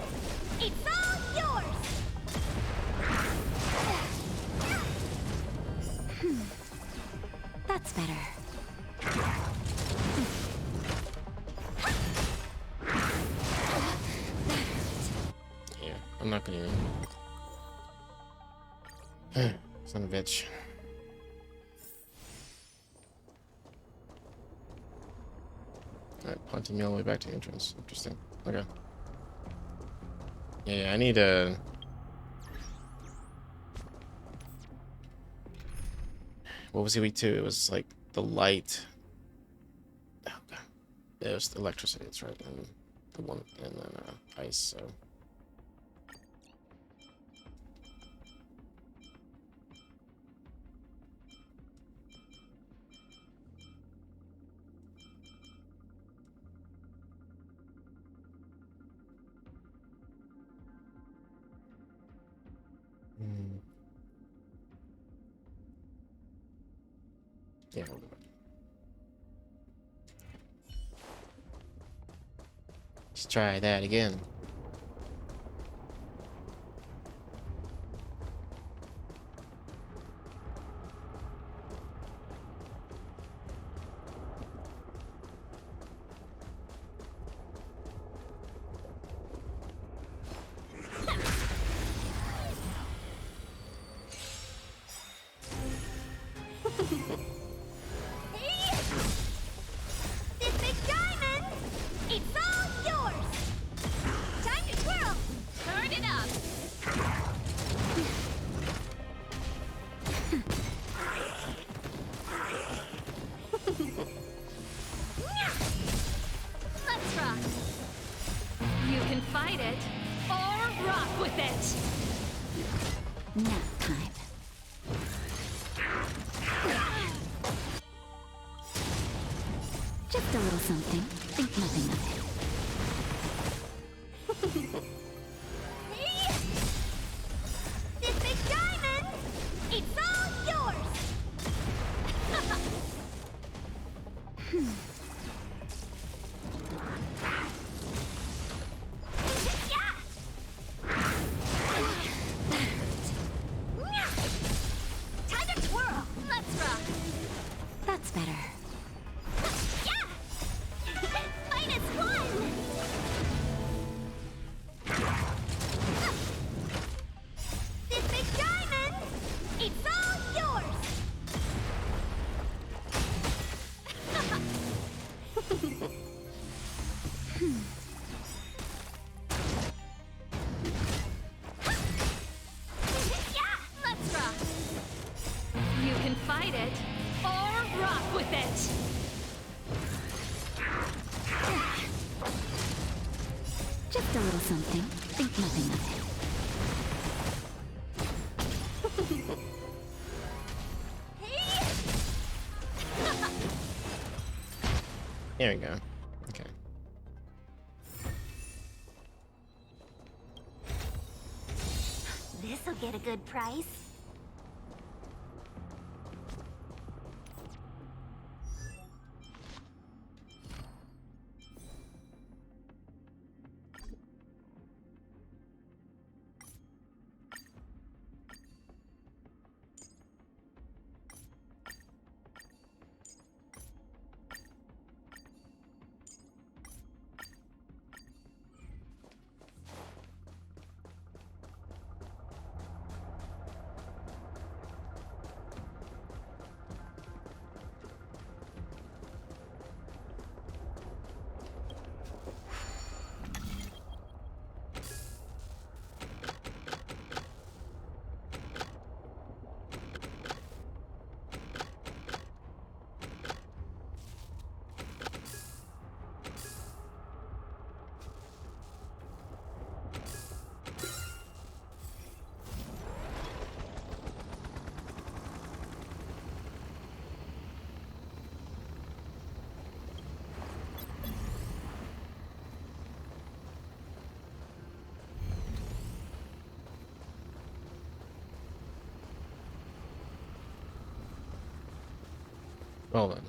It's all yours! That's better. Yeah, I'm not gonna even. Son of a bitch. Alright, punting me all the way back to the entrance. Interesting. Okay. Yeah, I need a. What was it week 2? It was like the light. Oh god. It was the electricity, that's right. And the one, and then ice, so. Yeah, we'll go back. Let's try that again. This big diamond! It's all yours! Time to twirl! Turn it up! Let's rock. You can fight it or rock with it. Nap time. Just a little something. Think nothing of it. This big diamond! It's all yours! Time to twirl! Let's rock! That's better. Minus one! This big diamond! It's all yours! Let's rock. You can fight it or rock with it. Just a little something. Think nothing of it. There we go. Okay. This'll get a good price. Well then.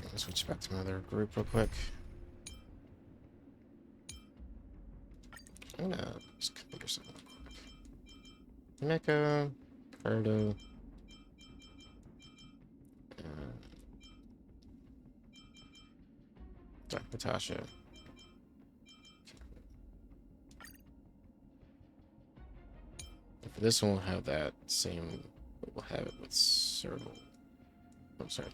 Let's switch back to another group real quick. I'm gonna just configure something real quick. Mecha, Cardo, sorry, Natasha. And for this one, we'll have that same. We'll have it with Serval. I'm sorry.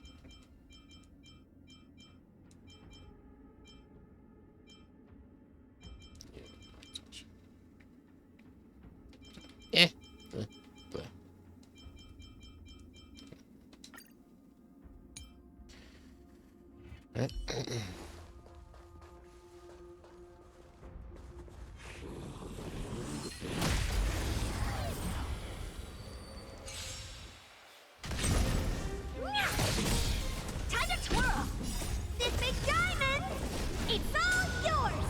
Yeah. Bleh. Right. Time to twirl! This big diamond! It's all yours!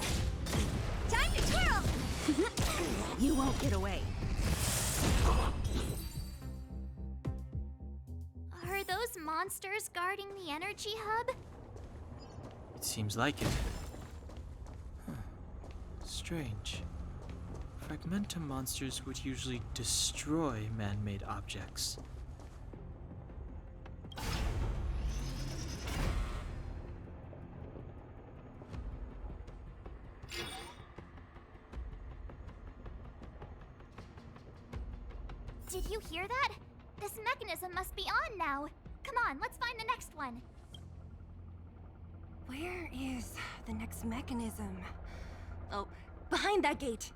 Time to twirl! You won't get away. Are those monsters guarding the energy hub? It seems like it. Huh. Strange. Fragmentum monsters would usually destroy man-made objects. Did you hear that? This mechanism must be on now. Come on, let's find the next one. Where is the next mechanism? Oh, behind that gate.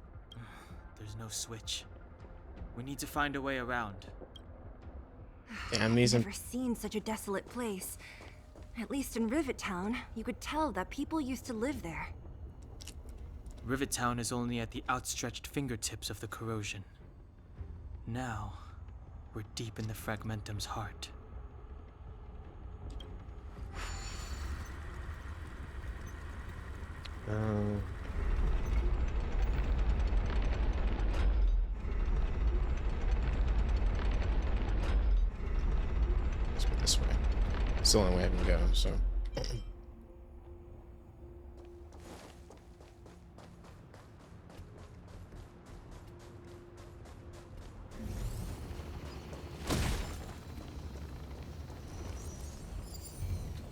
There's no switch. We need to find a way around. Damn, I've never seen such a desolate place. At least in Rivet Town, you could tell that people used to live there. Rivet Town is only at the outstretched fingertips of the corrosion. Now, we're deep in the Fragmentum's heart. Let's go this way. It's the only way I can go, so.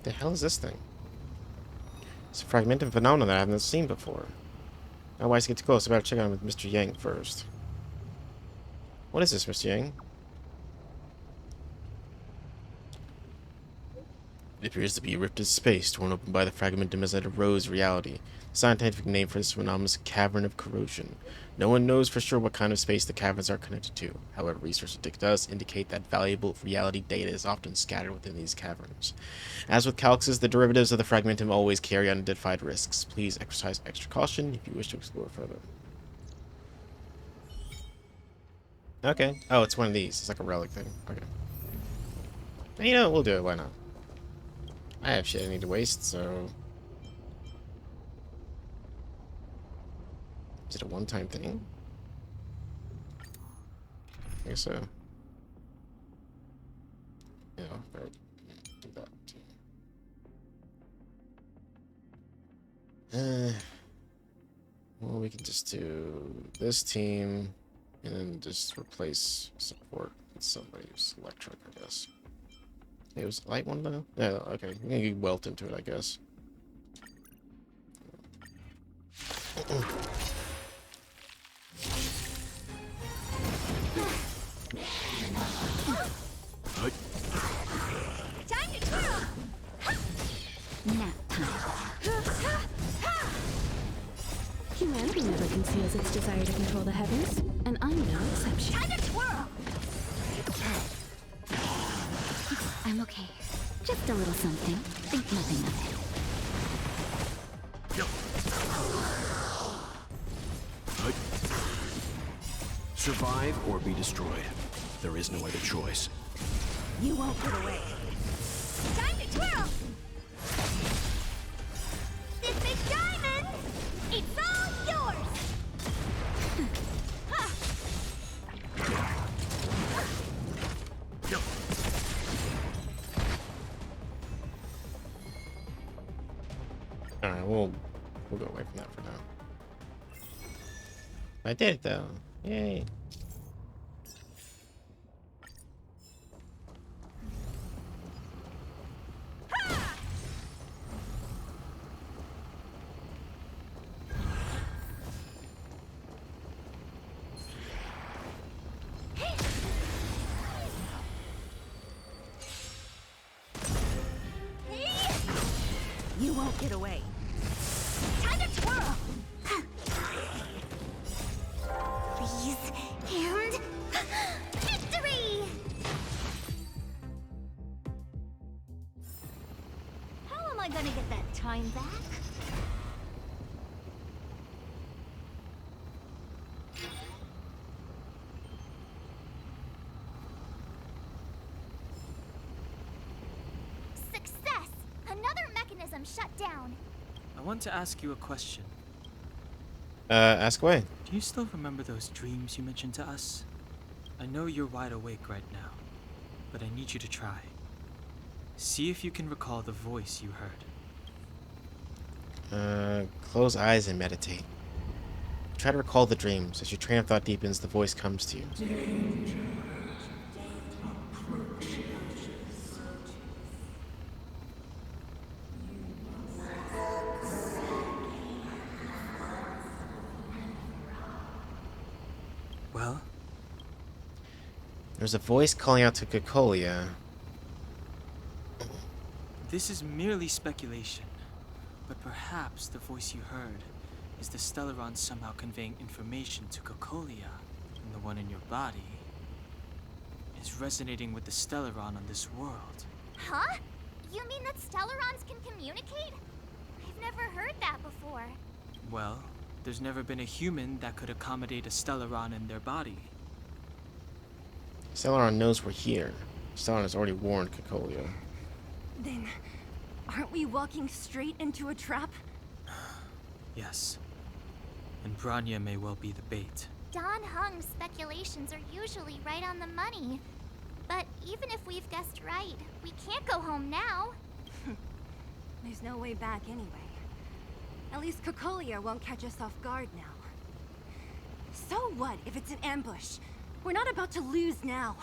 The hell is this thing? It's a fragmented phenomenon that I haven't seen before. Now, why is it get too close? I better check out with Mr. Yang first. What is this, Mr. Yang? It appears to be a rift in space, torn open by the fragmentum as it arose reality. The scientific name for this phenomenon is cavern of corrosion. No one knows for sure what kind of space the caverns are connected to. However, research does indicate that valuable reality data is often scattered within these caverns. As with calxes, the derivatives of the fragmentum always carry unidentified risks. Please exercise extra caution if you wish to explore further. Okay. Oh, it's one of these. It's like a relic thing. Okay. You know, we'll do it. Why not? I have shit I need to waste, so... Is it a one-time thing? I guess so. Yeah, right. Do that too. Well, we can just do this team, and then just replace support with somebody who's electric, I guess. It was a light one though? Yeah, okay. I'm gonna get welt into it, I guess. Time to twirl! Nap time. Humanity never conceals its desire to control the heavens, and I'm no exception. Time to twirl! I'm okay. Just a little something. Think nothing of it. Survive or be destroyed. There is no other choice. You won't get away. Time to twirl! This big diamond! It's all yours! Alright, we'll go away from that for now. I did it though. Yay. You won't get away. Time to twirl! Please, and victory! How am I gonna get that time back? Success! Another mechanism shut down. I want to ask you a question. Ask away. Do you still remember those dreams you mentioned to us? I know you're wide awake right now, but I need you to try. See if you can recall the voice you heard. Close eyes and meditate. Try to recall the dreams. As your train of thought deepens, the voice comes to you. Well? There's a voice calling out to Cocolia. This is merely speculation, but perhaps the voice you heard is the Stellaron somehow conveying information to Cocolia, and the one in your body is resonating with the Stellaron on this world. Huh? You mean that Stellarons can communicate? I've never heard that before. Well, there's never been a human that could accommodate a Stellaron in their body. Stellaron knows we're here. Stellaron has already warned Cocolia. Then, aren't we walking straight into a trap? Yes. And Branya may well be the bait. Don Hung's speculations are usually right on the money. But even if we've guessed right, we can't go home now. There's no way back anyway. At least Cocolia won't catch us off guard now. So what if it's an ambush? We're not about to lose now.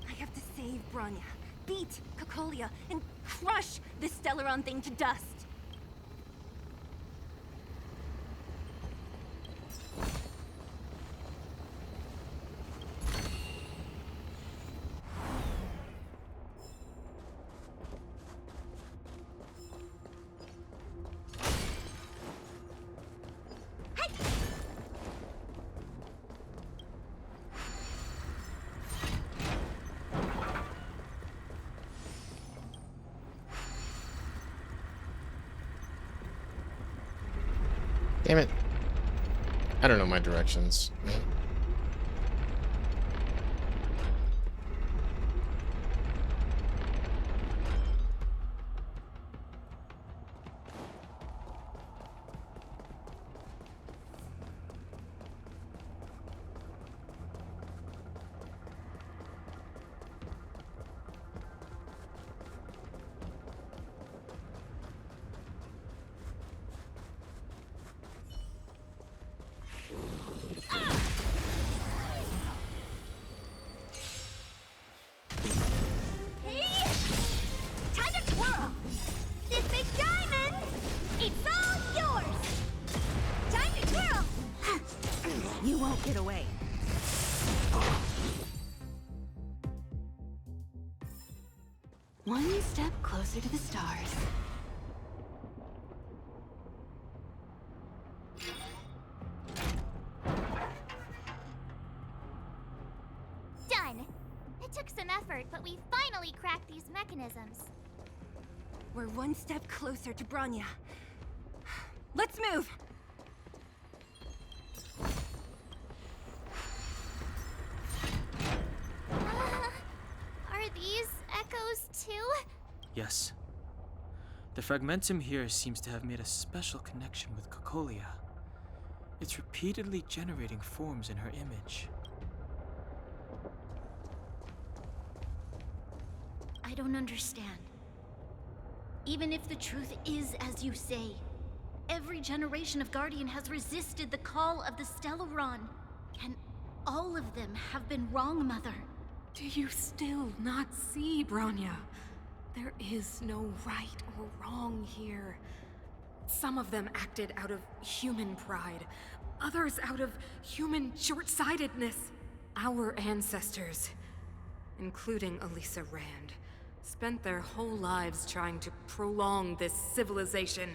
I have to save Branya, beat Cocolia, and crush this Stellaron thing to dust. Damn it. I don't know my directions. You won't get away. One step closer to the stars. Done! It took some effort, but we finally cracked these mechanisms. We're one step closer to Branya. Let's move! Are these echoes too? Yes. The fragmentum here seems to have made a special connection with Cocolia. It's repeatedly generating forms in her image. I don't understand. Even if the truth is as you say, every generation of Guardian has resisted the call of the Stellaron. Can all of them have been wrong, Mother? Do you still not see, Bronya? There is no right or wrong here. Some of them acted out of human pride, others out of human short-sightedness. Our ancestors, including Elisa Rand, spent their whole lives trying to prolong this civilization.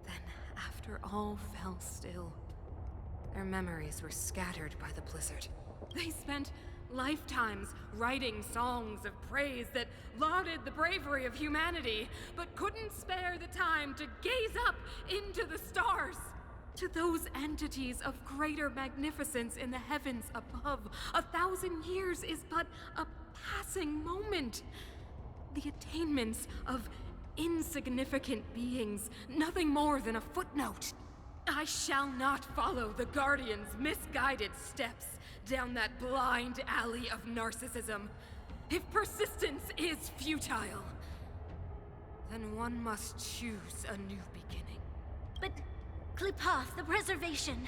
Then, after all fell still, their memories were scattered by the blizzard. They spent lifetimes writing songs of praise that lauded the bravery of humanity, but couldn't spare the time to gaze up into the stars. To those entities of greater magnificence in the heavens above, 1,000 years is but a passing moment. The attainments of insignificant beings, nothing more than a footnote. I shall not follow the Guardian's misguided steps down that blind alley of narcissism. If persistence is futile, then one must choose a new beginning. But Klipoth, the Preservation,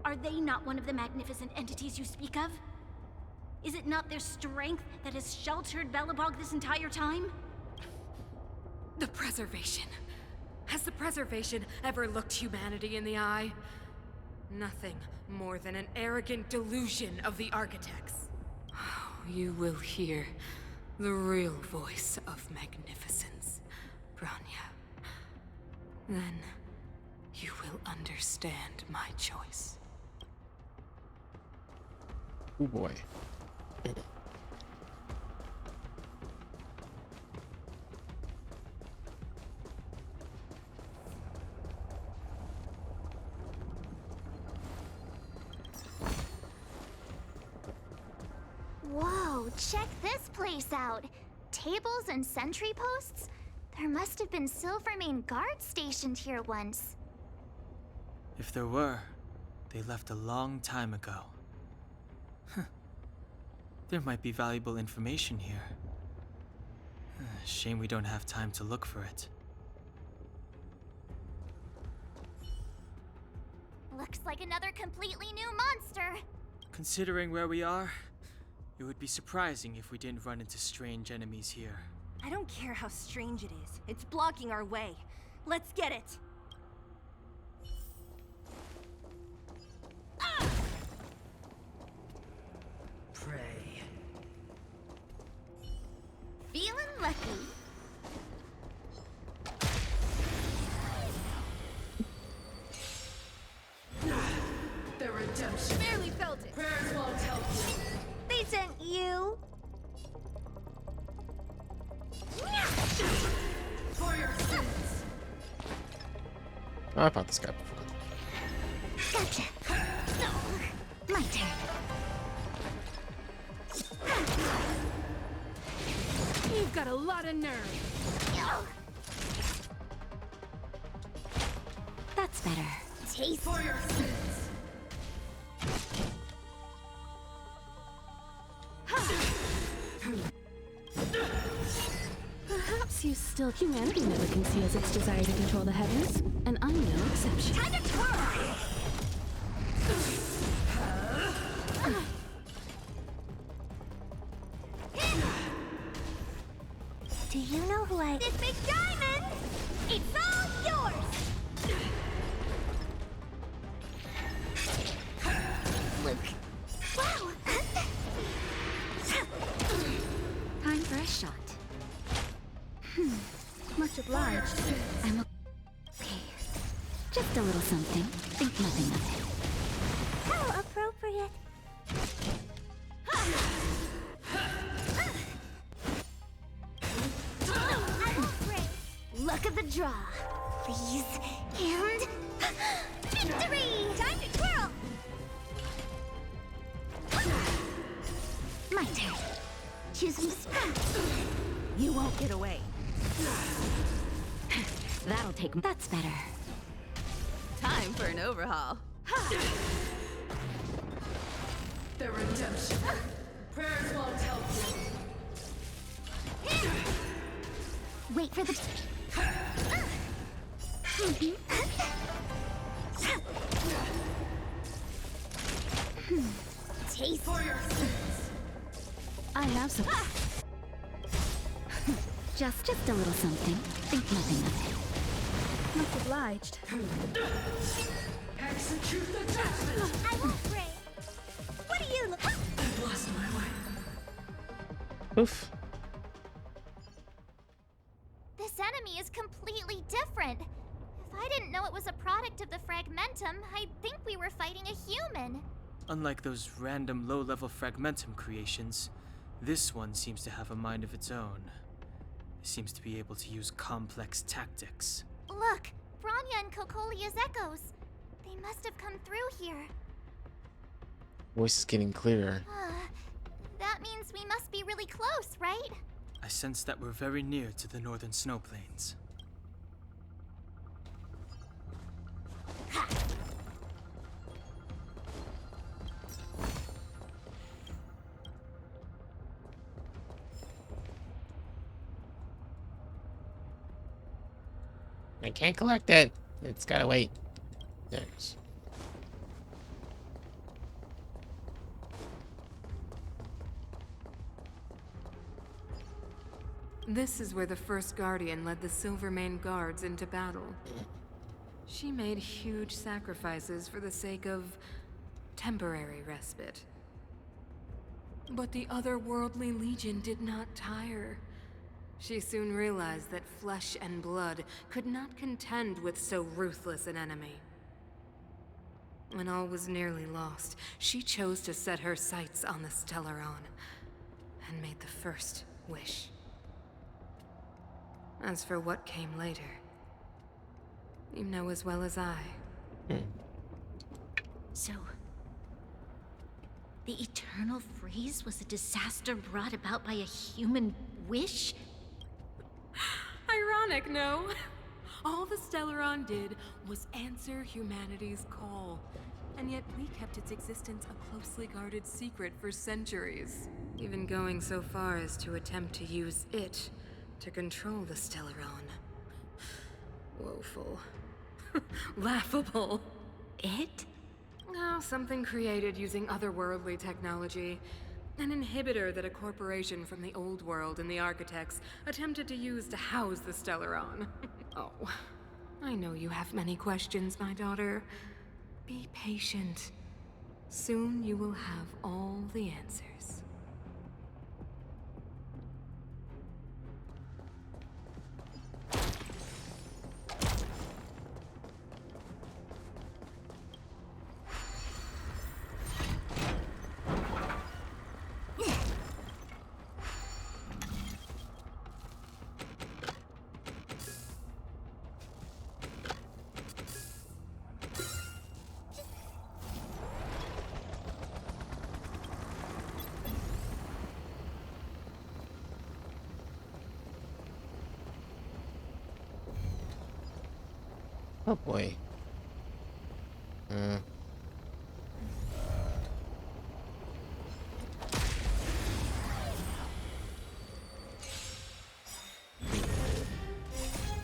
are they not one of the magnificent entities you speak of? Is it not their strength that has sheltered Belobog this entire time? The Preservation. Has the Preservation ever looked humanity in the eye? Nothing more than an arrogant delusion of the architects. Oh, you will hear the real voice of magnificence, Bronya. Then you will understand my choice. Oh boy. Whoa, check this place out. Tables and sentry posts? There must have been Silvermane guards stationed here once. If there were, they left a long time ago. Huh. There might be valuable information here. Shame we don't have time to look for it. Looks like another completely new monster. Considering where we are, it would be surprising if we didn't run into strange enemies here. I don't care how strange it is. It's blocking our way. Let's get it. Pray. Feeling lucky. The redemption. Barely felt it. Prayers won't help you. They sent you. For your sins. Oh, I fought this guy before. Gotcha. My turn. You've got a lot of nerve. That's better. Taste For your sins. Perhaps you still. Humanity never conceals its desire to control the heavens, and I'm no exception. time to twirl. Do you know who I... This big diamond! It's all yours! Luke. Wow! Time for a shot. Much obliged. I'm okay. Just a little something. Think nothing of it. How appropriate. I will pray. Luck of the draw. Please. And... victory! Time to twirl! My turn. Choosing to spin. You won't get away. That'll take. That's better. Time for an overhaul. The redemption. Prayers won't help you. Wait for the. Taste. I have some. Just a little something. Think nothing of it. Much obliged. I won't pray. What do you look? Lost my way. Oof. This enemy is completely different. If I didn't know it was a product of the Fragmentum, I'd think we were fighting a human. Unlike those random low-level Fragmentum creations, this one seems to have a mind of its own. It seems to be able to use complex tactics. Look, Bronya and Kokolia's echoes. They must have come through here. Voice is getting clearer. That means we must be really close, right? I sense that we're very near to the northern snow plains. I can't collect it. It's gotta wait. Thanks. This is where the first Guardian led the Silvermane Guards into battle. She made huge sacrifices for the sake of temporary respite. But the otherworldly Legion did not tire. She soon realized that flesh and blood could not contend with so ruthless an enemy. When all was nearly lost, she chose to set her sights on the Stellaron and made the first wish. As for what came later, you know as well as I. So, the eternal freeze was a disaster brought about by a human wish? Ironic, no? All the Stellaron did was answer humanity's call, and yet we kept its existence a closely guarded secret for centuries, even going so far as to attempt to use it to control the Stellaron. Woeful. Laughable. It? Oh, something created using otherworldly technology. An inhibitor that a corporation from the old world and the Architects attempted to use to house the Stellaron. Oh, I know you have many questions, my daughter. Be patient. Soon you will have all the answers. Oh boy.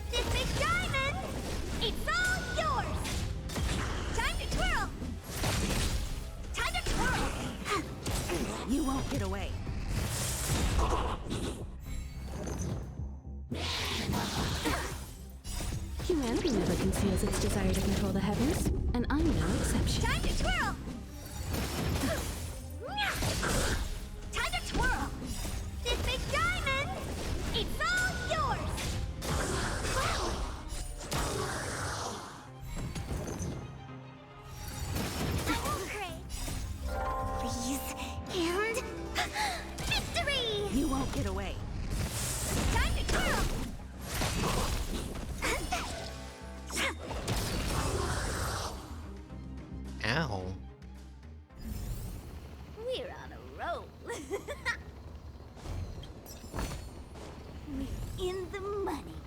This big diamond, it's all yours. Time to twirl. Time to twirl. You won't get away. Humanity never conceals its desire to control the heavens, and I'm no exception. Time to twirl. Time to twirl. This big diamond, it's all yours. I won't pray. Please, and victory. You won't get away. Time to twirl. Ow. We're on a roll. We're in the money.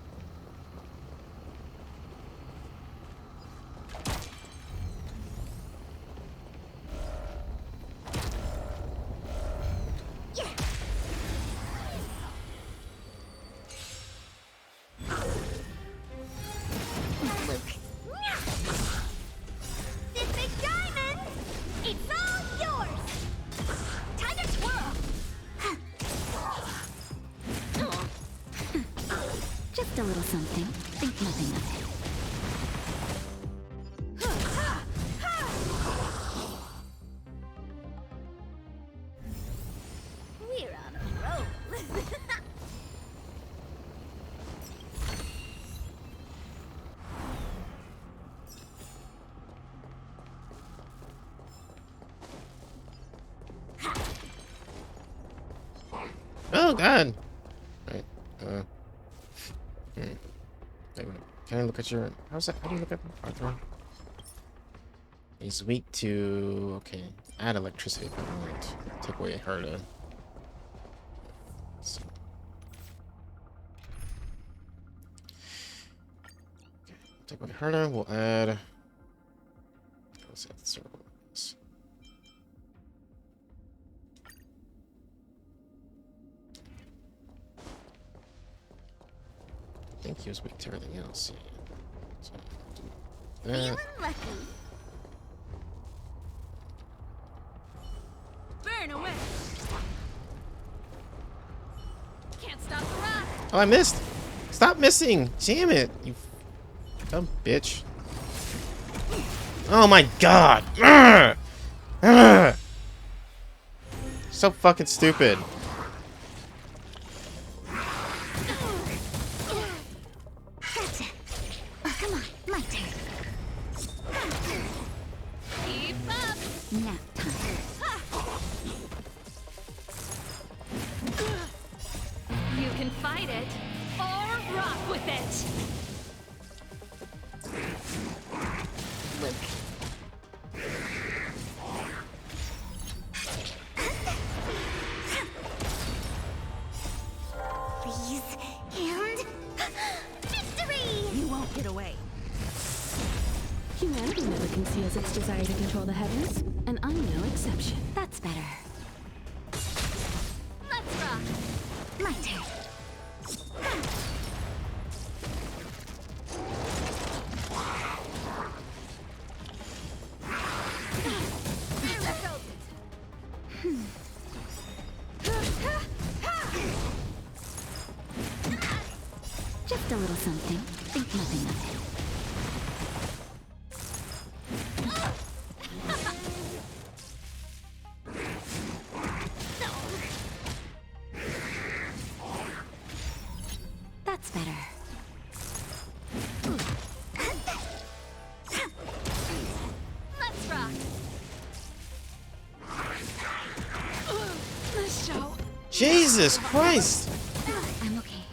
Yeah. Look a little something. Think nothing of it. We're on a roll. Oh God! Right. Can I look at your? How's that? How do you look at Arthur? He's weak to. Okay, add electricity if I want. Take away her to. So. Okay, take away Herda. We'll add. What's that? Circle. I think he was weak to everything else. Yeah. So, Feeling lucky. Burn away. Can't stop the rock. Oh, I missed! Stop missing! Damn it! You dumb bitch. Oh my God! Urgh! Urgh! So fucking stupid. Gotcha. Oh, come on, my turn. Keep up. Nap time. You can fight it, or rock with it! Luke. Please, and victory! You won't get away. Humanity never conceals its desire to control the heavens, and I'm no exception. That's better. Let's rock. My turn. Just a little something. Think nothing of it. That's better. Let's rock. Let's show. Jesus Christ! I'm okay.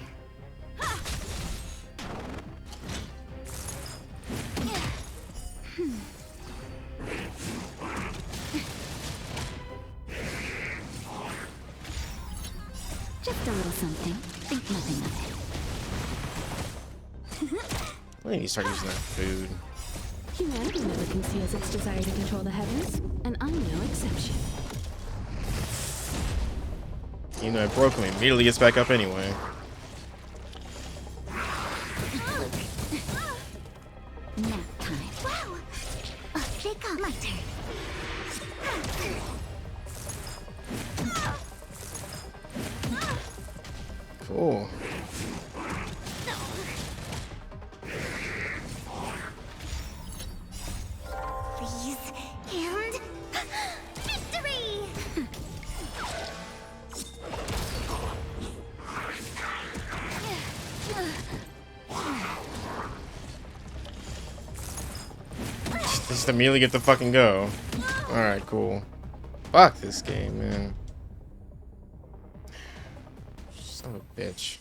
Just a little something. Think nothing of it. I need to start using that food. Humanity never conceals its desire to control the heavens, and I'm no exception. Even though I broke him, he immediately gets back up anyway. Nap time. Wow! They got my turn. Cool. Please, and victory! Just immediately get the fucking go. Alright, cool. Fuck this game, man. Son of a bitch.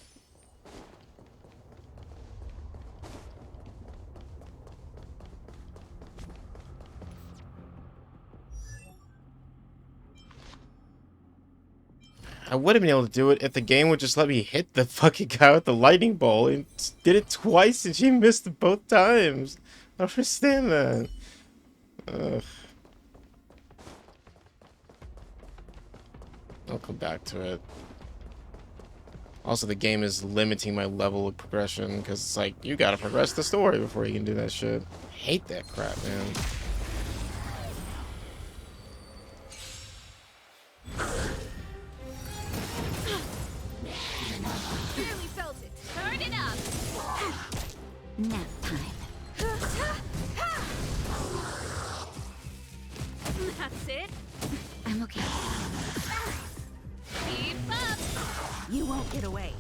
I would have been able to do it if the game would just let me hit the fucking guy with the lightning bolt. It did it twice and she missed it both times. I don't understand that. Ugh. I'll come back to it. Also, the game is limiting my level of progression because it's like, you gotta progress the story before you can do that shit. I hate that crap, man. Barely felt it. Turn it up. Get away.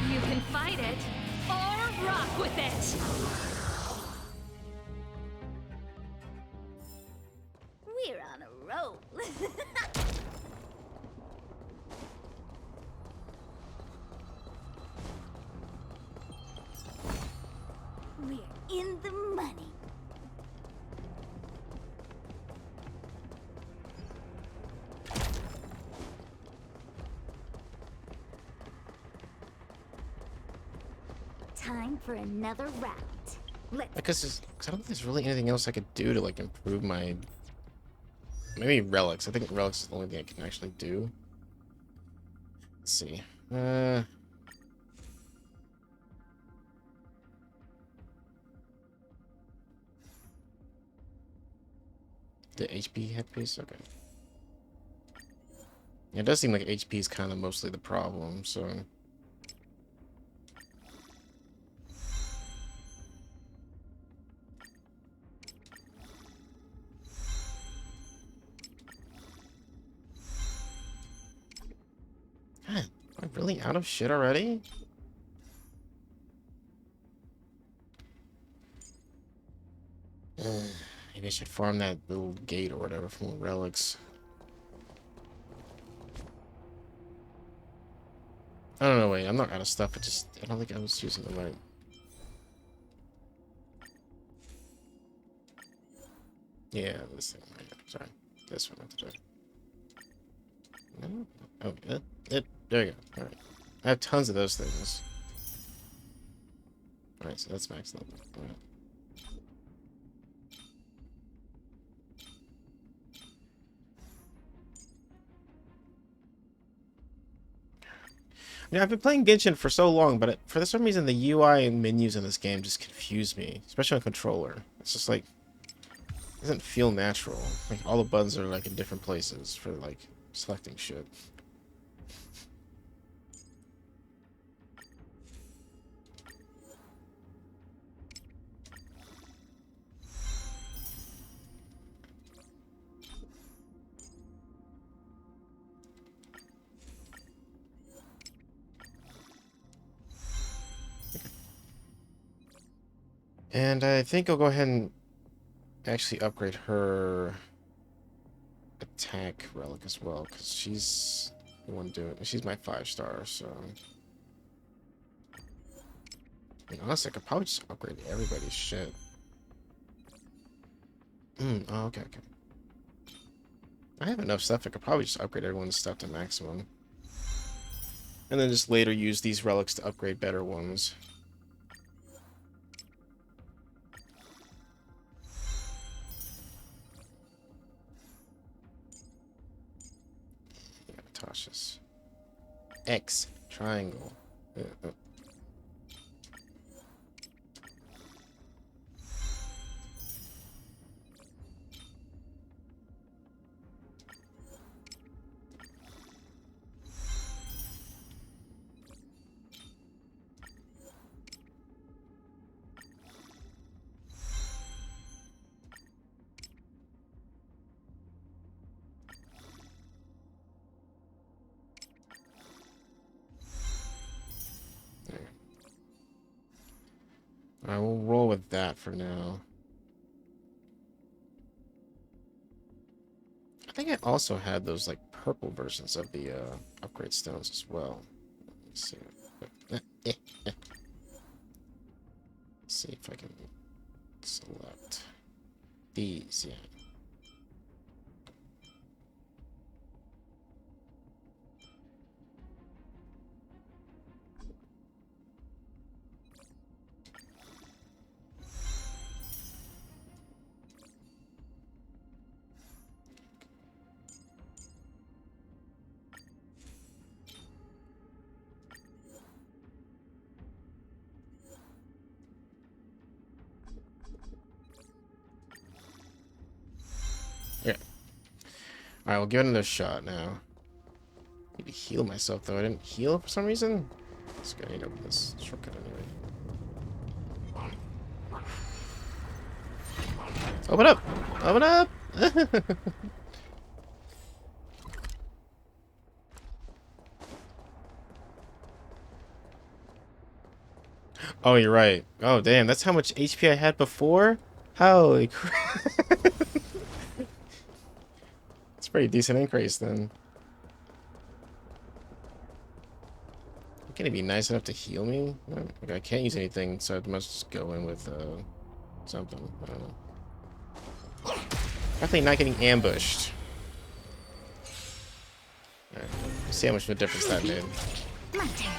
You can fight it, or rock with it! We're on a roll. We're in the money. Time for another round. Because I don't think there's really anything else I could do to like improve my. Maybe relics. I think relics is the only thing I can actually do. Let's see. The HP headpiece? Okay. Yeah, it does seem like HP is kind of mostly the problem, so... God, am I really out of shit already? Maybe I should farm that little gate or whatever from relics. I don't know, wait, I'm not out of stuff, I don't think I was using the right. Yeah, this thing, right, sorry. This one, I have to do. No? Oh, there you go, alright. I have tons of those things. Alright, so that's max level. Alright. Yeah, I've been playing Genshin for so long, but for some reason the UI and menus in this game just confuse me, especially on controller. It's just like, it doesn't feel natural. Like all the buttons are like in different places for like selecting shit. And I think I'll go ahead and actually upgrade her attack relic as well, because she's the one doing it. She's my 5-star, so... I mean, honestly, I could probably just upgrade everybody's shit. Oh, okay. I have enough stuff, I could probably just upgrade everyone's stuff to maximum. And then just later use these relics to upgrade better ones. Tasha's X triangle. I will roll with that for now. I think I also had those like purple versions of the upgrade stones as well. Let's see. Let's see if I can select these. Yeah. Yeah. Alright, we'll give it another shot now. Need to heal myself though. I didn't heal for some reason. Let's go need to open this shortcut anyway. Open up! Open up! Oh, you're right. Oh, damn. That's how much HP I had before? Holy crap. It's a pretty decent increase then. Can it be nice enough to heal me? Like, I can't use anything, so I must just go in with something. I don't know. Definitely not getting ambushed. Alright. See how much of a difference that made. My turn.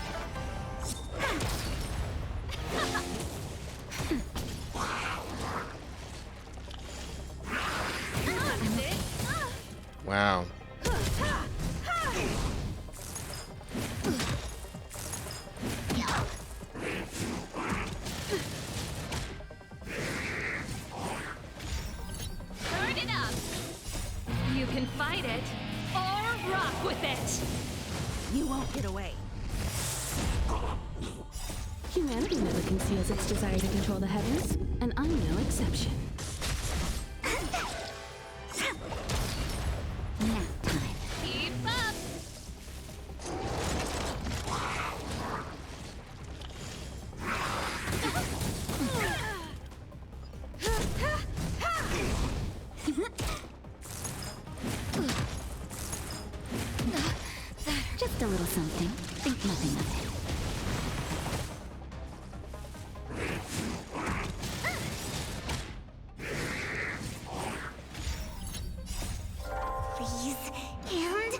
Wow. Turn it up! You can fight it, or rock with it! You won't get away. Humanity never conceals its desire to control the heavens, and I'm no exception. Nap time. Keep up! Just a little something. Think nothing of it. Freeze and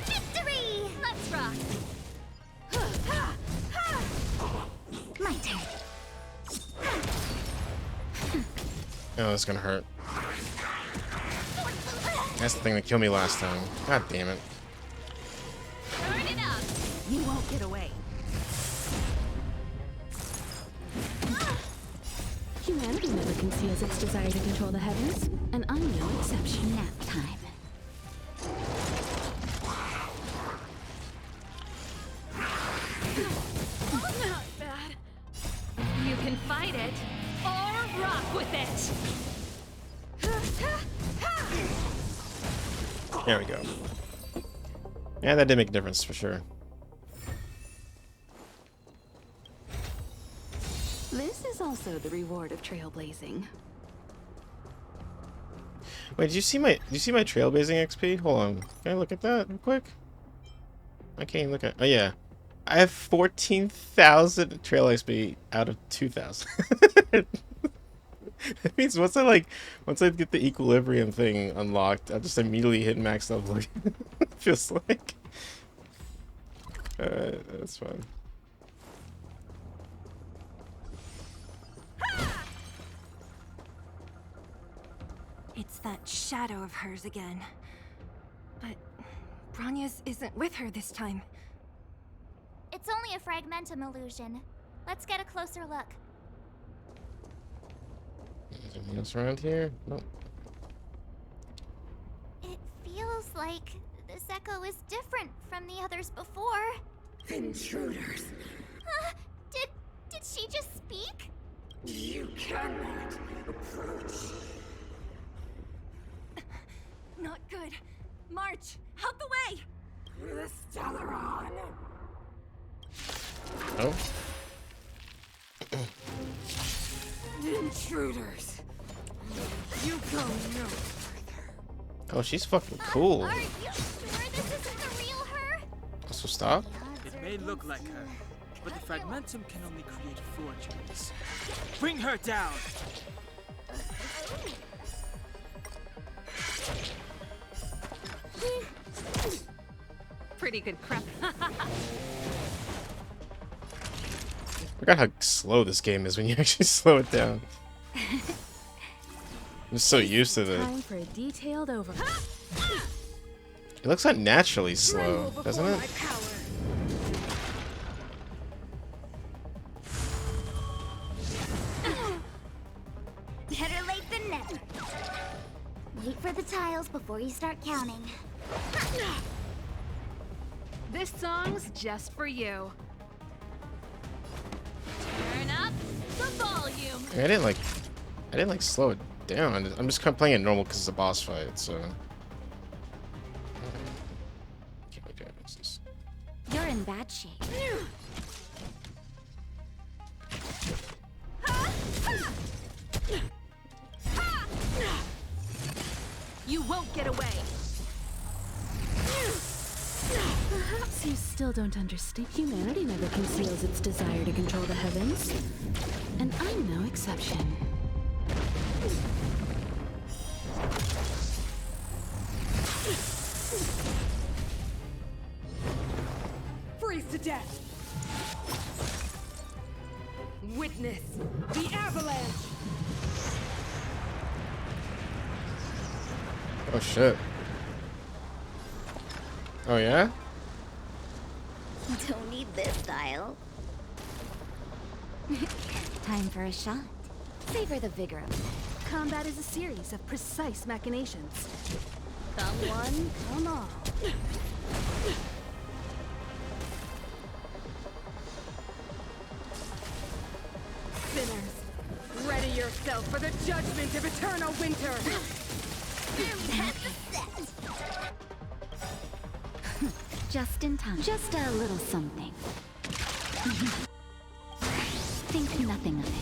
victory! Let's rock! My turn. Oh, that's gonna hurt. That's the thing that killed me last time. God damn it. Turn it up! You won't get away. Humanity never conceals its desire to control the heavens, and I'm no exception. Nap time. Not bad. You can fight it, or rock with it! There we go. Yeah, that did make a difference for sure. This is also the reward of trailblazing. Wait, do you see my trailblazing XP? Hold on. Can I look at that real quick? I can't even look at. Oh yeah, I have 14,000 trail XP out of 2,000. That means once I get the equilibrium thing unlocked, I'll just immediately hit max level. Feels like. Alright, that's fine. It's that shadow of hers again. But Bronya's isn't with her this time. It's only a fragmentum illusion. Let's get a closer look. Is there anything else around here? Nope. It feels like this echo is different from the others before. Intruders. Did she just speak? You cannot approach. Not good. March, out the way! The Stellaron. Oh. Intruders. You go no further. Oh, she's fucking cool. Are you sure this isn't the real her? So stop. It may look like her, but the fragmentum can only create forgeries. Bring her down! Pretty good crap. I forgot how slow this game is when you actually slow it down. I'm just so used to this. Time for a detailed overhaul. It looks unnaturally slow, doesn't it? Better late than never. Wait for the tiles before you start counting. This song's just for you. Turn up the volume! I didn't like slow it down. I'm just kind of playing it normal because it's a boss fight, so. You're in bad shape. You won't get away! Perhaps you still don't understand. Humanity never conceals its desire to control the heavens. And I'm no exception. Freeze to death! Witness the avalanche! Oh shit. Oh yeah? Don't need this style. Time for a shot. Savor the vigor of it. Combat is a series of precise machinations. Come one, come all. Sinners, ready yourself for the judgment of eternal winter! Just in time. Just a little something. Think nothing of it.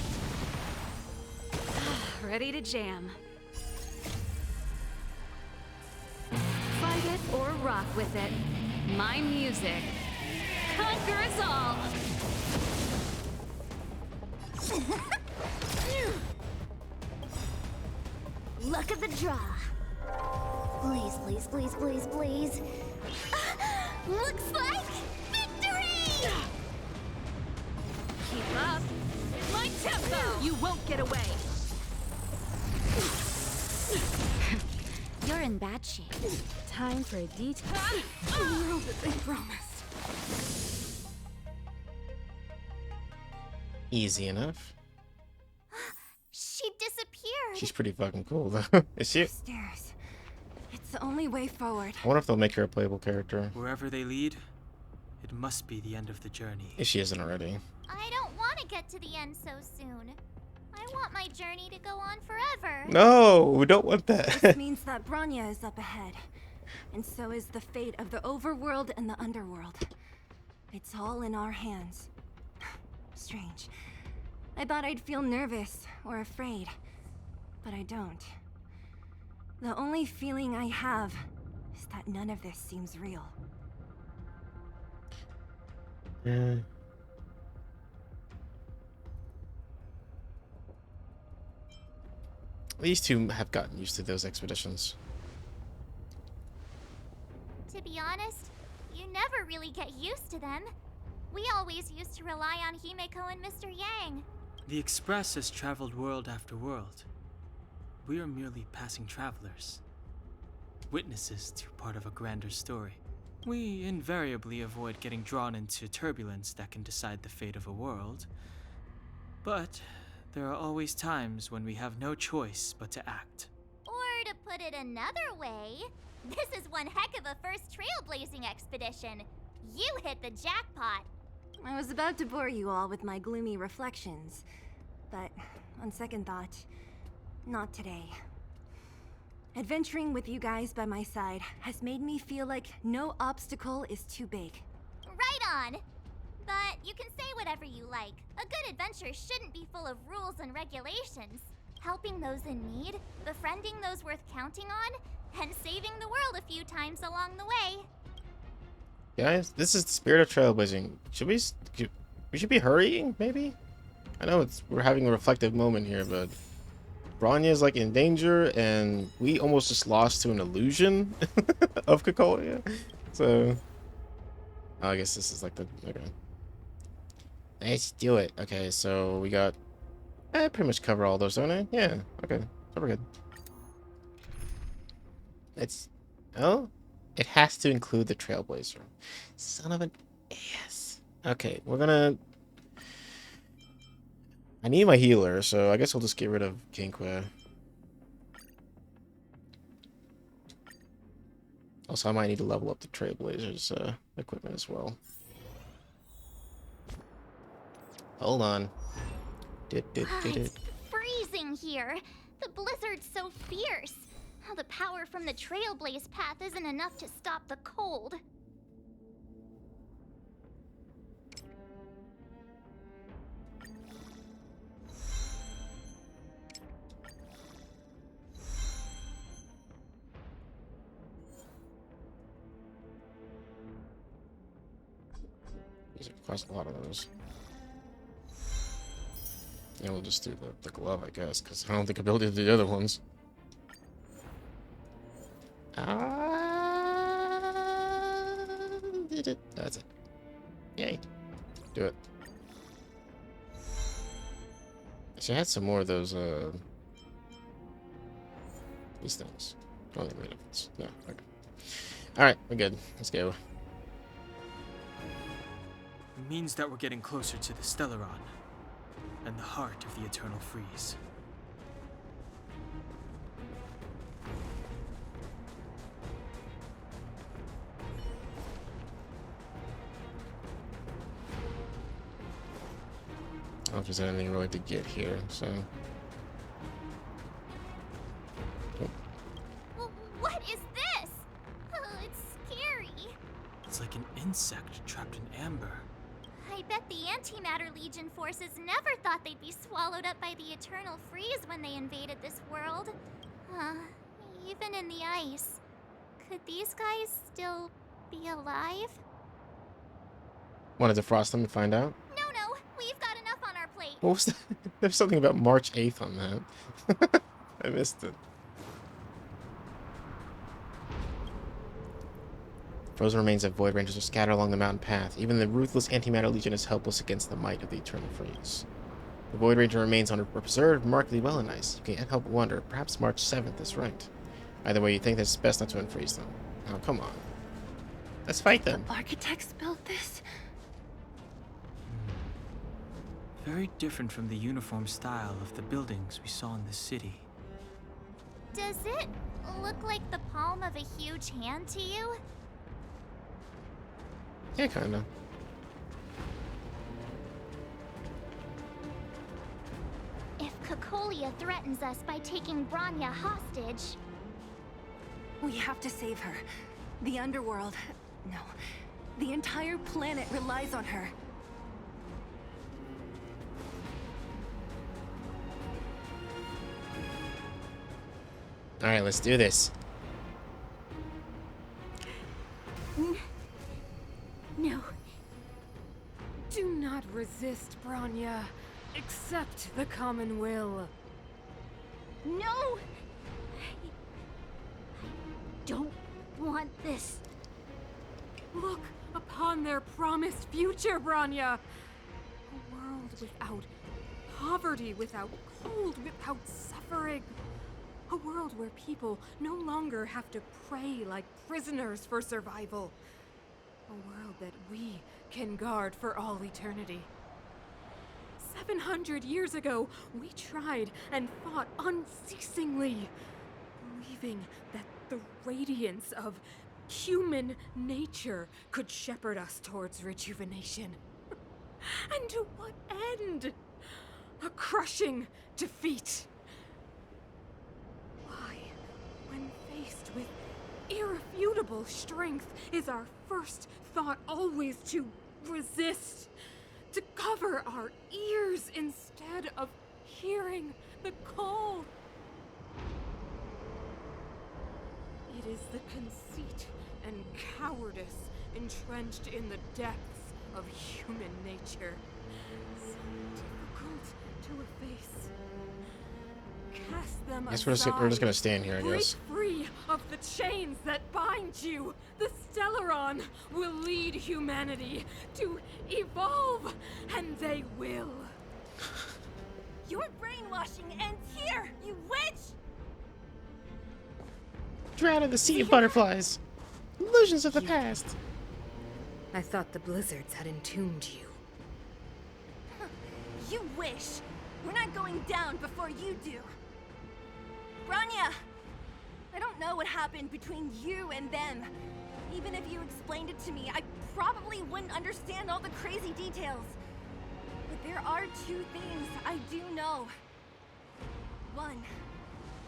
Ready to jam. Fight it or rock with it. My music. Conquer us all! Luck of the draw. Please, please, please, please, please. Looks like victory! Keep up! My tempo! You won't get away! You're in bad shape. Time for a detour. The world that they promised. Easy enough. She disappeared. She's pretty fucking cool though. Is she? Stairs. It's the only way forward. I wonder if they'll make her a playable character. Wherever they lead, it must be the end of the journey. If she isn't already. I don't want to get to the end so soon. I want my journey to go on forever. No, we don't want This that. means that Bronya is up ahead. And so is the fate of the overworld and the underworld. It's all in our hands. Strange. I thought I'd feel nervous or afraid, but I don't. The only feeling I have is that none of this seems real. Yeah. These two have gotten used to those expeditions. To be honest, you never really get used to them. We always used to rely on Himeko and Mr. Yang. The Express has traveled world after world. We are merely passing travelers. Witnesses to part of a grander story. We invariably avoid getting drawn into turbulence that can decide the fate of a world. But there are always times when we have no choice but to act. Or to put it another way, this is one heck of a first trailblazing expedition. You hit the jackpot. I was about to bore you all with my gloomy reflections, but on second thought, not today. Adventuring with you guys by my side has made me feel like no obstacle is too big. Right on. But you can say whatever you like. A good adventure shouldn't be full of rules and regulations. Helping those in need, befriending those worth counting on, and saving the world a few times along the way. Guys, this is the spirit of trailblazing. We should be hurrying, maybe? I know we're having a reflective moment here, but Bronya is like in danger, and we almost just lost to an illusion of Kokolia. So, I guess this is like the okay. Let's do it. Okay, so we got. I pretty much cover all those, don't I? Yeah. Okay, so we're good. Let's. Oh. It has to include the Trailblazer. Son of an ass. Okay, we're gonna... I need my healer, so I guess we'll just get rid of Kinkwa. Also, I might need to level up the Trailblazer's equipment as well. Hold on. It's freezing here. The blizzard's so fierce. The power from the Trailblaze path isn't enough to stop the cold. Because it costs a lot of those. Yeah, we'll just do the glove, I guess, because I don't think I'll be able to do the other ones. Did it. That's it. Yay. Do it. So I had some more of those, these things. Oh, wait, no, okay. Alright, we're good. Let's go. It means that we're getting closer to the Stellaron, and the heart of the Eternal Freeze. I don't know if there's anything really to get here, so... What is this? Oh, it's scary. It's like an insect trapped in amber. I bet the Antimatter Legion forces never thought they'd be swallowed up by the Eternal Freeze when they invaded this world. Even in the ice. Could these guys still be alive? Want to defrost them and find out? No, we've got enough on our plate. What was that? There's something about March 8th on that. I missed it. Frozen remains of Void Rangers are scattered along the mountain path. Even the ruthless Antimatter Legion is helpless against the might of the Eternal Freeze. The Void Ranger remains are preserved remarkably well in ice. You can't help but wonder, perhaps March 7th is right. Either way, you think that it's best not to unfreeze them. Oh, come on. Let's fight them. The architects built this? Very different from the uniform style of the buildings we saw in the city. Does it look like the palm of a huge hand to you? Yeah, kinda. If Cocolia threatens us by taking Bronya hostage... We have to save her. The underworld... No. The entire planet relies on her. Alright, let's do this. No. Do not resist, Bronya. Accept the common will. No! I don't want this. Look upon their promised future, Bronya. A world without poverty, without cold, without suffering. A world where people no longer have to pray like prisoners for survival. A world that we can guard for all eternity. 700 years ago, we tried and fought unceasingly, believing that the radiance of human nature could shepherd us towards rejuvenation. And to what end? A crushing defeat. Why, when faced with irrefutable strength, is our first thought always to resist? To cover our ears instead of hearing the call? It is the conceit and cowardice entrenched in the depths of human nature, so difficult to efface. Cast them Guess aside. we're just gonna stand here, I Break guess. free of the chains that bind you. The Stellaron will lead humanity to evolve, and they will. Your brainwashing ends here, you witch! Drown in the sea of butterflies. Illusions of the past. I thought the blizzards had entombed you. You wish. We're not going down before you do. Bronya! I don't know what happened between you and them. Even if you explained it to me, I probably wouldn't understand all the crazy details. But there are two things I do know. One,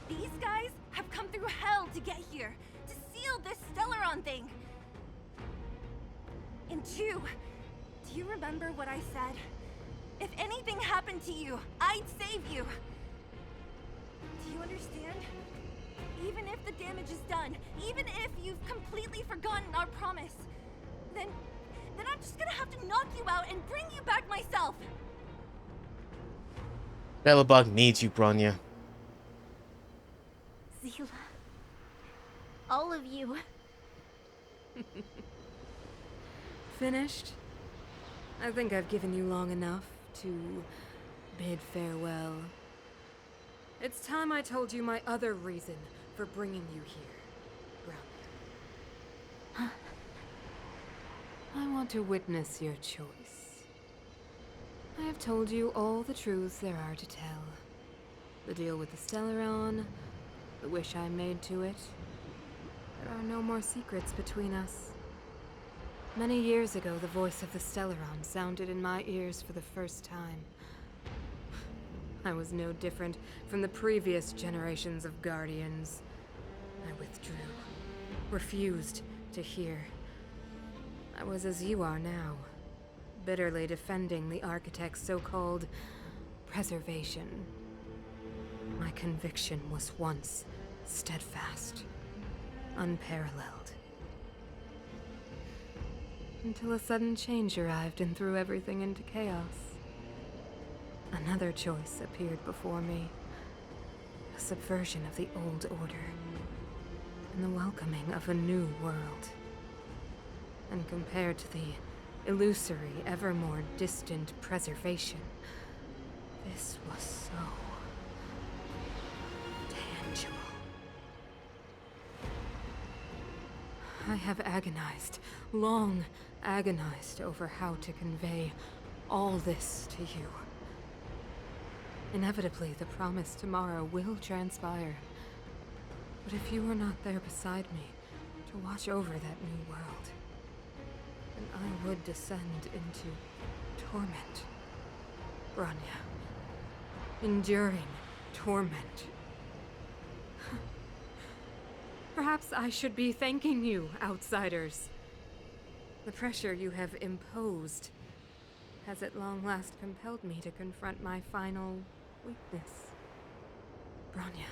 these guys have come through hell to get here, to seal this Stellaron thing. And two, do you remember what I said? If anything happened to you, I'd save you. Do you understand? Even if the damage is done, even if you've completely forgotten our promise, then then I'm just gonna have to knock you out and bring you back myself. Belobog needs you, Bronya. Zila. All of you. Finished? I think I've given you long enough to bid farewell. It's time I told you my other reason for bringing you here, Brown. I want to witness your choice. I have told you all the truths there are to tell. The deal with the Stellaron, the wish I made to it. There are no more secrets between us. Many years ago, the voice of the Stellaron sounded in my ears for the first time. I was no different from the previous generations of Guardians. I withdrew, refused to hear. I was as you are now, bitterly defending the Architect's so-called preservation. My conviction was once steadfast, unparalleled. Until a sudden change arrived and threw everything into chaos. Another choice appeared before me. A subversion of the old order. And the welcoming of a new world. And compared to the illusory, ever more distant preservation, this was so tangible. I have agonized, long agonized over how to convey all this to you. Inevitably, the promised tomorrow will transpire. But if you were not there beside me to watch over that new world, then I would descend into torment. Bronya. Enduring torment. Perhaps I should be thanking you, outsiders. The pressure you have imposed has at long last compelled me to confront my final weakness. Bronya,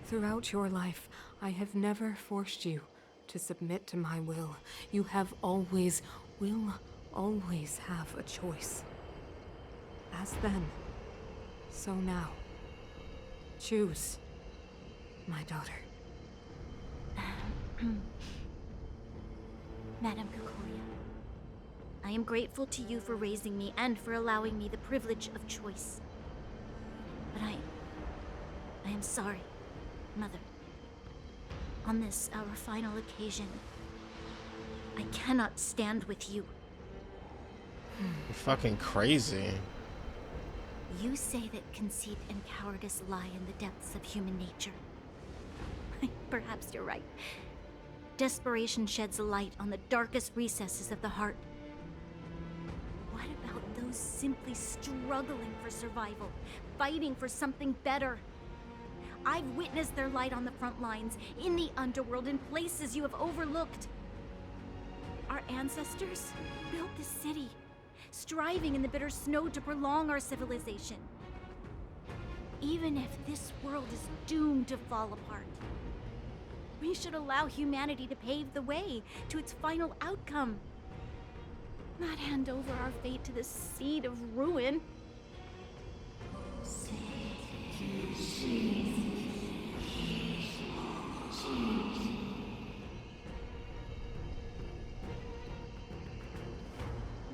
throughout your life, I have never forced you to submit to my will. You have always, will always have a choice. As then, so now. Choose, my daughter. Madame Kokolia, I am grateful to you for raising me and for allowing me the privilege of choice. But I am sorry, Mother. On this, our final occasion, I cannot stand with you. You're fucking crazy. You say that conceit and cowardice lie in the depths of human nature. Perhaps you're right. Desperation sheds a light on the darkest recesses of the heart. What about those simply struggling for survival, fighting for something better? I've witnessed their light on the front lines, in the underworld, in places you have overlooked. Our ancestors built this city, striving in the bitter snow to prolong our civilization. Even if this world is doomed to fall apart, we should allow humanity to pave the way to its final outcome. Not hand over our fate to the seed of ruin.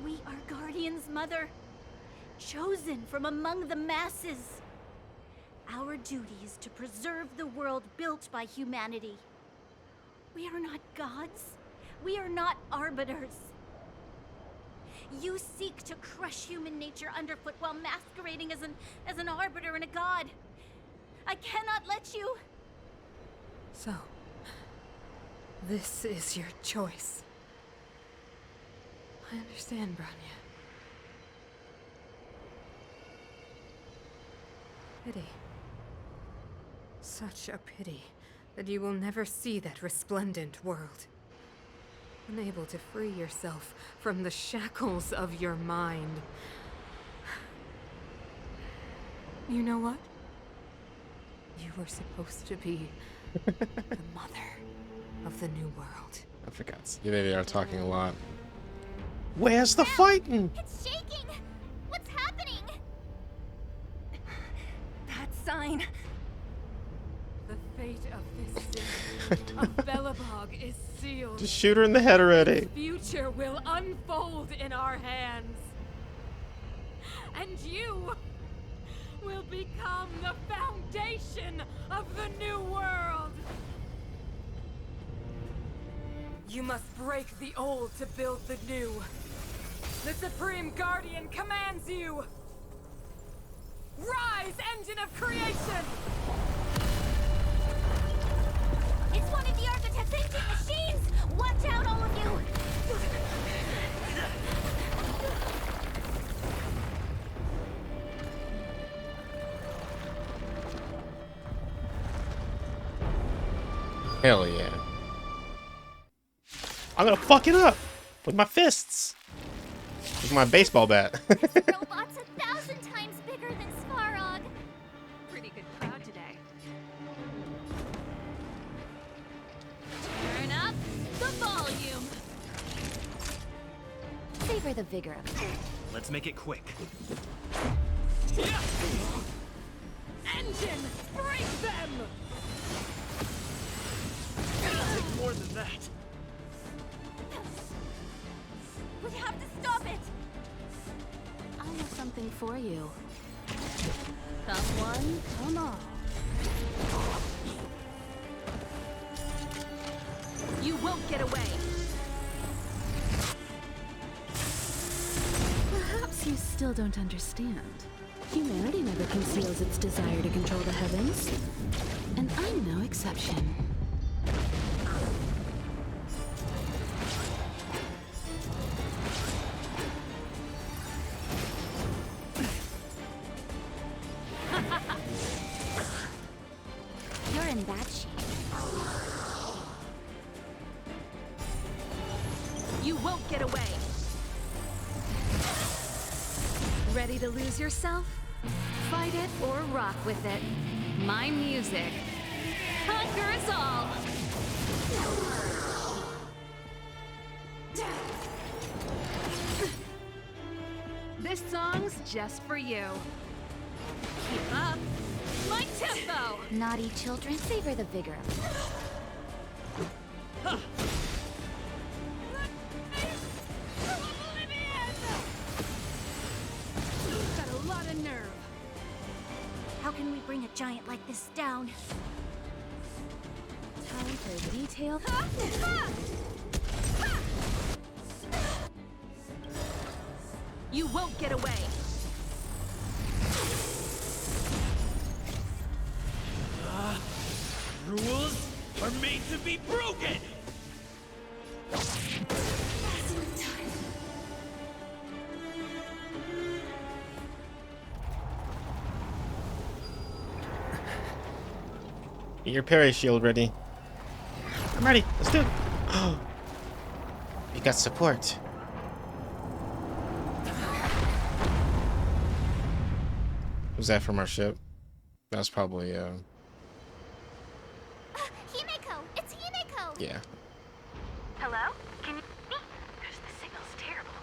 We are guardians, Mother. Chosen from among the masses. Our duty is to preserve the world built by humanity. We are not gods. We are not arbiters. You seek to crush human nature underfoot while masquerading as an arbiter and a god. I cannot let you. So, this is your choice. I understand, Bronya. Pity. Such a pity that you will never see that resplendent world. Unable to free yourself from the shackles of your mind. You know what? You were supposed to be the mother of the new world. I forgot. Yeah, they are talking a lot. Where's the fighting? It's shaking! What's happening? That sign. The fate of this city of Belobog is sealed. Just shoot her in the head already. Its future will unfold in our hands. And you will become the foundation of the new world. You must break the old to build the new. The Supreme Guardian commands you. Rise, engine of creation! It's one of the architect's ancient machines! Watch out, all of you! Hell yeah. I'm gonna fuck it up with my fists. With my baseball bat. This robot's 1,000 times bigger than Svarog. Pretty good crowd today. Turn up the volume. Savor the vigor of it. Let's make it quick. Engine, break them! Take more than that. We have to stop it! I have something for you. Come one, come all. You won't get away! Perhaps you still don't understand. Humanity never conceals its desire to control the heavens. And I'm no exception. You're in bad shape. You won't get away! Ready to lose yourself? Fight it or rock with it. My music conquers all! This song's just for you. Keep up my tempo! Naughty children, savor the vigor of it. Got a lot of nerve. How can we bring a giant like this down? Time for detail. You won't get away! Rules are made to be broken! Get your parry shield ready. I'm ready. Let's do it. Oh, you got support. Was that from our ship? That was probably Himeko! It's Himeko! yeah. Hello? Can you hear me? Gosh, the signal's terrible.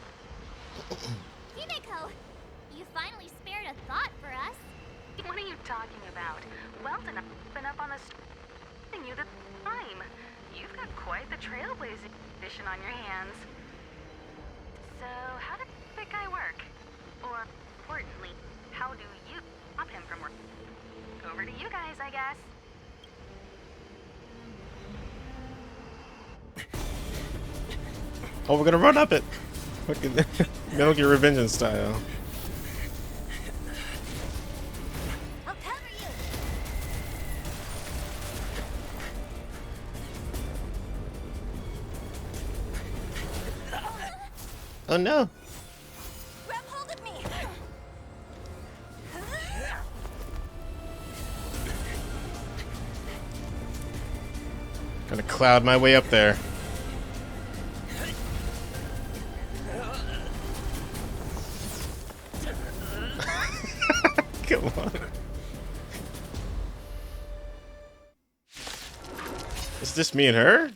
Himeko! You finally spared a thought for us. What are you talking about? Weldon, I've been up on the street you the time. You've got quite the trailblazing mission on your hands. So, how does that guy work? Or, importantly, how do you stop him from working? Over to you guys, I guess. Oh, we're gonna run up it. Fucking Metal Gear Revengeance style. I'll cover you! Oh no. Grab hold of me! Gonna cloud my way up there. Come on. Is this me and her?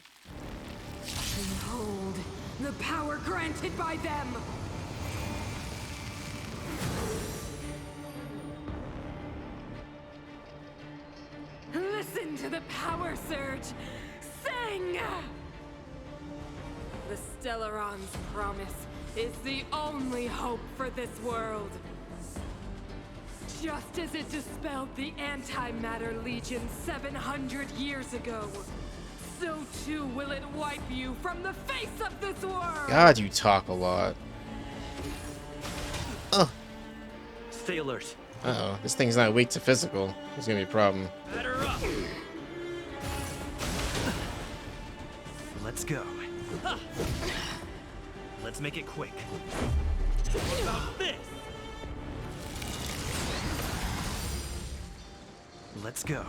Behold, the power granted by them. Listen to the power surge. Sing! The Stellaron's promise is the only hope for this world. Just as it dispelled the Antimatter Legion 700 years ago, so too will it wipe you from the face of this world! God, you talk a lot. Stay alert. Uh-oh, this thing's not weak to physical. There's gonna be a problem. Batter up. Let's go. Let's make it quick. What about this? Let's go.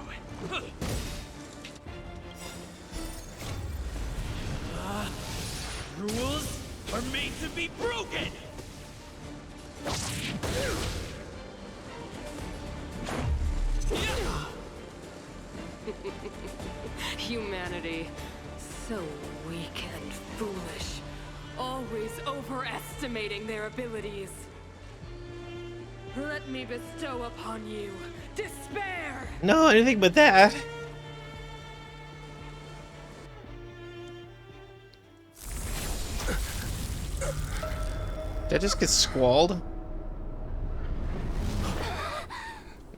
Rules are made to be broken! Humanity, so weak and foolish, always overestimating their abilities. Let me bestow upon you despair! No, anything but that. Did I just get squalled?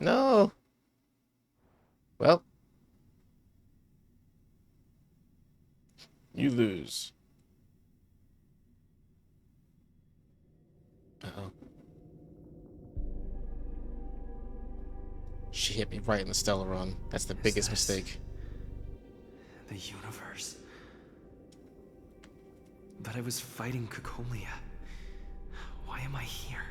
No. Well. You lose. Uh-oh. She hit me right in the Stellaron. That's the biggest mistake. The universe. But I was fighting Cocolia. Why am I here?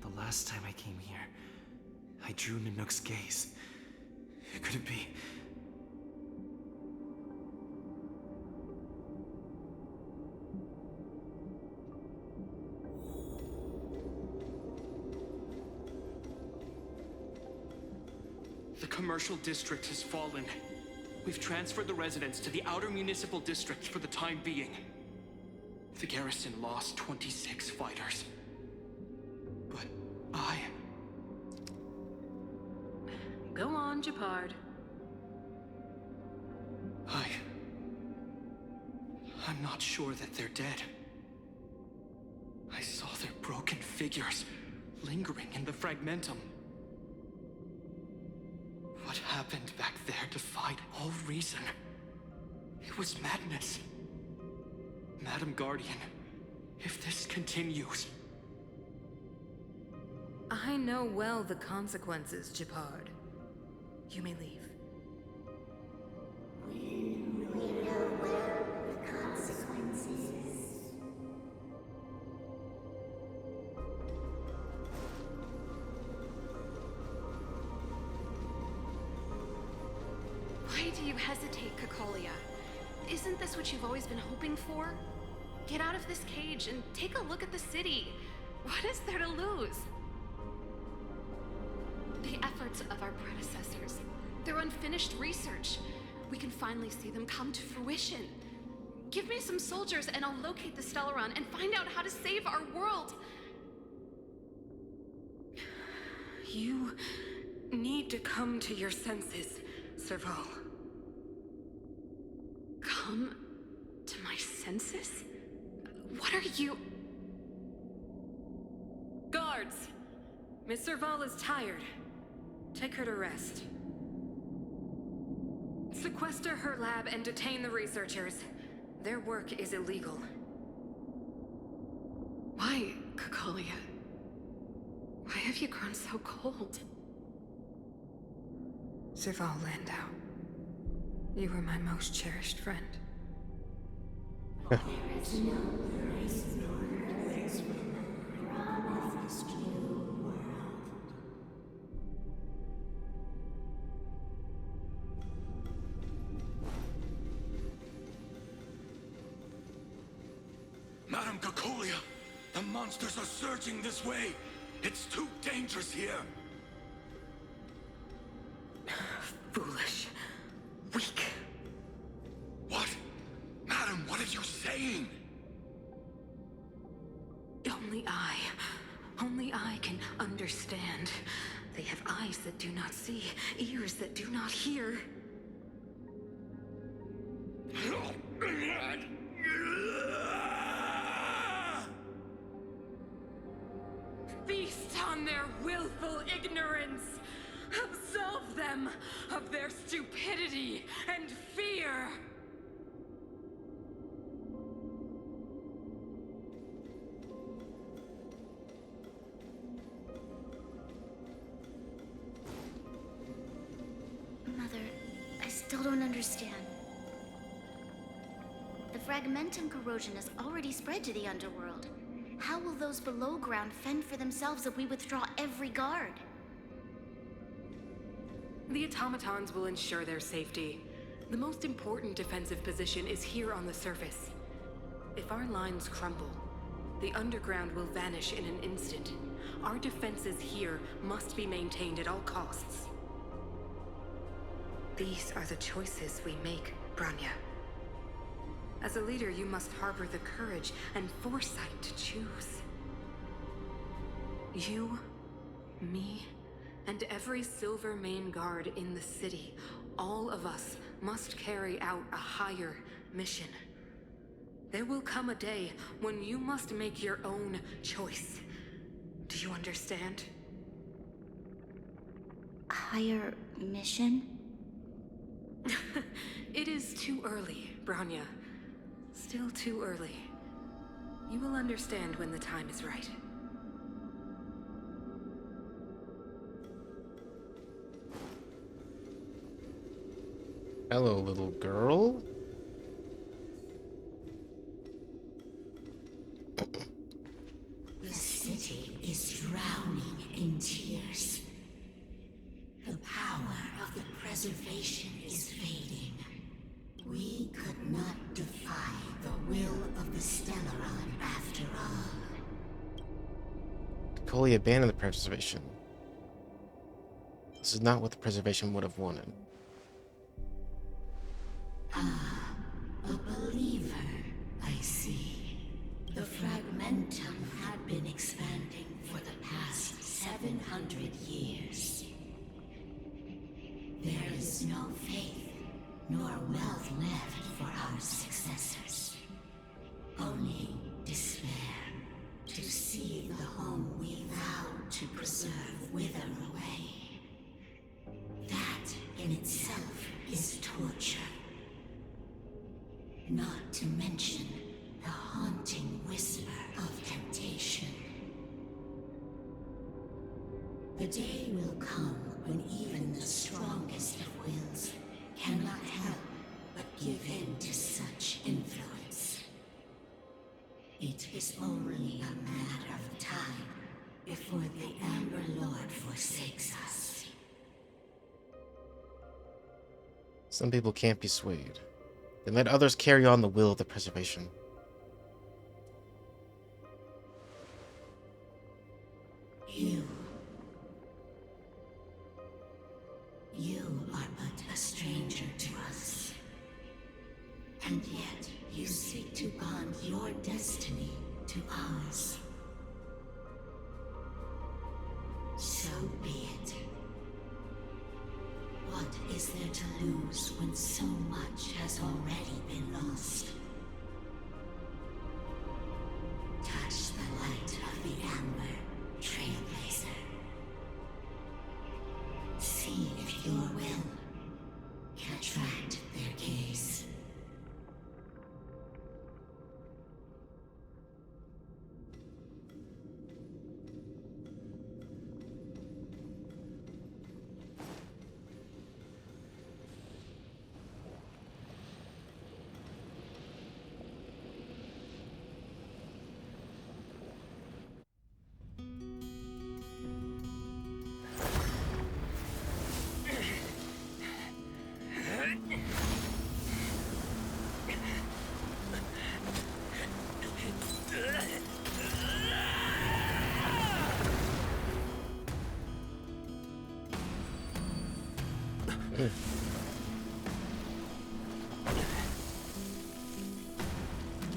The last time I came here, I drew Nanook's gaze. Could it be? The commercial district has fallen. We've transferred the residents to the outer municipal district for the time being. The garrison lost 26 fighters. But Go on, Japard. I'm not sure that they're dead. I saw their broken figures lingering in the fragmentum. What happened back there defied all reason. It was madness. Madam Guardian, if this continues... I know well the consequences, Japard. You may leave. We know well the consequences. Why do you hesitate, Cocolia? Isn't this what you've always been hoping for? Get out of this cage and take a look at the city. What is there to lose? The efforts of our predecessors, their unfinished research. We can finally see them come to fruition. Give me some soldiers and I'll locate the Stellaron and find out how to save our world. You need to come to your senses, Serval. Come to my senses? What are you... Guards! Miss Serval is tired. Take her to rest. Sequester her lab and detain the researchers. Their work is illegal. Why, Cocolia? Why have you grown so cold? Serval Landau, you were my most cherished friend. There is no grace nor grace promised you world. Madam Cocolia, the monsters are surging this way. It's too dangerous here. Foolish. Weak. What? are you saying? Only I can understand. They have eyes that do not see, ears that do not hear. Feast on their willful ignorance! Absolve them of their stupidity and fear! Mother, I still don't understand. The fragmentum corrosion has already spread to the underworld. How will those below ground fend for themselves if we withdraw every guard? The automatons will ensure their safety. The most important defensive position is here on the surface. If our lines crumble, the underground will vanish in an instant. Our defenses here must be maintained at all costs. These are the choices we make, Branya. As a leader, you must harbor the courage and foresight to choose. You, me, and every Silver Main Guard in the city, all of us must carry out a higher mission. There will come a day when you must make your own choice. Do you understand? Higher mission? It is too early, Branya. Still too early. You will understand when the time is right. Hello, little girl. The city is drowning in tears. The power of the preservation is fading. We could not defy the will of the Stellaron after all. Coley abandoned the preservation. This is not what the preservation would have wanted. Ah, a believer, I see. The fragmentum had been expanding for the past 700 years. There is no faith nor wealth left for our successors. Only despair to see the home we vowed to preserve wither away. That in itself is torture. Not to mention the haunting whisper of temptation. The day will come when even the strongest of wills cannot help but give in to such influence. It is only a matter of time before the Amber Lord forsakes us. Some people can't be swayed. Then let others carry on the will of the preservation. You are but a stranger to us. And yet you seek to bond your destiny to ours. So be it. What is there to lose when so much has already been lost? Touch the light of the Amber, Trailblazer. See if your will can attract their gaze.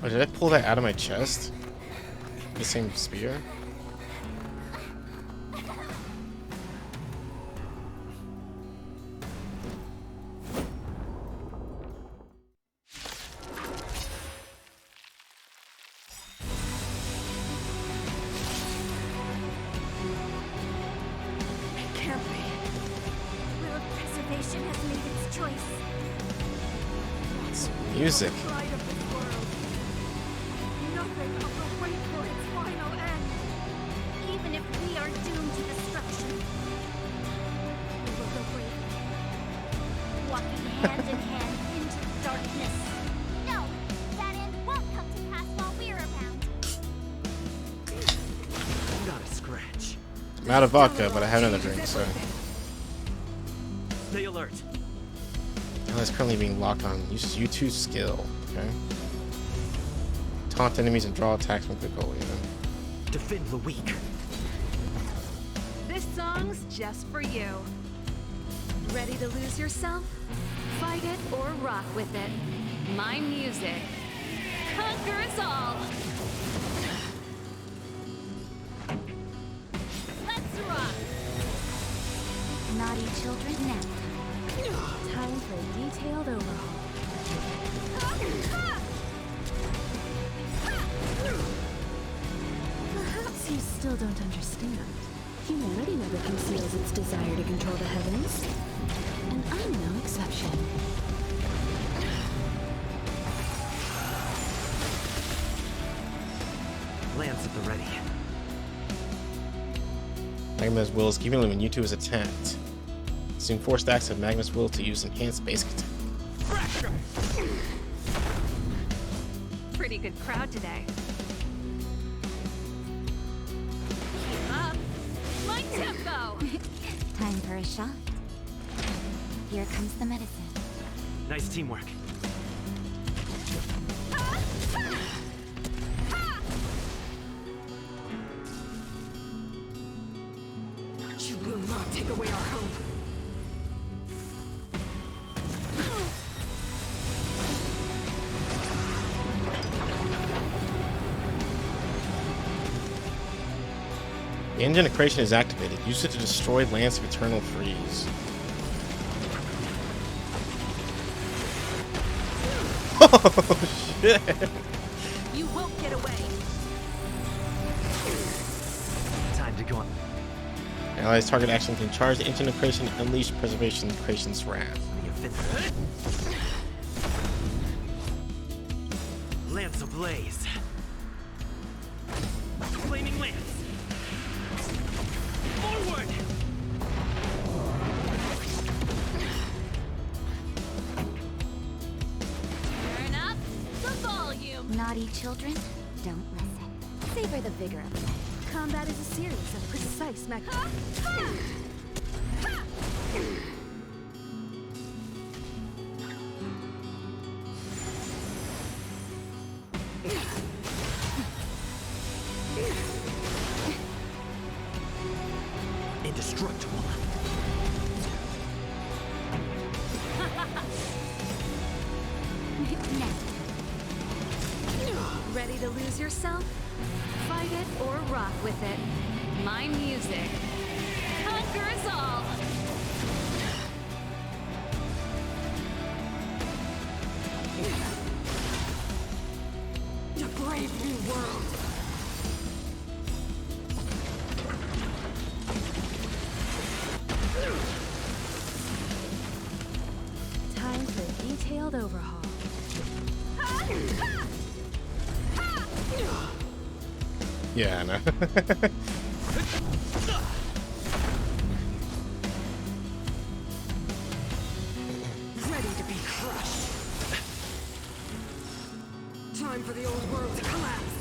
Oh, did I pull that out of my chest? The same spear? It can't be. Will of Preservation has made its choice. It's music. Pride of this world. Nothing but the wait for its final end. Even if we are doomed to destruction, we will go bravely, walking hand in hand into the darkness. No, that end won't come to pass while we're around. Not a scratch. I'm out of vodka, but I have another drink, so. Stay alert. Now it's currently being locked on. Uses U2 skill. Okay. Taunt enemies and draw attacks from quick goal. Defend the weak. This song's just for you. Ready to lose yourself? Fight it or rock with it. My music conquers all. Let's rock! Naughty children now. Time for a detailed overhaul. Perhaps you still don't understand. Humanity never conceals its desire to control the heavens. And I'm no exception. Lance at the ready. Magma's will is given when U2 is attacked. Consume 4 stacks of Magma's will to use enhanced basic attack. Pretty good crowd today. Keep up. My tempo! Time for a shot. Here comes the medicine. Nice teamwork. You will not take away our hope. The engine of creation is activated. Use it to destroy Lance of Eternal Freeze. Oh shit! You won't get away. Time to go on. Allies target action can charge the engine of creation and unleash preservation creation's wrath. Lance ablaze. Flaming lance. Forward! Turn up the volume. Naughty children, don't listen. Savor the vigor of life. Combat is a series of precise Indestructible. Ready to lose yourself? Fight it or rock with it. My music conquers all. To brave new world. Time for a detailed overhaul. Yeah, I know. Ready to be crushed. Time for the old world to collapse.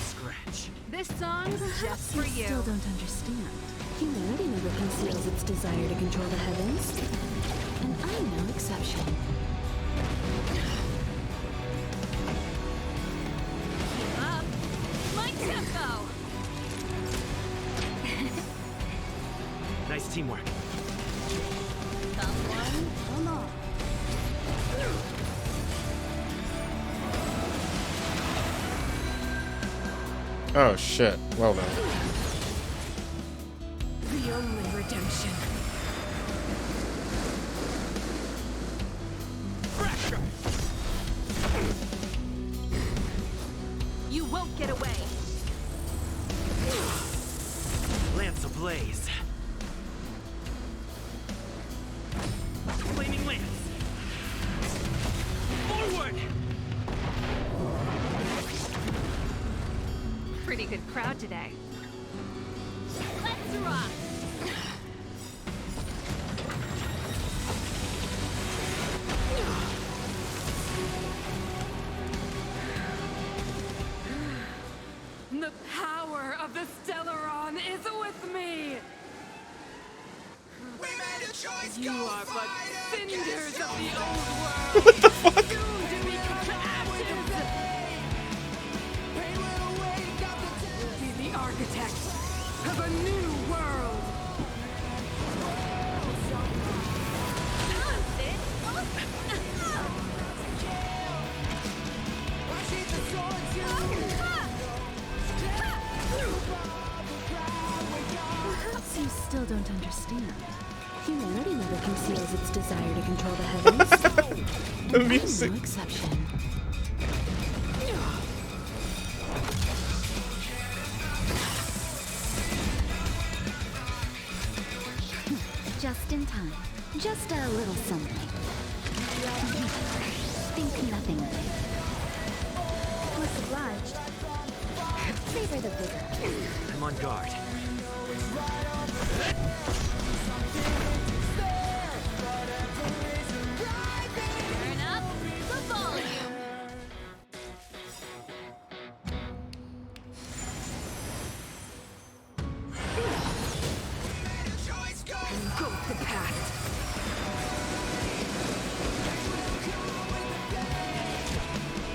Scratch. This song's just for you. Still don't understand. Humanity never conceals its desire to control the heavens. And I'm no exception. Keep up. My tempo. Nice teamwork. Someone, come on. Oh shit. Well done. The only redemption. You won't get away. Lance ablaze. Flaming lance. Forward! Pretty good crowd today. Let's rock! The power of the Stellaron is with me! You are but cinders of the old world! What the fuck? Soon to become ashes! We'll be the architects of a new world! Perhaps you still don't understand. Humanity never conceals its desire to control the heavens. The And music. I'm no exception. Just in time. Just a little something. Think nothing of it. Much obliged. Favor the vigor. I'm on guard. Turn up the volume. Go to the past.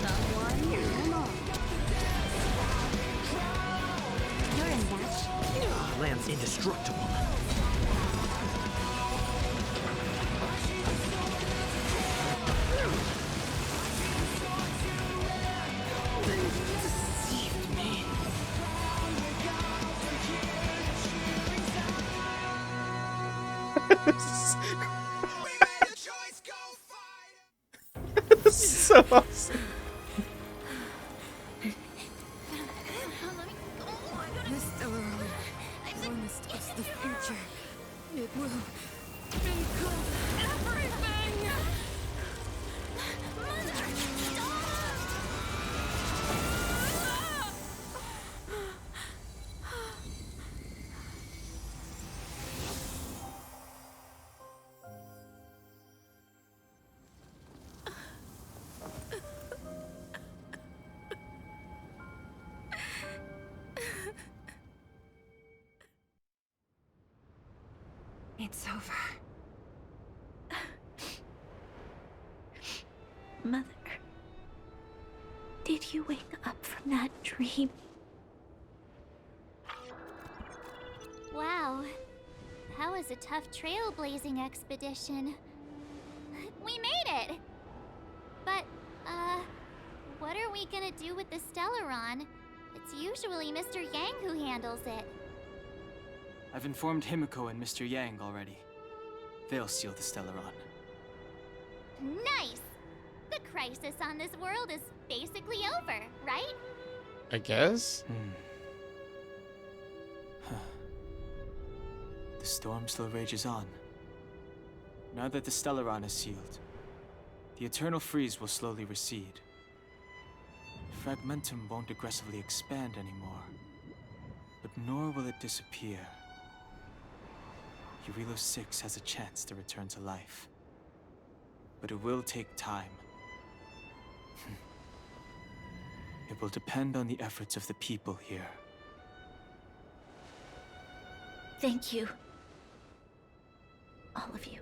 Someone, come on. You're in match. Lance indestructible. Deceived me. So awesome. The Stellaron promised us the future. It will include everything! It's over. Mother, did you wake up from that dream? Wow. That was a tough trailblazing expedition. We made it! But, what are we gonna do with the Stellaron? It's usually Mr. Yang who handles it. I've informed Himiko and Mr. Yang already. They'll steal the Stellaron. Nice! The crisis on this world is basically over, right? I guess? The storm still rages on. Now that the Stellaron is sealed, the eternal freeze will slowly recede. Fragmentum won't aggressively expand anymore, but nor will it disappear. Eurilo 6 has a chance to return to life, but it will take time. It will depend on the efforts of the people here. Thank you. All of you.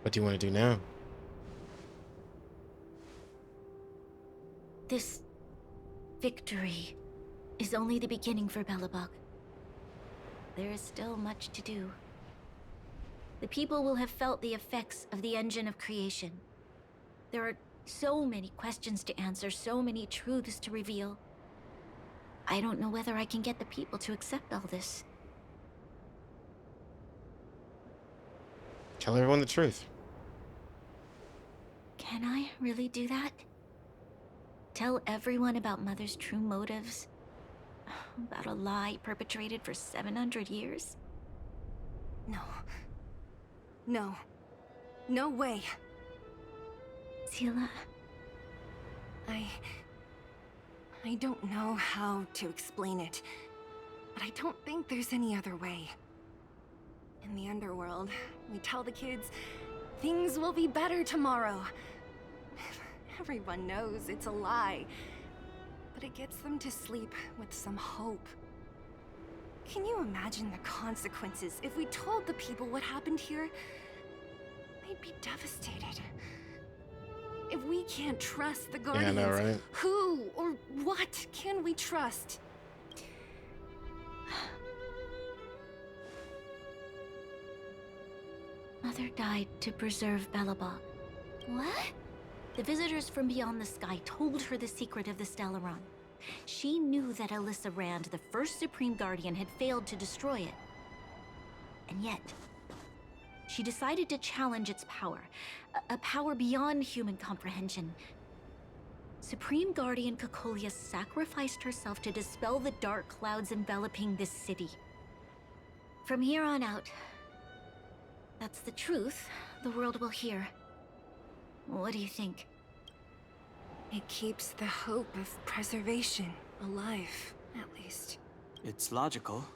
What do you want to do now? This victory is only the beginning for Belobog. There is still much to do. The people will have felt the effects of the engine of creation. There are So many questions to answer, so many truths to reveal. I don't know whether I can get the people to accept all this. Tell everyone the truth. Can I really do that? Tell everyone about Mother's true motives? About a lie perpetrated for 700 years? No. No. No way. Seele. I don't know how to explain it, but I don't think there's any other way. In the underworld, we tell the kids, things will be better tomorrow. Everyone knows it's a lie, but it gets them to sleep with some hope. Can you imagine the consequences if we told the people what happened here? They'd be devastated. If we can't trust the Guardians, Yeah, I know, right? who or what can we trust? Mother died to preserve Belobog. What? The visitors from beyond the sky told her the secret of the Stellaron. She knew that Alyssa Rand, the first Supreme Guardian, had failed to destroy it. And yet, she decided to challenge its power, a power beyond human comprehension. Supreme Guardian Cocolia sacrificed herself to dispel the dark clouds enveloping this city. From here on out, that's the truth the world will hear. What do you think? It keeps the hope of preservation alive, at least. It's logical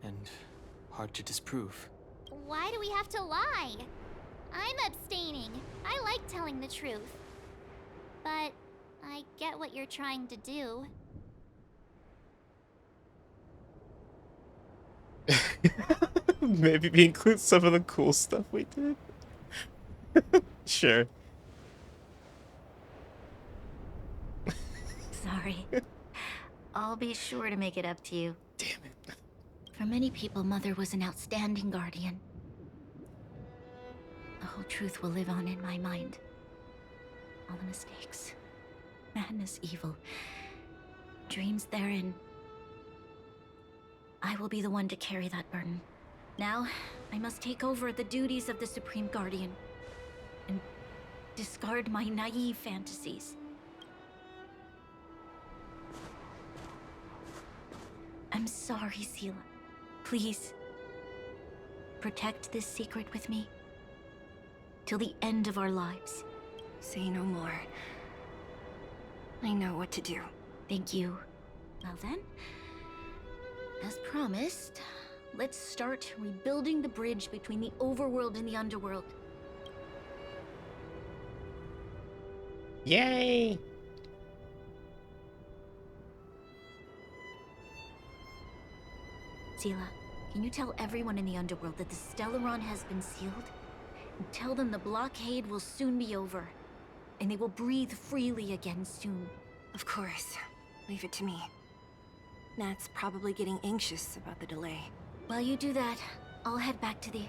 and hard to disprove. Why do we have to lie? I'm abstaining. I like telling the truth. But I get what you're trying to do. Maybe we include some of the cool stuff we did. Sure. Sorry. I'll be sure to make it up to you. Damn it. For many people, Mother was an outstanding guardian. The whole truth will live on in my mind. All the mistakes, madness, evil, dreams therein. I will be the one to carry that burden. Now, I must take over the duties of the Supreme Guardian and discard my naive fantasies. I'm sorry, Seele. Please, protect this secret with me till the end of our lives. Say no more. I know what to do. Thank you. Well then, as promised, let's start rebuilding the bridge between the overworld and the underworld. Yay! Seele, can you tell everyone in the underworld that the Stellaron has been sealed? And tell them the blockade will soon be over, and they will breathe freely again soon. Of course. Leave it to me. Nat's probably getting anxious about the delay. While you do that, I'll head back to the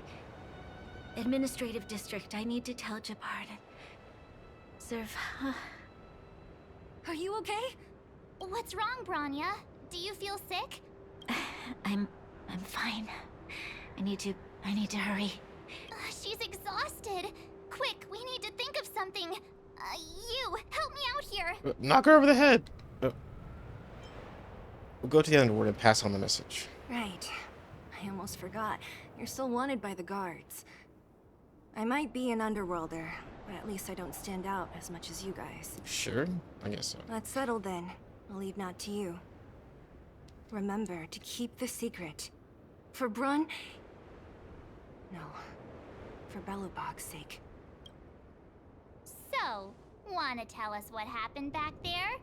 administrative district. I need to tell Jabard and serve. Are you okay? What's wrong, Branya? Do you feel sick? I'm fine. I need to hurry. She's exhausted. Quick, we need to think of something. You, help me out here. Knock her over the head. We'll go to the underworld and pass on the message. Right. I almost forgot. You're still wanted by the guards. I might be an underworlder, but at least I don't stand out as much as you guys. Sure, I guess so. That's settled then. I'll leave Nat to you. Remember to keep the secret. For Brun... No. For Belobog's sake. So, wanna tell us what happened back there?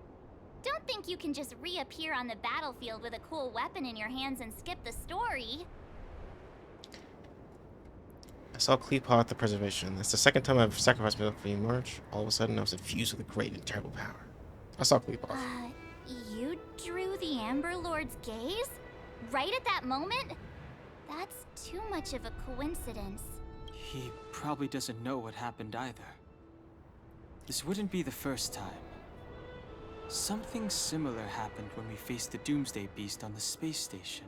Don't think you can just reappear on the battlefield with a cool weapon in your hands and skip the story. I saw Kleepaw at the preservation. That's the second time I've sacrificed myself for you, March. All of a sudden, I was infused with a great and terrible power. I saw Kleepaw. You drew the Amber Lord's gaze? Right at that moment? That's too much of a coincidence. He probably doesn't know what happened either. This wouldn't be the first time. Something similar happened when we faced the Doomsday Beast on the space station.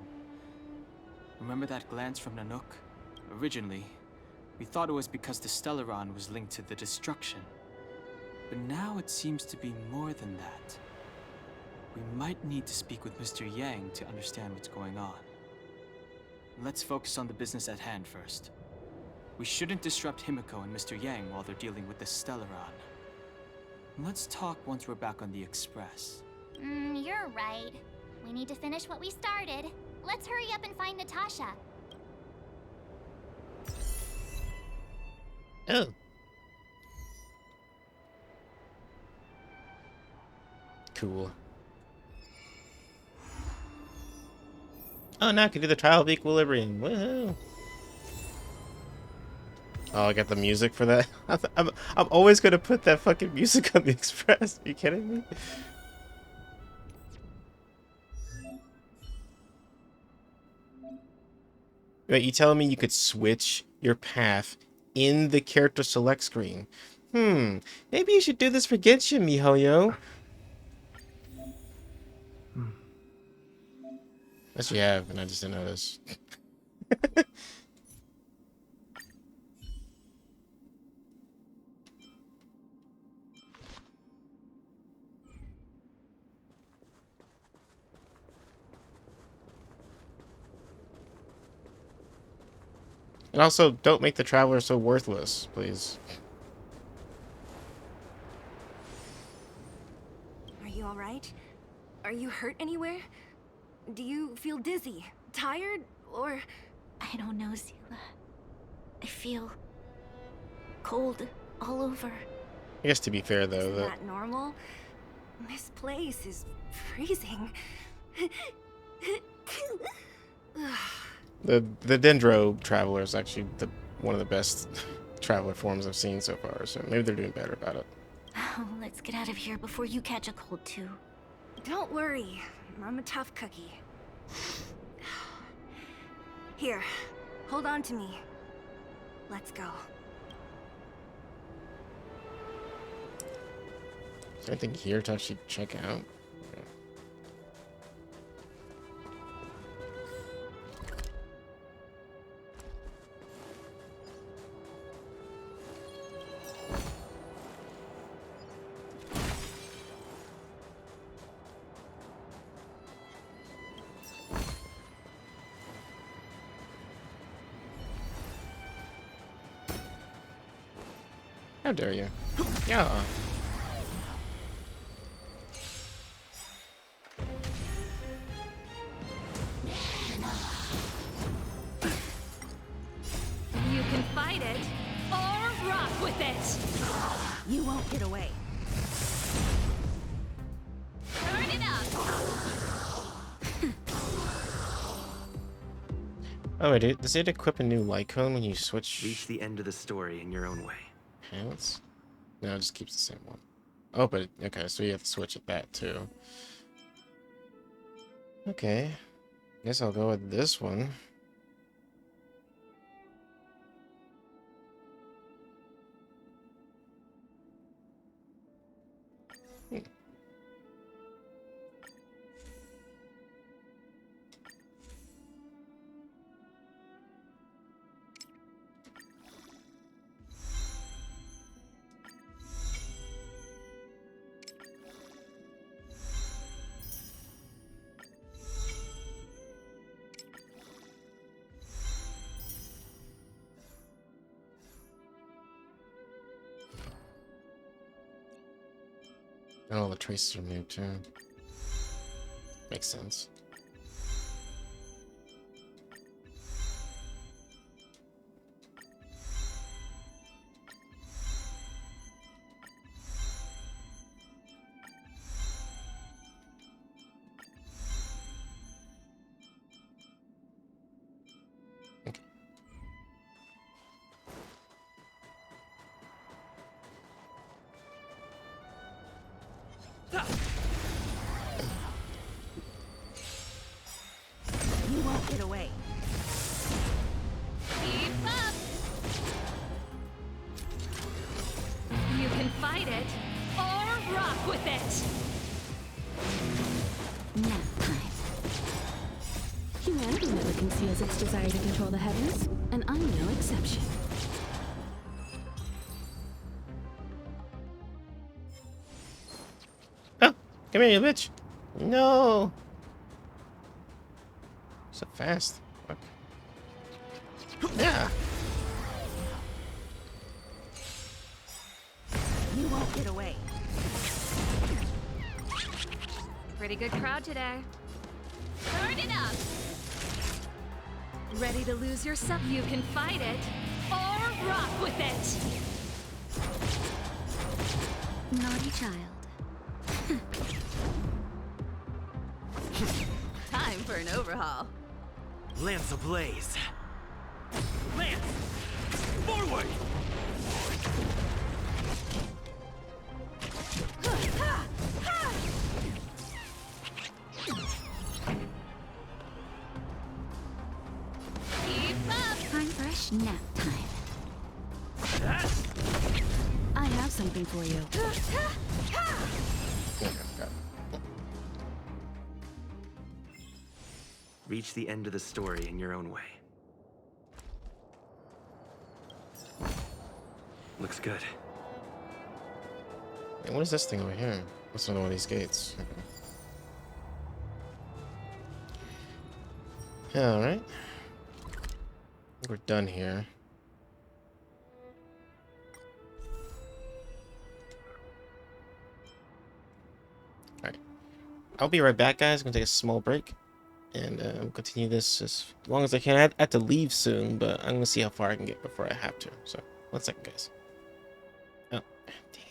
Remember that glance from Nanook? Originally, we thought it was because the Stellaron was linked to the destruction. But now it seems to be more than that. We might need to speak with Mr. Yang to understand what's going on. Let's focus on the business at hand first. We shouldn't disrupt Himiko and Mr. Yang while they're dealing with the Stellaron. Let's talk once we're back on the Express. You're right. We need to finish what we started. Let's hurry up and find Natasha. Oh. Cool. Oh, now I can do the trial of equilibrium. Woohoo! Oh, I got the music for that. I'm always gonna put that fucking music on the Express. Are you kidding me? Wait, you telling me you could switch your path in the character select screen? Maybe you should do this for Genshin, MiHoYo. Yes, you have, and I just didn't notice. And also, don't make the Traveler so worthless, please. Are you alright? Are you hurt anywhere? Do you feel dizzy, tired, or... I don't know, Seela. I feel... cold all over. I guess to be fair, though, Isn't that normal? This place is freezing. The Dendro Traveler is actually one of the best Traveler forms I've seen so far, so maybe they're doing better about it. Oh, let's get out of here before you catch a cold, too. Don't worry. I'm a tough cookie. Here, hold on to me. Let's go. Is there anything here to actually check out? How dare you? Yeah. You can fight it, or rock with it! You won't get away. Turn it up! Oh, wait, does it equip a new light cone when you switch? Reach the end of the story in your own way. Pants? No, it just keeps the same one. Oh, but okay, so you have to switch it back too. Okay, guess I'll go with this one. And all the traces are new too. Makes sense. You won't get away. Keep up! You can fight it, with it! Nap time. Humanity never conceals its desire to control the heavens, and I'm no exception. Oh, come here, you bitch. No. So fast. Fuck. Yeah. You won't get away. Pretty good crowd today. Turn it up! Ready to lose yourself? You can fight it, or rock with it! Naughty child. Time for an overhaul. Lance ablaze. Lance! Forward! Keep up! Time fresh nap time. I have something for you. Reach the end of the story in your own way. Looks good. Hey, what is this thing over here? What's another one of these gates? Yeah, alright. We're done here. Alright. I'll be right back, guys. I'm gonna take a small break. And we'll continue this as long as I can. I have to leave soon, but I'm gonna see how far I can get before I have to. So, 1 second, guys. Oh, damn.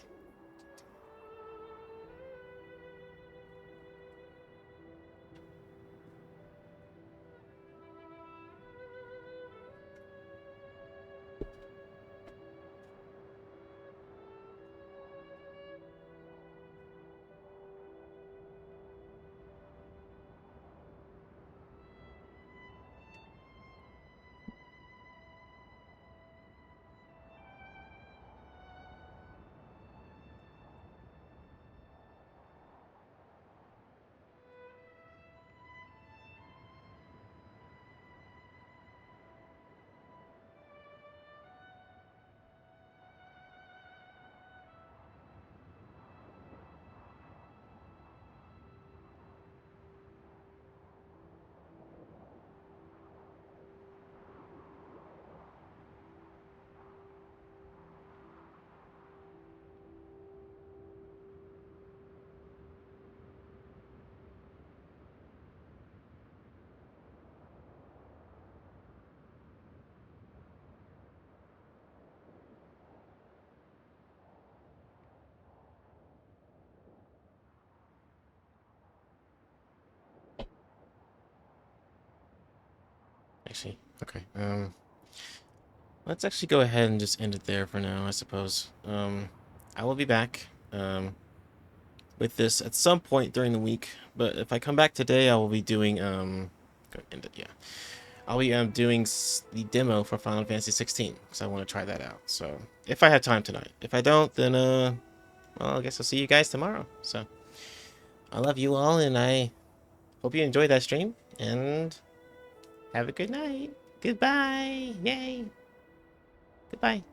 Actually, okay. Let's actually go ahead and just end it there for now, I suppose. I will be back with this at some point during the week, but if I come back today, I will be doing go end it, yeah. I'll be doing the demo for Final Fantasy 16 because I want to try that out. So if I have time tonight, if I don't, then well, I guess I'll see you guys tomorrow. So I love you all, and I hope you enjoyed that stream, and have a good night. Goodbye. Yay. Goodbye.